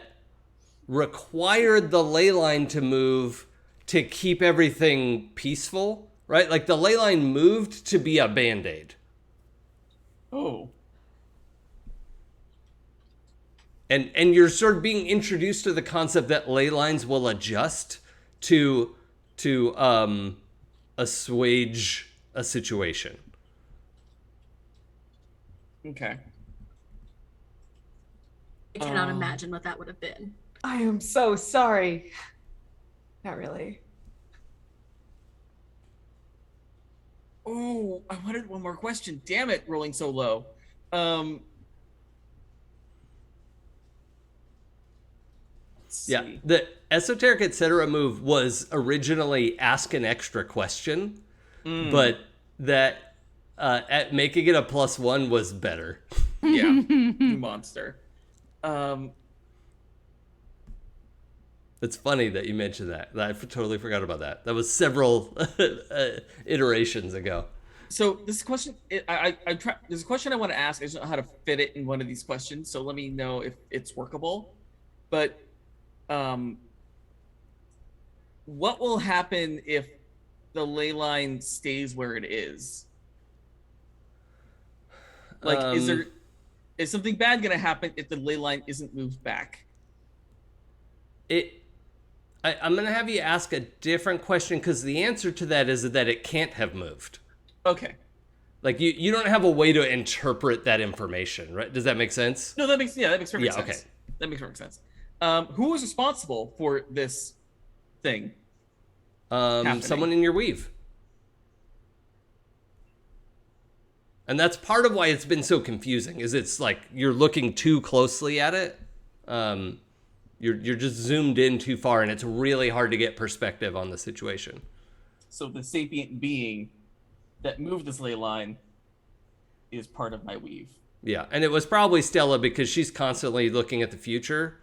required the ley line to move to keep everything peaceful, right? Like the ley line moved to be a band-aid. Oh. And you're sort of being introduced to the concept that ley lines will adjust to assuage a situation. Okay. I cannot imagine what that would have been. I am so sorry. Not really. Oh, I wanted one more question. Damn it, rolling so low. Yeah, the esoteric etc. move was originally ask an extra question, but that at making it a +1 was better. Yeah. You monster. It's funny that you mentioned that. I totally forgot about that. That was several iterations ago. So this question, there's a question I want to ask. I just don't know how to fit it in one of these questions. So let me know if it's workable. But what will happen if the ley line stays where it is? Like, is something bad going to happen if the ley line isn't moved back? I'm going to have you ask a different question because the answer to that is that it can't have moved. Okay. Like you don't have a way to interpret that information, right? Does that make sense? No, that makes perfect sense. Okay. That makes perfect sense. Who was responsible for this thing? Someone in your weave. And that's part of why it's been so confusing, is it's like you're looking too closely at it. You're just zoomed in too far, and it's really hard to get perspective on the situation. So the sapient being that moved this ley line is part of my weave. Yeah, and it was probably Stella because she's constantly looking at the future.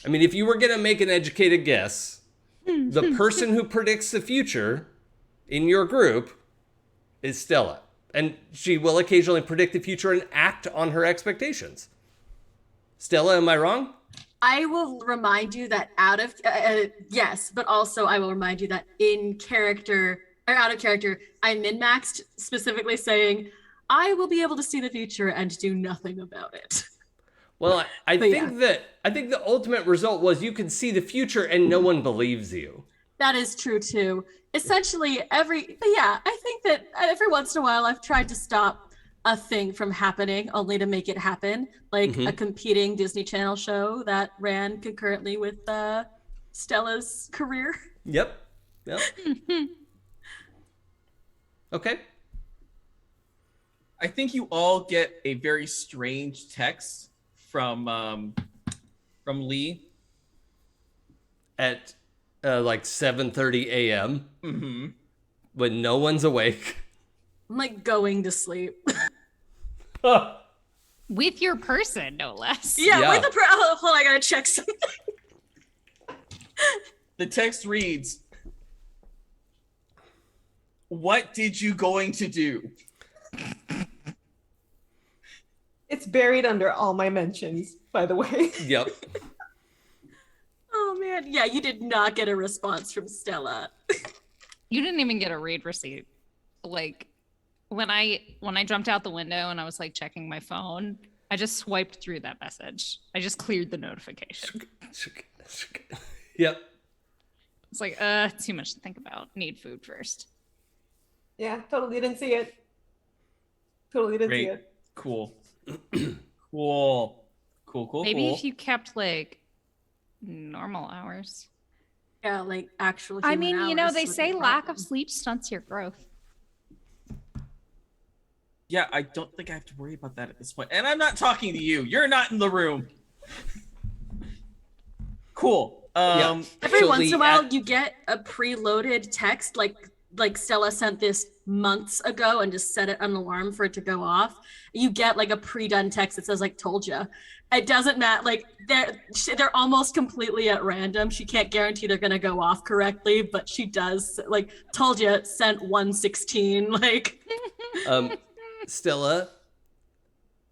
I mean, if you were going to make an educated guess, the person who predicts the future in your group is Stella. And she will occasionally predict the future and act on her expectations. Stella, am I wrong? I will remind you that yes, but also I will remind you that in character or out of character, I min-maxed specifically saying I will be able to see the future and do nothing about it. Well, I think the ultimate result was you could see the future and no one believes you. That is true too. Essentially, I think that every once in a while I've tried to stop a thing from happening only to make it happen, like a competing Disney Channel show that ran concurrently with Stella's career. Yep. Okay. I think you all get a very strange text from Lee At like 7:30 a.m. When no one's awake. I'm like going to sleep. With your person, no less. Yeah. With the hold on, I gotta check something. The text reads, "What did you going to do?" It's buried under all my mentions, by the way. Yep. Oh man, yeah, you did not get a response from Stella. You didn't even get a read receipt. Like when I jumped out the window and I was like checking my phone, I just swiped through that message. I just cleared the notification. Yep. It's like, too much to think about. Need food first. Yeah, totally didn't see it. Totally didn't see Great. it. Cool. Cool. Maybe if you kept like normal hours. Yeah, like actual I human mean, you know, hours they would say be lack problem. of sleep stunts your growth. Yeah, I don't think I have to worry about that at this point. And I'm not talking to you. You're not in the room. Cool. Every once in a while, you get a preloaded text, like Stella sent this months ago and just set it an alarm for it to go off. You get like a pre-done text that says like "told ya." It doesn't matter. Like they're almost completely at random. She can't guarantee they're gonna go off correctly, but she does. Like "told ya," sent 116. Like. Stella,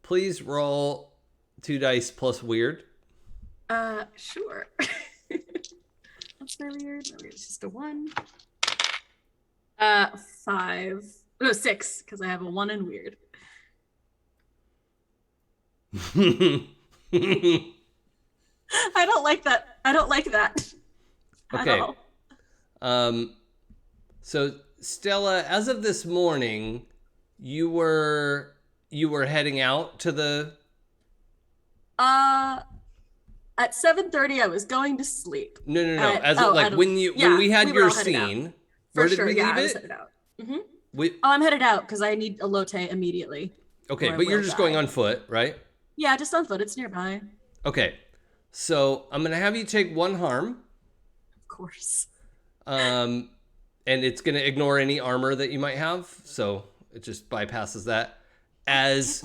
please roll 2 dice plus weird. Sure. What's my weird? My weird's just a 1. 5. No, 6, because I have a 1 in weird. I don't like that. I don't like that. Okay. So Stella, as of this morning, you were heading out to the At 7:30 I was going to sleep. No. When we had your scene, for where did sure, we leave I was it? headed out. I'm headed out because I need a lotte immediately. Okay, but you're just going on foot, right? Yeah, just on foot. It's nearby. Okay. So I'm gonna have you take 1 harm. Of course. And it's gonna ignore any armor that you might have, so it just bypasses that. As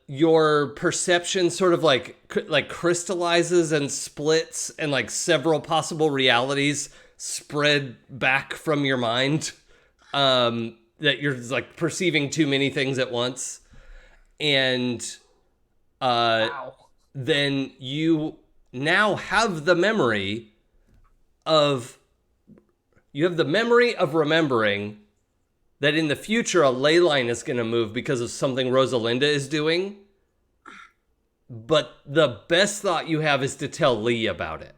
your perception sort of like crystallizes and splits, and like several possible realities spread back from your mind, that you're like perceiving too many things at once, and then you now have the memory of remembering that in the future a ley line is going to move because of something Rosalinda is doing. But the best thought you have is to tell Lee about it.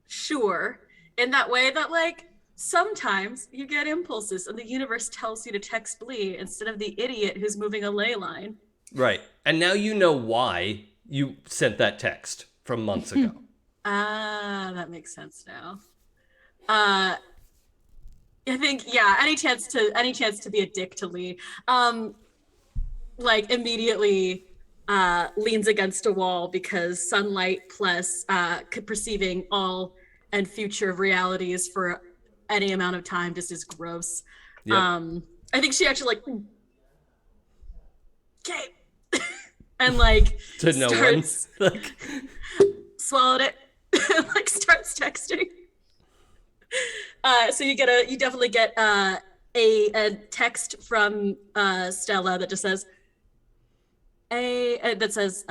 Sure. In that way that like sometimes you get impulses and the universe tells you to text Lee instead of the idiot who's moving a ley line. Right. And now you know why you sent that text from months ago. That makes sense now. I think any chance to be a dick to Lee, like immediately leans against a wall because sunlight plus perceiving all and future realities for any amount of time just is gross. Yep. I think she actually like okay and like To no one. starts swallowed it and like starts texting. So you definitely get a text from Stella that just says, that says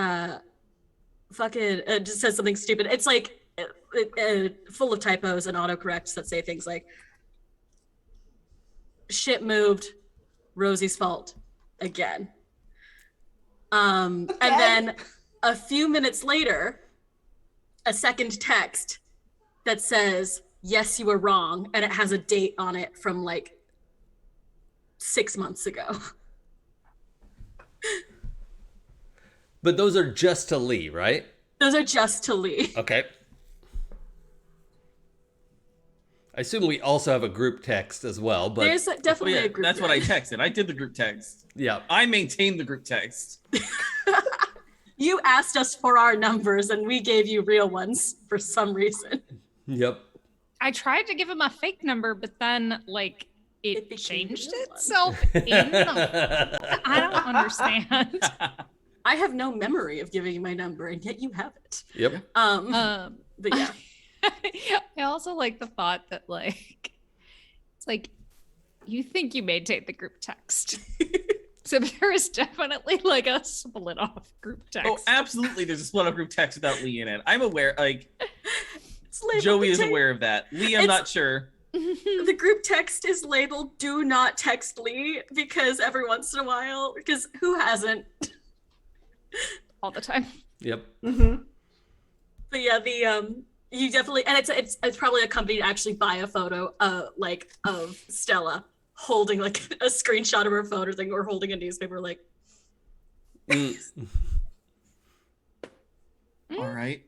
fucking just says something stupid. It's like full of typos and autocorrects that say things like shit moved, Rosie's fault again. And then a few minutes later, a second text that says, yes, you were wrong, and it has a date on it from like 6 months ago. But those are just to Lee, right? Those are just to Lee. Okay. I assume we also have a group text as well, but There's definitely a group that's text. what I texted. I did the group text. yeah. I maintained the group text. You asked us for our numbers and we gave you real ones for some reason. Yep. I tried to give him a fake number, but then like it became changed the real one. itself in the I don't understand. I have no memory of giving you my number, and yet you have it. Yep. But yeah. I also like the thought that like it's like you think you maintain the group text. So there is definitely like a split off group text. Oh, absolutely. There's a split up group text without Lee in it. I'm aware. Like It's labeled Joey is the aware of that. Lee, I'm not sure. The group text is labeled "Do not text Lee" because every once in a while, because who hasn't? All the time. Yep. But yeah, you definitely, and it's probably accompanied actually by a photo like of Stella holding like a screenshot of her phone or thing, or holding a newspaper like. All right.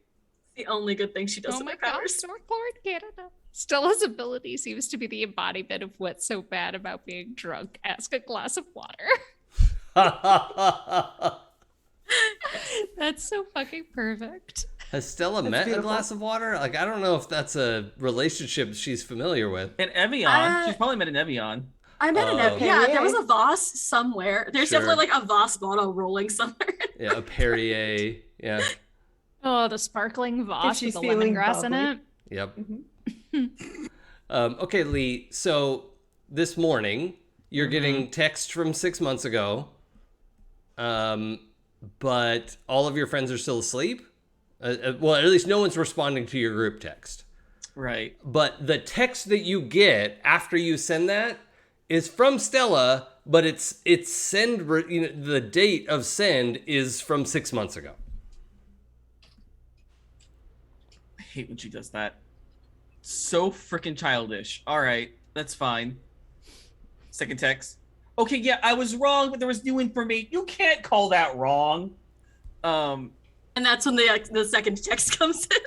The only good thing she does Oh with my her gosh, powers. Northport, Canada. Stella's ability seems to be the embodiment of what's so bad about being drunk. Ask a glass of water. That's so fucking perfect. Has Stella met beautiful. a glass of water? Like, I don't know if that's a relationship she's familiar with. And Evian. She's probably met an Evian. I met an Oh. yeah, there was a Voss somewhere. There's Sure. definitely like a Voss bottle rolling somewhere. Yeah, a Perrier. Yeah. Oh, the sparkling Voss she's with the feeling lemongrass in bubbly. it. Yep. Okay, Lee. So this morning, you're getting text from 6 months ago, but all of your friends are still asleep. Well, at least no one's responding to your group text. Right. But the text that you get after you send that is from Stella, but it's send. The date of send is from 6 months ago. I hate when she does that. So freaking childish. All right, that's fine. Second text. Okay, yeah, I was wrong, but there was new information. You can't call that wrong. And that's when the second text comes in.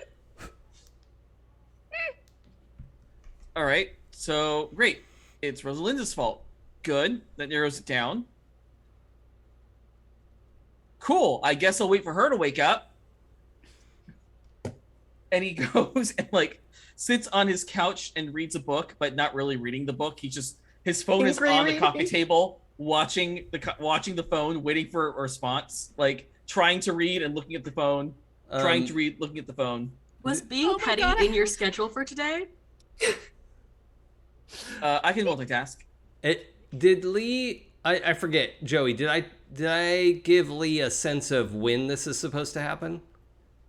All right, so great. It's Rosalinda's fault. Good. That narrows it down. Cool. I guess I'll wait for her to wake up. And he goes and like sits on his couch and reads a book, but not really reading the book. His phone is on the coffee table, watching the phone, waiting for a response, like trying to read and looking at the phone, trying to read, looking at the phone. Was being Oh my petty God. in your schedule for today? I can multitask. Did Lee? I forget, Joey. Did I give Lee a sense of when this is supposed to happen?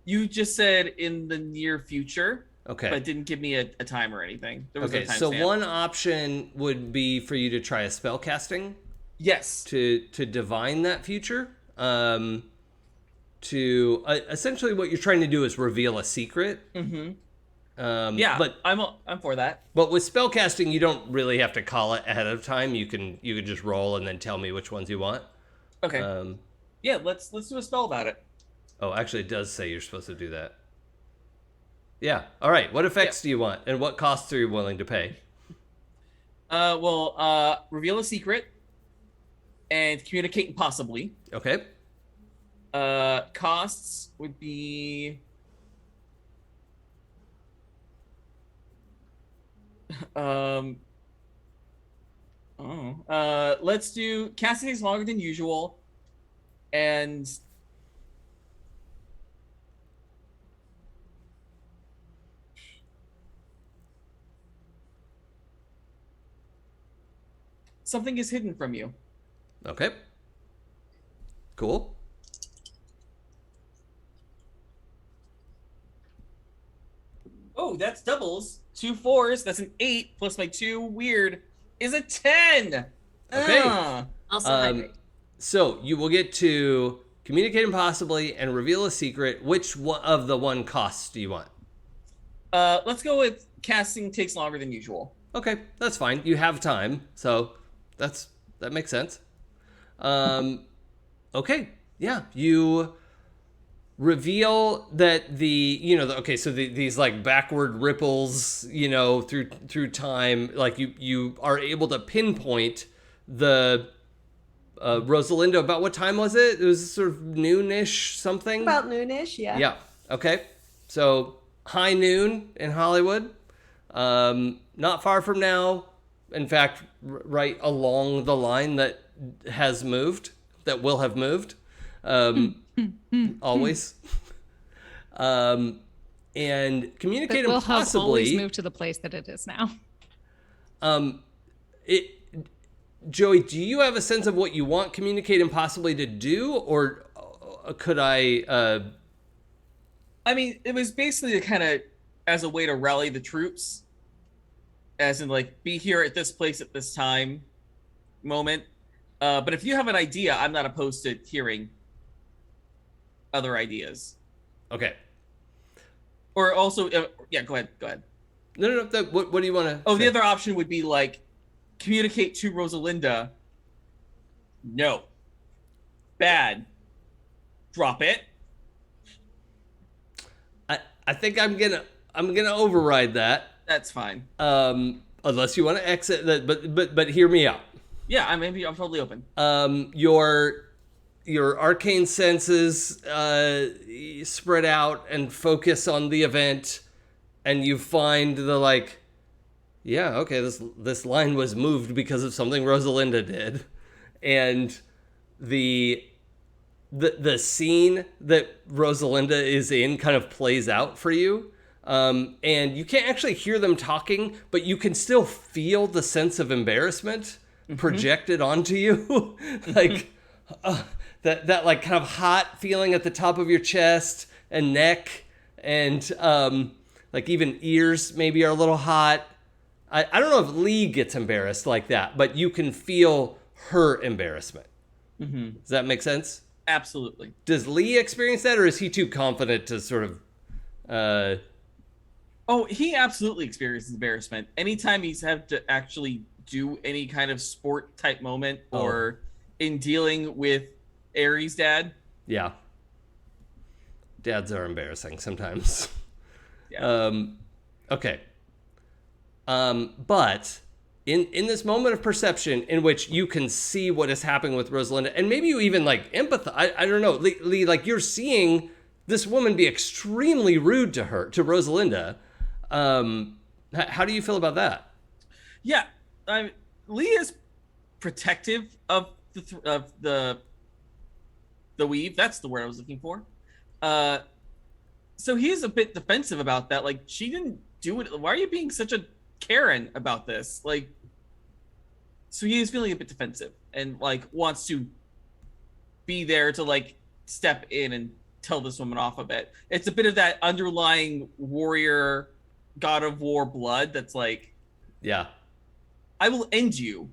You just said in the near future, Okay. but didn't give me a time or anything. There was Okay. no time So stamp. one option would be for you to try a spell casting Yes. to divine that future. To essentially what you're trying to do is reveal a secret. Mm-hmm. Yeah, but I'm for that. But with spellcasting, you don't really have to call it ahead of time. You can just roll and then tell me which ones you want. Okay. Yeah, let's do a spell about it. Oh, actually, it does say you're supposed to do that. Yeah. All right. What effects do you want, and what costs are you willing to pay? Reveal a secret and communicate impossibly. Okay. Costs would be let's do casting takes longer than usual, and something is hidden from you. Okay. Cool. that's doubles. 2 4s. That's an 8 plus my 2 weird is a 10. Okay. Also hydrate. So you will get to communicate impossibly and reveal a secret. Which one of the one costs do you want? Let's go with casting takes longer than usual. Okay, that's fine. You have time, so that makes sense. Okay, yeah, you reveal that these like backward ripples, through time, like you are able to pinpoint the Rosalinda. About what time was it? It was sort of noonish something. About noonish, yeah. Yeah. Okay. So high noon in Hollywood. Not far from now. In fact, right along the line that has moved, that will have moved. Always. And communicate But we'll have impossibly. always moved to the place that it is now. Joey, do you have a sense of what you want communicate impossibly to do, or could I? I mean, it was basically kind of as a way to rally the troops, as in like be here at this place at this time moment. But if you have an idea, I'm not opposed to hearing other ideas. Okay. Or also, yeah, go ahead. No. What do you want to? Oh, the other option would be like communicate to Rosalinda. No. Bad. Drop it. I think I'm gonna override that. That's fine. Unless you want to exit that, but hear me out. Yeah, I'm totally open. Your arcane senses spread out and focus on the event, and you find this line was moved because of something Rosalinda did, and the scene that Rosalinda is in kind of plays out for you. And you can't actually hear them talking, but you can still feel the sense of embarrassment projected onto you. Like that like kind of hot feeling at the top of your chest and neck, and like even ears maybe are a little hot. I don't know if Lee gets embarrassed like that, but you can feel her embarrassment. Mm-hmm. Does that make sense? Absolutely. Does Lee experience that, or is he too confident to sort of... Oh, he absolutely experiences embarrassment. Anytime he's had to actually do any kind of sport type moment or in dealing with Aries' dad. Yeah. Dads are embarrassing sometimes. Yeah. Okay. But in this moment of perception in which you can see what is happening with Rosalinda, and maybe you even like empathize, I don't know, Lee, like you're seeing this woman be extremely rude to Rosalinda. How do you feel about that? Yeah, Lee is protective of the weave. That's the word I was looking for. So he's a bit defensive about that. Like, she didn't do it. Why are you being such a Karen about this? Like, so he is feeling a bit defensive and like wants to be there to like step in and tell this woman off a bit. It's a bit of that underlying warrior, god of war blood that's like, yeah, I will end you.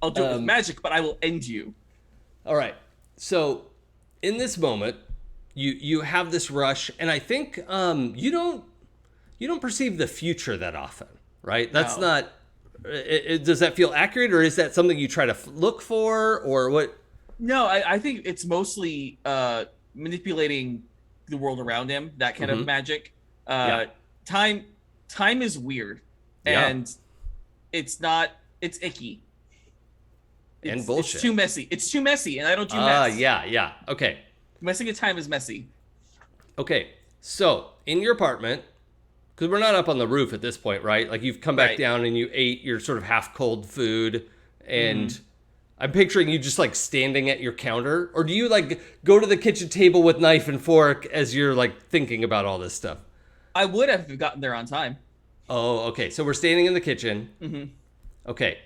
I'll do it with magic, but I will end you. All right. So in this moment, you have this rush, and I think you don't perceive the future that often, right? That's not. Does that feel accurate, or is that something you try to look for, or what? No, I think it's mostly manipulating the world around him. That kind of magic. Time is weird, and it's not. It's icky. And bullshit. It's too messy. It's too messy, and I don't do mess. Yeah. Okay. Messing with time is messy. Okay. So in your apartment, because we're not up on the roof at this point, right? Like you've come back down and you ate your sort of half cold food, and I'm picturing you just like standing at your counter, or do you like go to the kitchen table with knife and fork as you're like thinking about all this stuff? I would have gotten there on time. Oh, okay. So we're standing in the kitchen. Mm-hmm. Okay.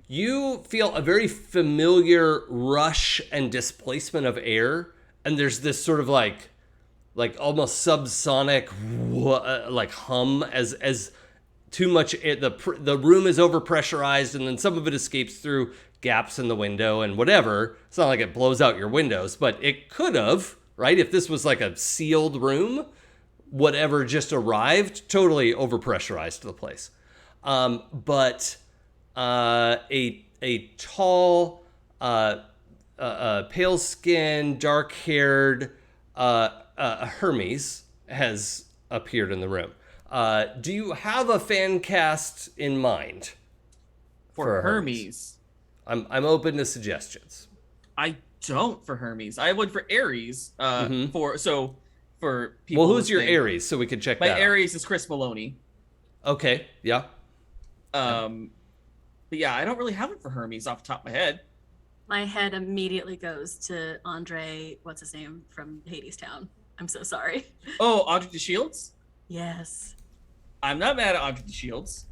You feel a very familiar rush and displacement of air, and there's this sort of like like almost subsonic like hum as too much the room is overpressurized, and then some of it escapes through gaps in the window and whatever. It's not like it blows out your windows, but it could have, right? If this was like a sealed room, whatever just arrived totally overpressurized the place. But a tall, pale-skinned, dark-haired Hermes has appeared in the room. Do you have a fan cast in mind For Hermes. I'm open to suggestions. I don't for Hermes. I would for Ares. For people. Well, who's your listening. Ares so we can check My that out? Ares is Chris Maloney. Okay, yeah. But yeah, I don't really have it for Hermes off the top of my head. My head immediately goes to Andre, what's his name, from Hades Town. I'm so sorry. Oh, Audrey the Shields? Yes. I'm not mad at Audrey the Shields.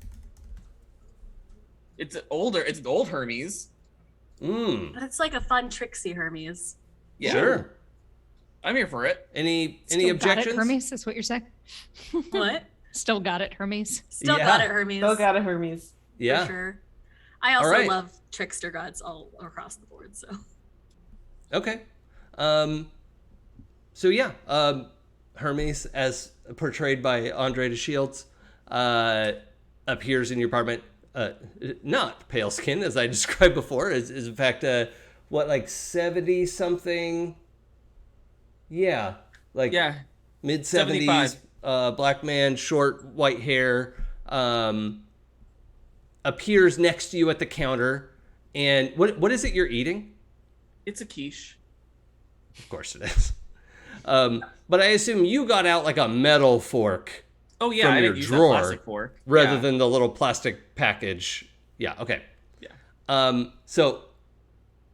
It's an old Hermes. But it's like a fun tricksy Hermes. Yeah. Sure. I'm here for it. Any Still got it, objections? Hermes, is what you're saying? What? Still got it, Hermes. Still Yeah. got it, Hermes. Still got a Hermes. Yeah. For sure. I also right. love trickster gods all across the board, so. Okay. So yeah, Hermes, as portrayed by Andre de Shields, appears in your apartment. Not pale skin, as I described before, is in fact like 70 something. Yeah, like mid 70s. Black man, short white hair. Appears next to you at the counter, and what is it you're eating? It's a quiche. Of course it is. But I assume you got out like a metal fork. Oh yeah, from I your didn't use that drawer plastic fork. rather than the little plastic package. Yeah. Okay. Yeah. So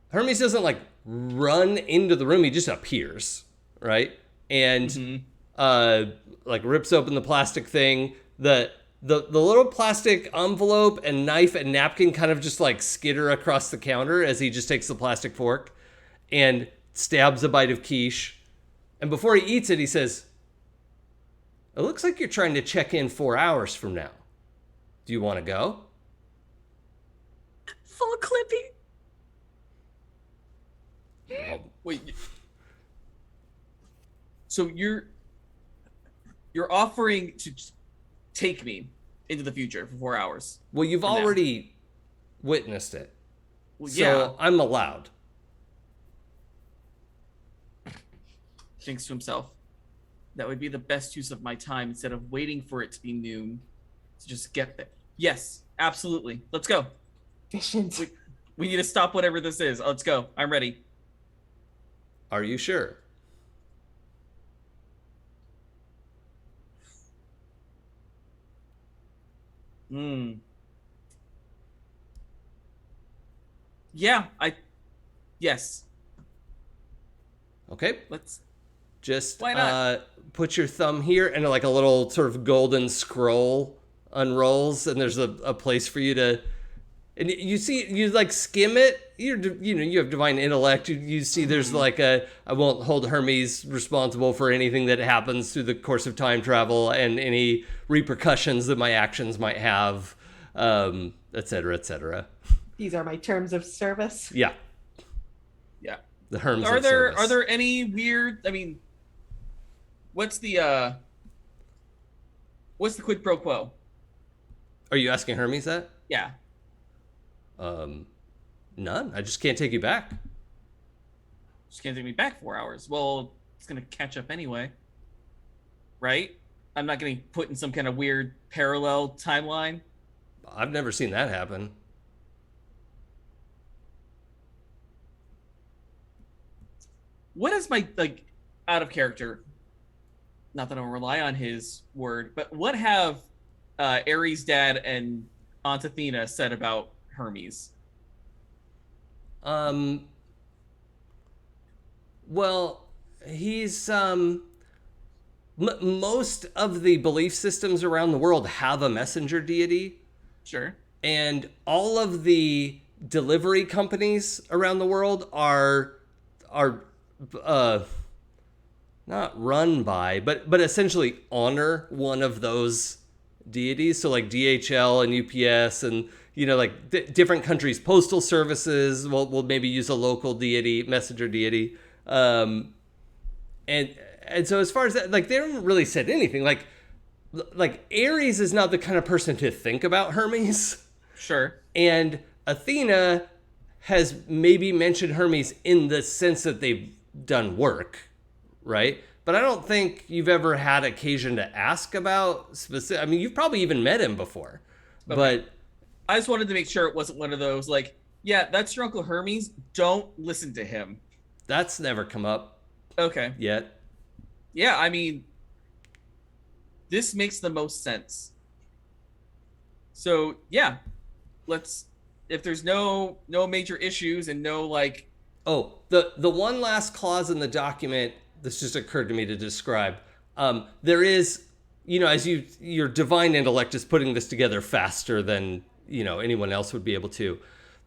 Hermes doesn't like run into the room; he just appears, right? And like rips open the plastic thing. The little plastic envelope and knife and napkin kind of just like skitter across the counter as he just takes the plastic fork and stabs a bite of quiche. And before he eats it, he says, "It looks like you're trying to check in 4 hours from now. Do you want to go?" Full Clippy. Wait. So you're offering to take me into the future for 4 hours? Well, you've For now. already witnessed it. Well, So yeah. I'm allowed. Thinks to himself, that would be the best use of my time instead of waiting for it to be noon to just get there. Yes, absolutely. Let's go. Efficient. We need to stop whatever this is. Let's go. I'm ready. Are you sure? Yeah, yes. Okay. Let's Just Why not? Put your thumb here, and like a little sort of golden scroll unrolls, and there's a place for you to. And you see, you like skim it. You have divine intellect. You see, there's like I won't hold Hermes responsible for anything that happens through the course of time travel and any repercussions that my actions might have, et cetera, et cetera. These are my terms of service. Yeah, Yeah. the Hermes. Are of there service. any weird? I mean, what's the quid pro quo? Are you asking Hermes that? Yeah. None. I just can't take you back. Just can't take me back 4 hours. Well, it's gonna catch up anyway, right? I'm not getting put in some kind of weird parallel timeline. I've never seen that happen. What is my out of character? Not that I don't rely on his word, but what have Ares' dad and Aunt Athena said about Hermes? Well, he's most of the belief systems around the world have a messenger deity, Sure. and all of the delivery companies around the world are not run by, but essentially honor one of those deities. So like DHL and UPS and, like different countries' postal services will maybe use a local deity, messenger deity. And so as far as that, like, they haven't really said anything. Like Ares is not the kind of person to think about Hermes. Sure. And Athena has maybe mentioned Hermes in the sense that they've done work, right? But I don't think you've ever had occasion to ask about specific. I mean, you've probably even met him before, Okay. but I just wanted to make sure it wasn't one of those like, yeah, that's your Uncle Hermes. Don't listen to him. that's never come up Okay. yet. Yeah, I mean, this makes the most sense. So yeah, if there's no major issues and no like, Oh, the one last clause in the document, this just occurred to me to describe. There is, as your divine intellect is putting this together faster than, anyone else would be able to.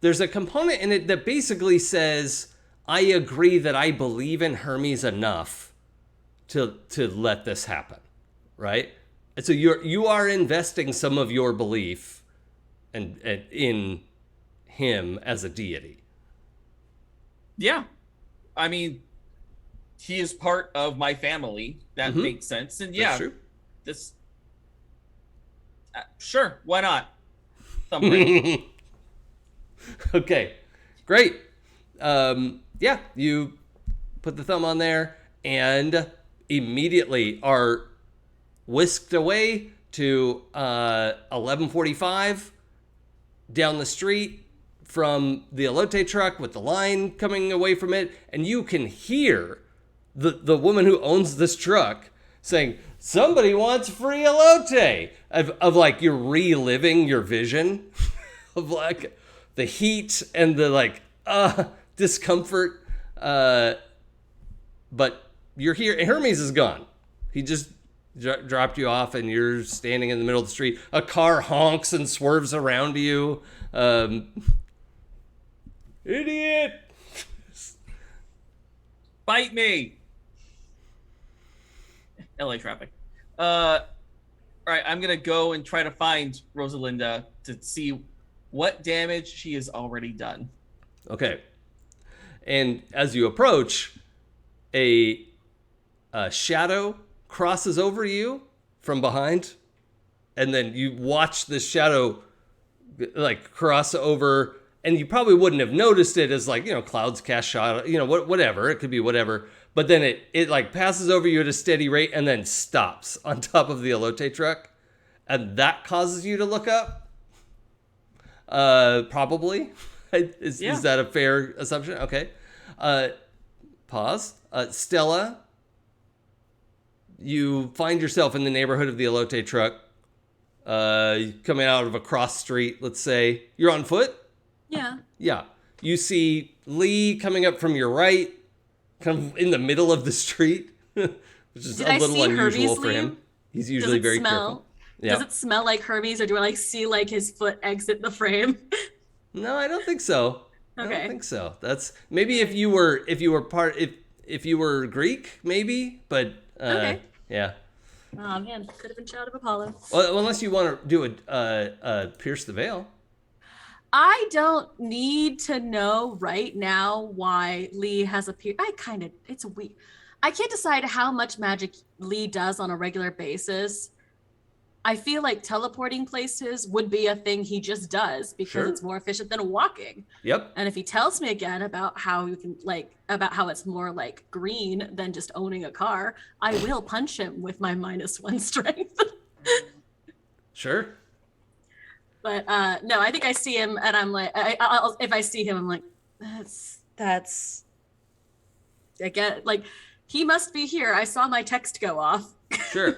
There's a component in it that basically says, I agree that I believe in Hermes enough to let this happen, right? And so you are investing some of your belief and in him as a deity. yeah, I mean, he is part of my family. That Mhm. makes sense. And yeah, That's true. this, sure, why not? Thumbprint. Okay, great. Yeah, you put the thumb on there and immediately are whisked away to 11:45 down the street from the elote truck with the line coming away from it, and you can hear the woman who owns this truck saying, somebody wants free elote, of like you're reliving your vision of like the heat and the like discomfort, but you're here. Hermes is gone. He just dropped you off and you're standing in the middle of the street. A car honks and swerves around you. Idiot. Bite me. LA traffic. All right, I'm gonna go and try to find Rosalinda to see what damage she has already done. Okay. And as you approach, a shadow crosses over you from behind, and then you watch the shadow like cross over, and you probably wouldn't have noticed it as like, clouds cast shadow, whatever. It could be whatever. But then it like passes over you at a steady rate and then stops on top of the elote truck. And that causes you to look up? Probably. Is that a fair assumption? Okay. Pause. Stella, you find yourself in the neighborhood of the elote truck. Coming out of a cross street, let's say. You're on foot? Yeah. Yeah. You see Lee coming up from your right, kind of in the middle of the street, which is Did a I little see unusual Hermes for him. leave? He's usually very smell? careful. Yeah. Does it smell like Hermes, or do I like see like his foot exit the frame? No, I don't think so. I Okay. don't think so. That's maybe if you were Greek, maybe, but Okay. yeah. Oh man, could have been Child of Apollo. Well, unless you want to do a pierce the veil. I don't need to know right now why Lee has appeared. It's weird. I can't decide how much magic Lee does on a regular basis. I feel like teleporting places would be a thing he just does because Sure. it's more efficient than walking. Yep. And if he tells me again about how you can about how it's more like green than just owning a car, I will punch him with my -1 strength. Sure. But no, I think I see him and I'm like, if I see him, I'm like, that's again, like he must be here. I saw my text go off. Sure.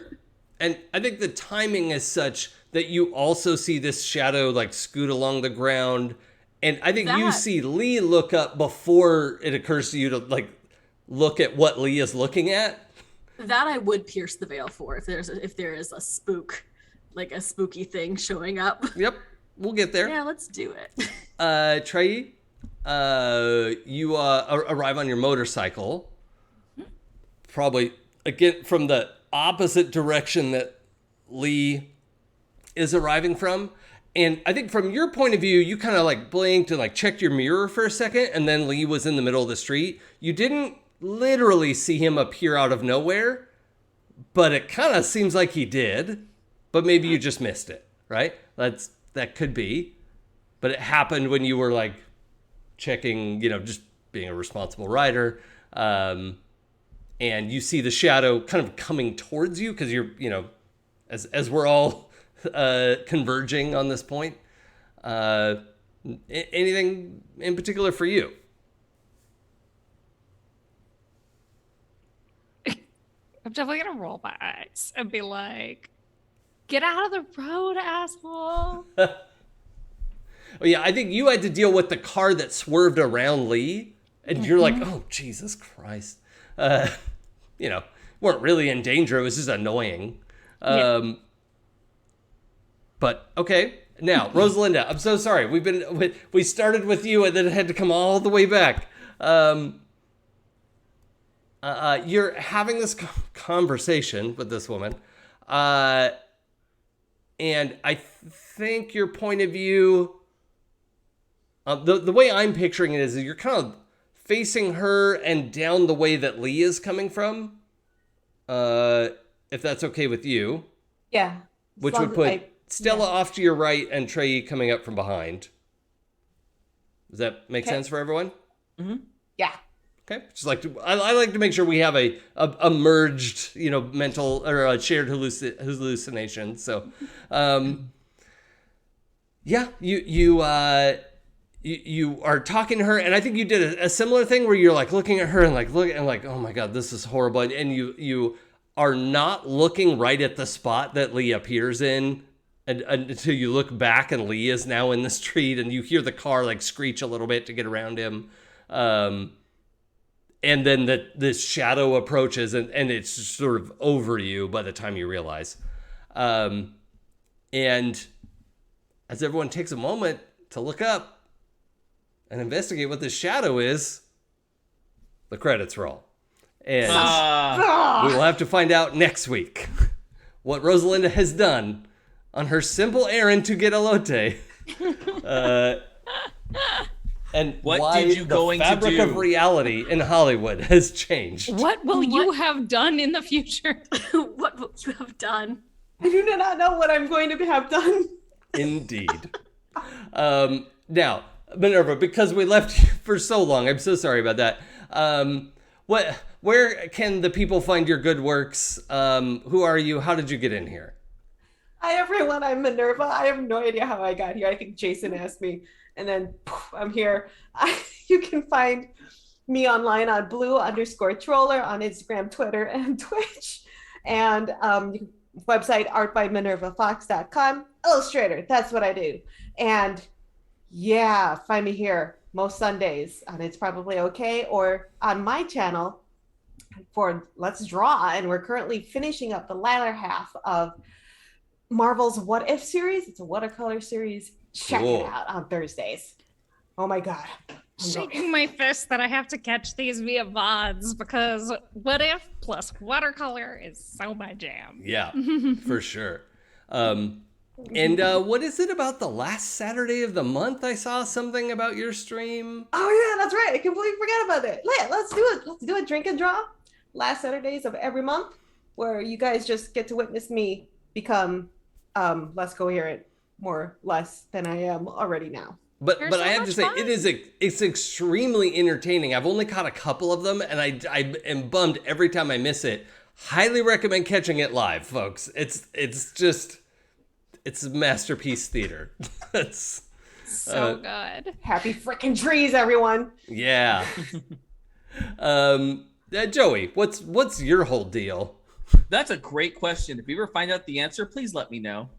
And I think the timing is such that you also see this shadow like scoot along the ground. And I think you That- see Lee look up before it occurs to you to like look at what Lee is looking at. That I would pierce the veil for if there is a spook, like a spooky thing showing up. Yep. We'll get there. Yeah, let's do it. Trey, you arrive on your motorcycle. Probably again from the opposite direction that Lee is arriving from. And I think from your point of view, you kind of like blinked and like checked your mirror for a second, and then Lee was in the middle of the street. You didn't literally see him appear out of nowhere, but it kind of seems like he did, but maybe you just missed it, right? That could be, but it happened when you were like checking, just being a responsible rider. And you see the shadow kind of coming towards you because you're, as we're all converging on this point. Anything in particular for you? I'm definitely gonna roll my eyes and be like, "Get out of the road, asshole!" Oh yeah, I think you had to deal with the car that swerved around Lee, and you're like, "Oh Jesus Christ!" Weren't really in danger. It was just annoying. But okay, now Rosalinda, I'm so sorry. We started with you and then it had to come all the way back. You're having this conversation with this woman, and I think your point of view, the way I'm picturing it is you're kind of facing her and down the way that Lee is coming from, if that's okay with you. Yeah. Which would put Stella off to your right and Trey coming up from behind. Does that make sense for everyone? Mm-hmm. Yeah. Okay. Just like I like to make sure we have a merged, mental or a shared hallucination. So, yeah, you are talking to her, and I think you did a similar thing where you're like looking at her and like oh my God, this is horrible, and you are not looking right at the spot that Lee appears in. And until you look back and Lee is now in the street and you hear the car like screech a little bit to get around him. And then this shadow approaches and it's just sort of over you by the time you realize. And as everyone takes a moment to look up and investigate what this shadow is, the credits roll. And we will have to find out next week what Rosalinda has done on her simple errand to get elote. And what why did you the going fabric to do? of reality in Hollywood has changed. What will you have done in the future? What will you have done? I do not know what I'm going to have done. Indeed. Now, Minerva, because we left you for so long, I'm so sorry about that. Where can the people find your good works? Who are you? How did you get in here? Hi, everyone. I'm Minerva. I have no idea how I got here. I think Jason asked me, and then poof, I'm here. You can find me online on blue_troller on Instagram, Twitter, and Twitch. And website artbyminervafox.com. Illustrator, that's what I do. And yeah, find me here most Sundays on It's Probably Okay or on my channel for Let's Draw. And we're currently finishing up the latter half of Marvel's What If series. It's a watercolor series. Check it out on Thursdays. Oh my God. Shaking my fist that I have to catch these via VODs because What If plus watercolor is so my jam. Yeah, for sure. And what is it about the last Saturday of the month? I saw something about your stream. Oh yeah, that's right. I completely forgot about it. Yeah, let's do it. Let's do a drink and draw last Saturdays of every month where you guys just get to witness me become less coherent, more less than I am already now. But You're I so have much to say, fun. it's extremely entertaining. I've only caught a couple of them, and I am bummed every time I miss it. Highly recommend catching it live, folks. It's masterpiece theater. It's So good. Happy freaking trees, everyone. yeah. Joey, what's your whole deal? That's a great question. If you ever find out the answer, please let me know.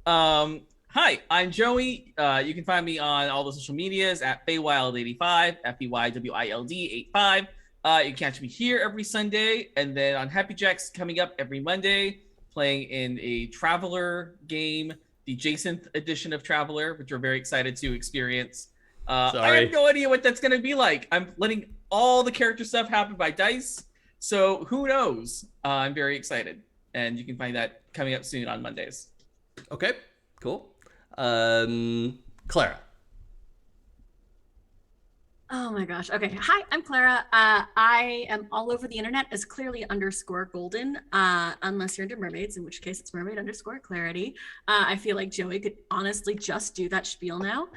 Hi, I'm Joey. You can find me on all the social medias at Feywild85, FEYWILD85. You can catch me here every Sunday, and then on Happy Jacks coming up every Monday, playing in a Traveler game, the Jason edition of Traveler, which we're very excited to experience. I Sorry. have no idea what that's going to be like. I'm letting all the character stuff happen by dice. So who knows? I'm very excited. And you can find that coming up soon on Mondays. Okay, cool. Clara. Oh my gosh. Okay. Hi, I'm Clara. I am all over the internet as clearly _golden, unless you're into mermaids, in which case it's mermaid _clarity. I feel like Joey could honestly just do that spiel now.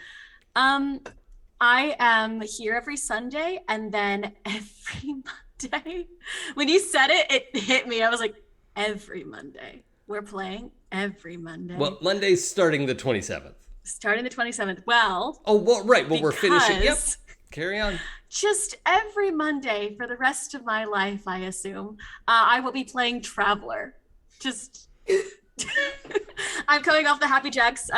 I am here every Sunday, and then every Monday. When you said it, it hit me. I was like, every Monday. We're playing every Monday. Well, Monday's starting the 27th. Starting the 27th. Well. Oh, well, right. Well, we're finishing. Yep. because Carry on. Just every Monday for the rest of my life, I assume, I will be playing Traveler. Just. I'm coming off the Happy Jacks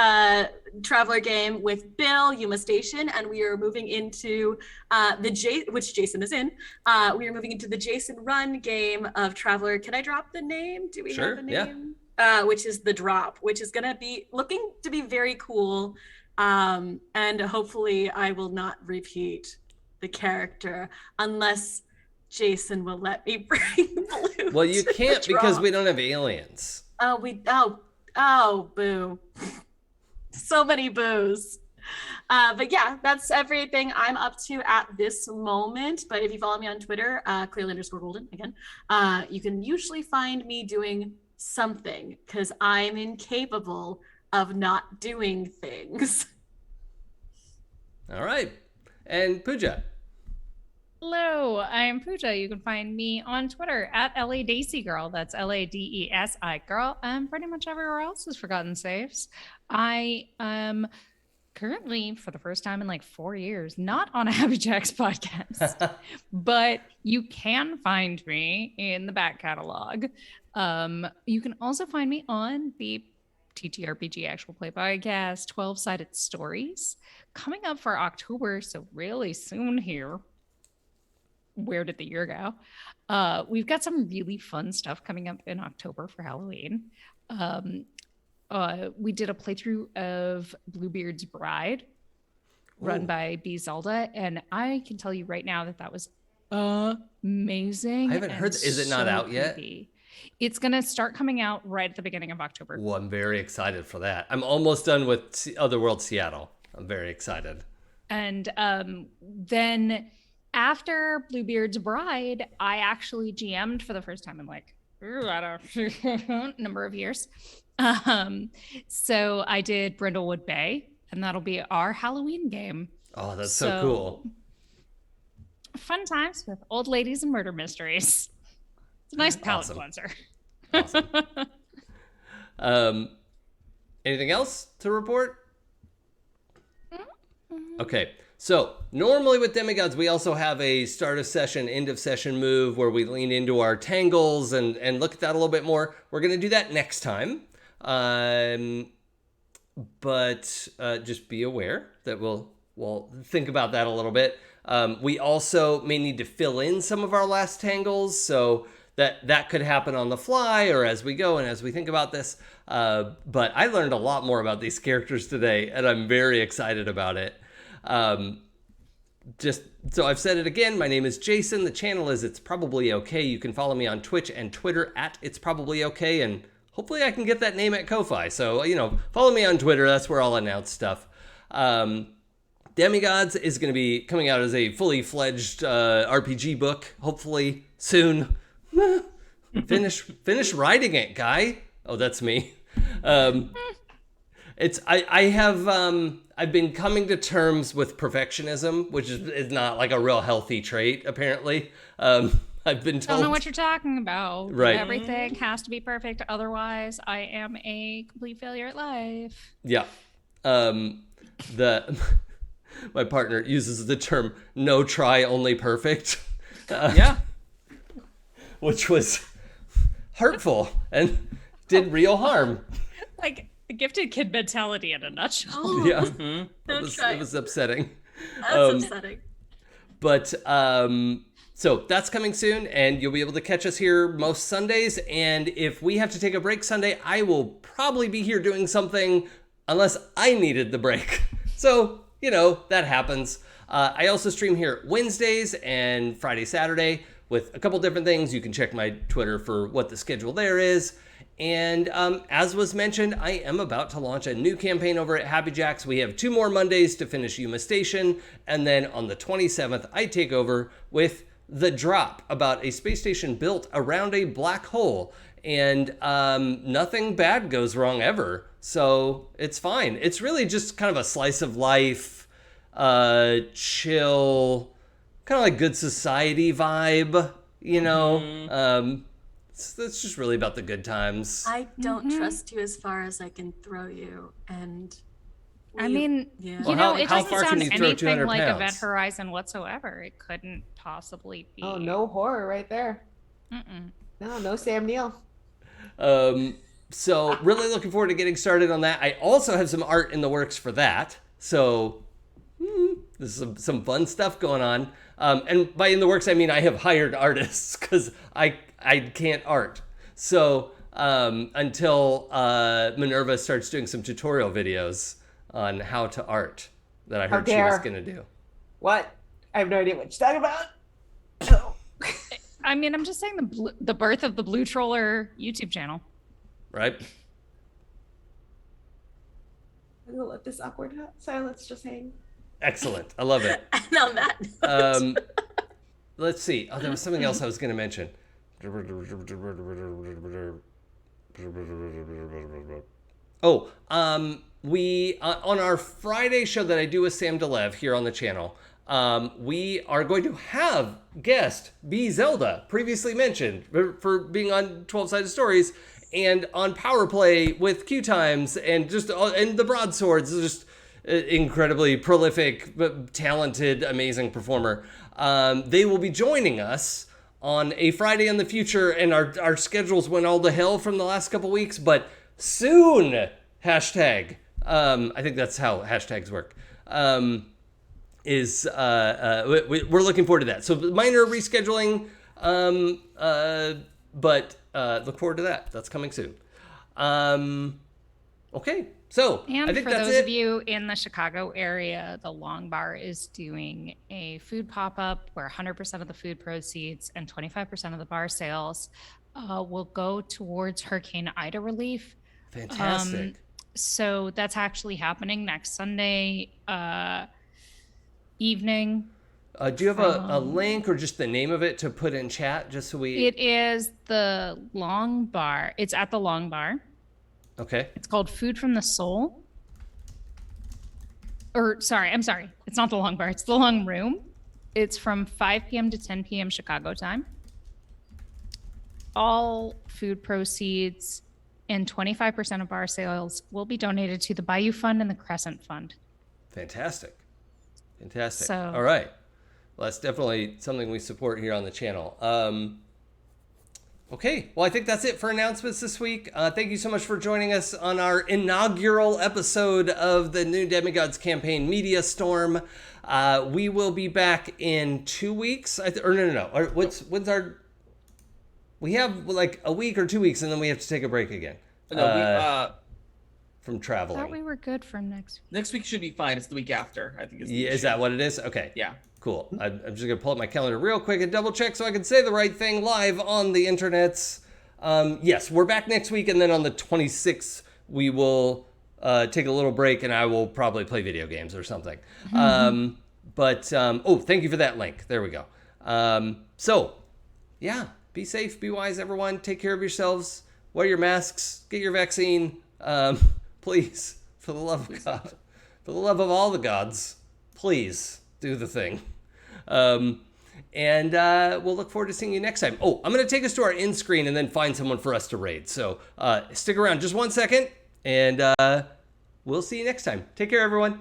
Traveler game with Bill, Yuma Station, and we are moving into which Jason is in. We are moving into the Jason Run game of Traveler. Can I drop the name? Do we have the name? Yeah. Which is The Drop, which is going to be looking to be very cool. And hopefully I will not repeat the character unless Jason will let me bring Blue. Well, you can't because we don't have aliens. Oh, boo. So many boos. But yeah, that's everything I'm up to at this moment. But if you follow me on Twitter, clearly _golden again, you can usually find me doing something because I'm incapable of not doing things. All right. And Pooja. Hello, I'm Pooja. You can find me on Twitter at LADesigirl. That's LADESI girl. And pretty much everywhere else is Forgotten Saves. I am currently, for the first time in like 4 years, not on a Happy Jacks podcast, but you can find me in the back catalog. You can also find me on the TTRPG Actual Play Podcast, 12-Sided Stories, coming up for October, so really soon here. Where did the year go? We've got some really fun stuff coming up in October for Halloween. We did a playthrough of Bluebeard's Bride, run by B. Zelda, and I can tell you right now that was amazing. I haven't heard. Is it not out yet? It's going to start coming out right at the beginning of October. Well, I'm very excited for that. I'm almost done with Otherworld Seattle. I'm very excited. And then after Bluebeard's Bride, I actually GM'd for the first time in like, I don't know, number of years. So I did Brindlewood Bay, and that'll be our Halloween game. Oh, that's so cool. Fun times with old ladies and murder mysteries. It's a nice palate cleanser. Awesome. Anything else to report? Okay. So normally with Demigods, we also have a start of session, end of session move where we lean into our tangles and look at that a little bit more. We're going to do that next time. But just be aware that we'll think about that a little bit. We also may need to fill in some of our last tangles, so that could happen on the fly or as we go and as we think about this. But I learned a lot more about these characters today, and I'm very excited about it. Just so I've said it again, my name is Jason. The channel is It's Probably Okay. You can follow me on Twitch and Twitter at It's Probably Okay, and hopefully I can get that name at Ko-Fi. So, follow me on Twitter. That's where I'll announce stuff. Demigods is going to be coming out as a fully fledged RPG book, hopefully soon. Finish writing it, guy. Oh, that's me. I've been coming to terms with perfectionism, which is not like a real healthy trait, apparently. I've been told. I don't know what you're talking about. Right. Everything has to be perfect. Otherwise, I am a complete failure at life. Yeah. My partner uses the term "no try, only perfect." Yeah. Which was hurtful and did real harm. Like the gifted kid mentality in a nutshell. Oh, Yeah. Mm-hmm. It was upsetting. That's upsetting. But so that's coming soon, and you'll be able to catch us here most Sundays. And if we have to take a break Sunday, I will probably be here doing something unless I needed the break. So, that happens. I also stream here Wednesdays and Friday, Saturday with a couple different things. You can check my Twitter for what the schedule there is. And as was mentioned, I am about to launch a new campaign over at Happy Jacks. We have 2 more Mondays to finish Yuma Station. And then on the 27th, I take over with The Drop, about a space station built around a black hole. And nothing bad goes wrong ever. So it's fine. It's really just kind of a slice of life, chill, kind of like Good Society vibe, you know? It's just really about the good times. I don't trust you as far as I can throw you, and I mean, yeah. you know, Well, it how doesn't far can sound you throw anything 200 like pounds? Event Horizon whatsoever. It couldn't possibly be. Oh, no horror right there. No Sam Neill. So really looking forward to getting started on that. I also have some art in the works for that. So there's some fun stuff going on. And by in the works, I mean I have hired artists because I can't art. So until Minerva starts doing some tutorial videos on how to art that I heard she was going to do. What? I have no idea what you're talking about. Oh. I mean, I'm just saying the birth of the Blue Troller YouTube channel. Right? I'm going to let this awkward silence just hang. Excellent. I love it. And on that note, Let's see. Oh, there was something else I was going to mention. Oh, we on our Friday show that I do with Sam DeLev here on the channel, we are going to have guest B Zelda, previously mentioned for being on 12-Sided Stories and on Power Play with Q Times and just and the Broadswords, just incredibly prolific, talented, amazing performer. They will be joining us on a Friday in the future, and our schedules went all to hell from the last couple weeks, but soon, hashtag, I think that's how hashtags work, we're looking forward to that. So minor rescheduling, but look forward to that. That's coming soon. Okay. So And I think for that's those it. of you in the Chicago area, the Long Bar is doing a food pop-up where 100% of the food proceeds and 25% of the bar sales will go towards Hurricane Ida relief. Fantastic. So that's actually happening next Sunday evening. Do you have a link or just the name of it to put in chat just so we... It is the Long Bar. It's at the Long Bar. Okay. It's called Food from the Soul. I'm sorry. It's not the Long Bar. It's the Long Room. It's from 5 p.m. to 10 p.m. Chicago time. All food proceeds and 25% of bar sales will be donated to the Bayou Fund and the Crescent Fund. Fantastic. Fantastic. So- All right. Well, that's definitely something we support here on the channel. Okay, well, I think that's it for announcements this week. Thank you so much for joining us on our inaugural episode of the new Demigods campaign, Media Storm. We will be back in 2 weeks. No. When's our... We have like a week or 2 weeks, and then we have to take a break again. No, from I traveling. thought we were good for next week. next week should be fine. It's the week after, I think. Is that what it is? Okay. Yeah. Cool. I'm just going to pull up my calendar real quick and double check so I can say the right thing live on the internets. Yes, we're back next week, and then on the 26th, we will take a little break, and I will probably play video games or something. Thank you for that link. There we go. Yeah, be safe, be wise, everyone. Take care of yourselves. Wear your masks. Get your vaccine. Please, for the love of God, for the love of all the gods, please do the thing. We'll look forward to seeing you next time. Oh, I'm going to take us to our end screen and then find someone for us to raid. So stick around just 1 second, and we'll see you next time. Take care, everyone.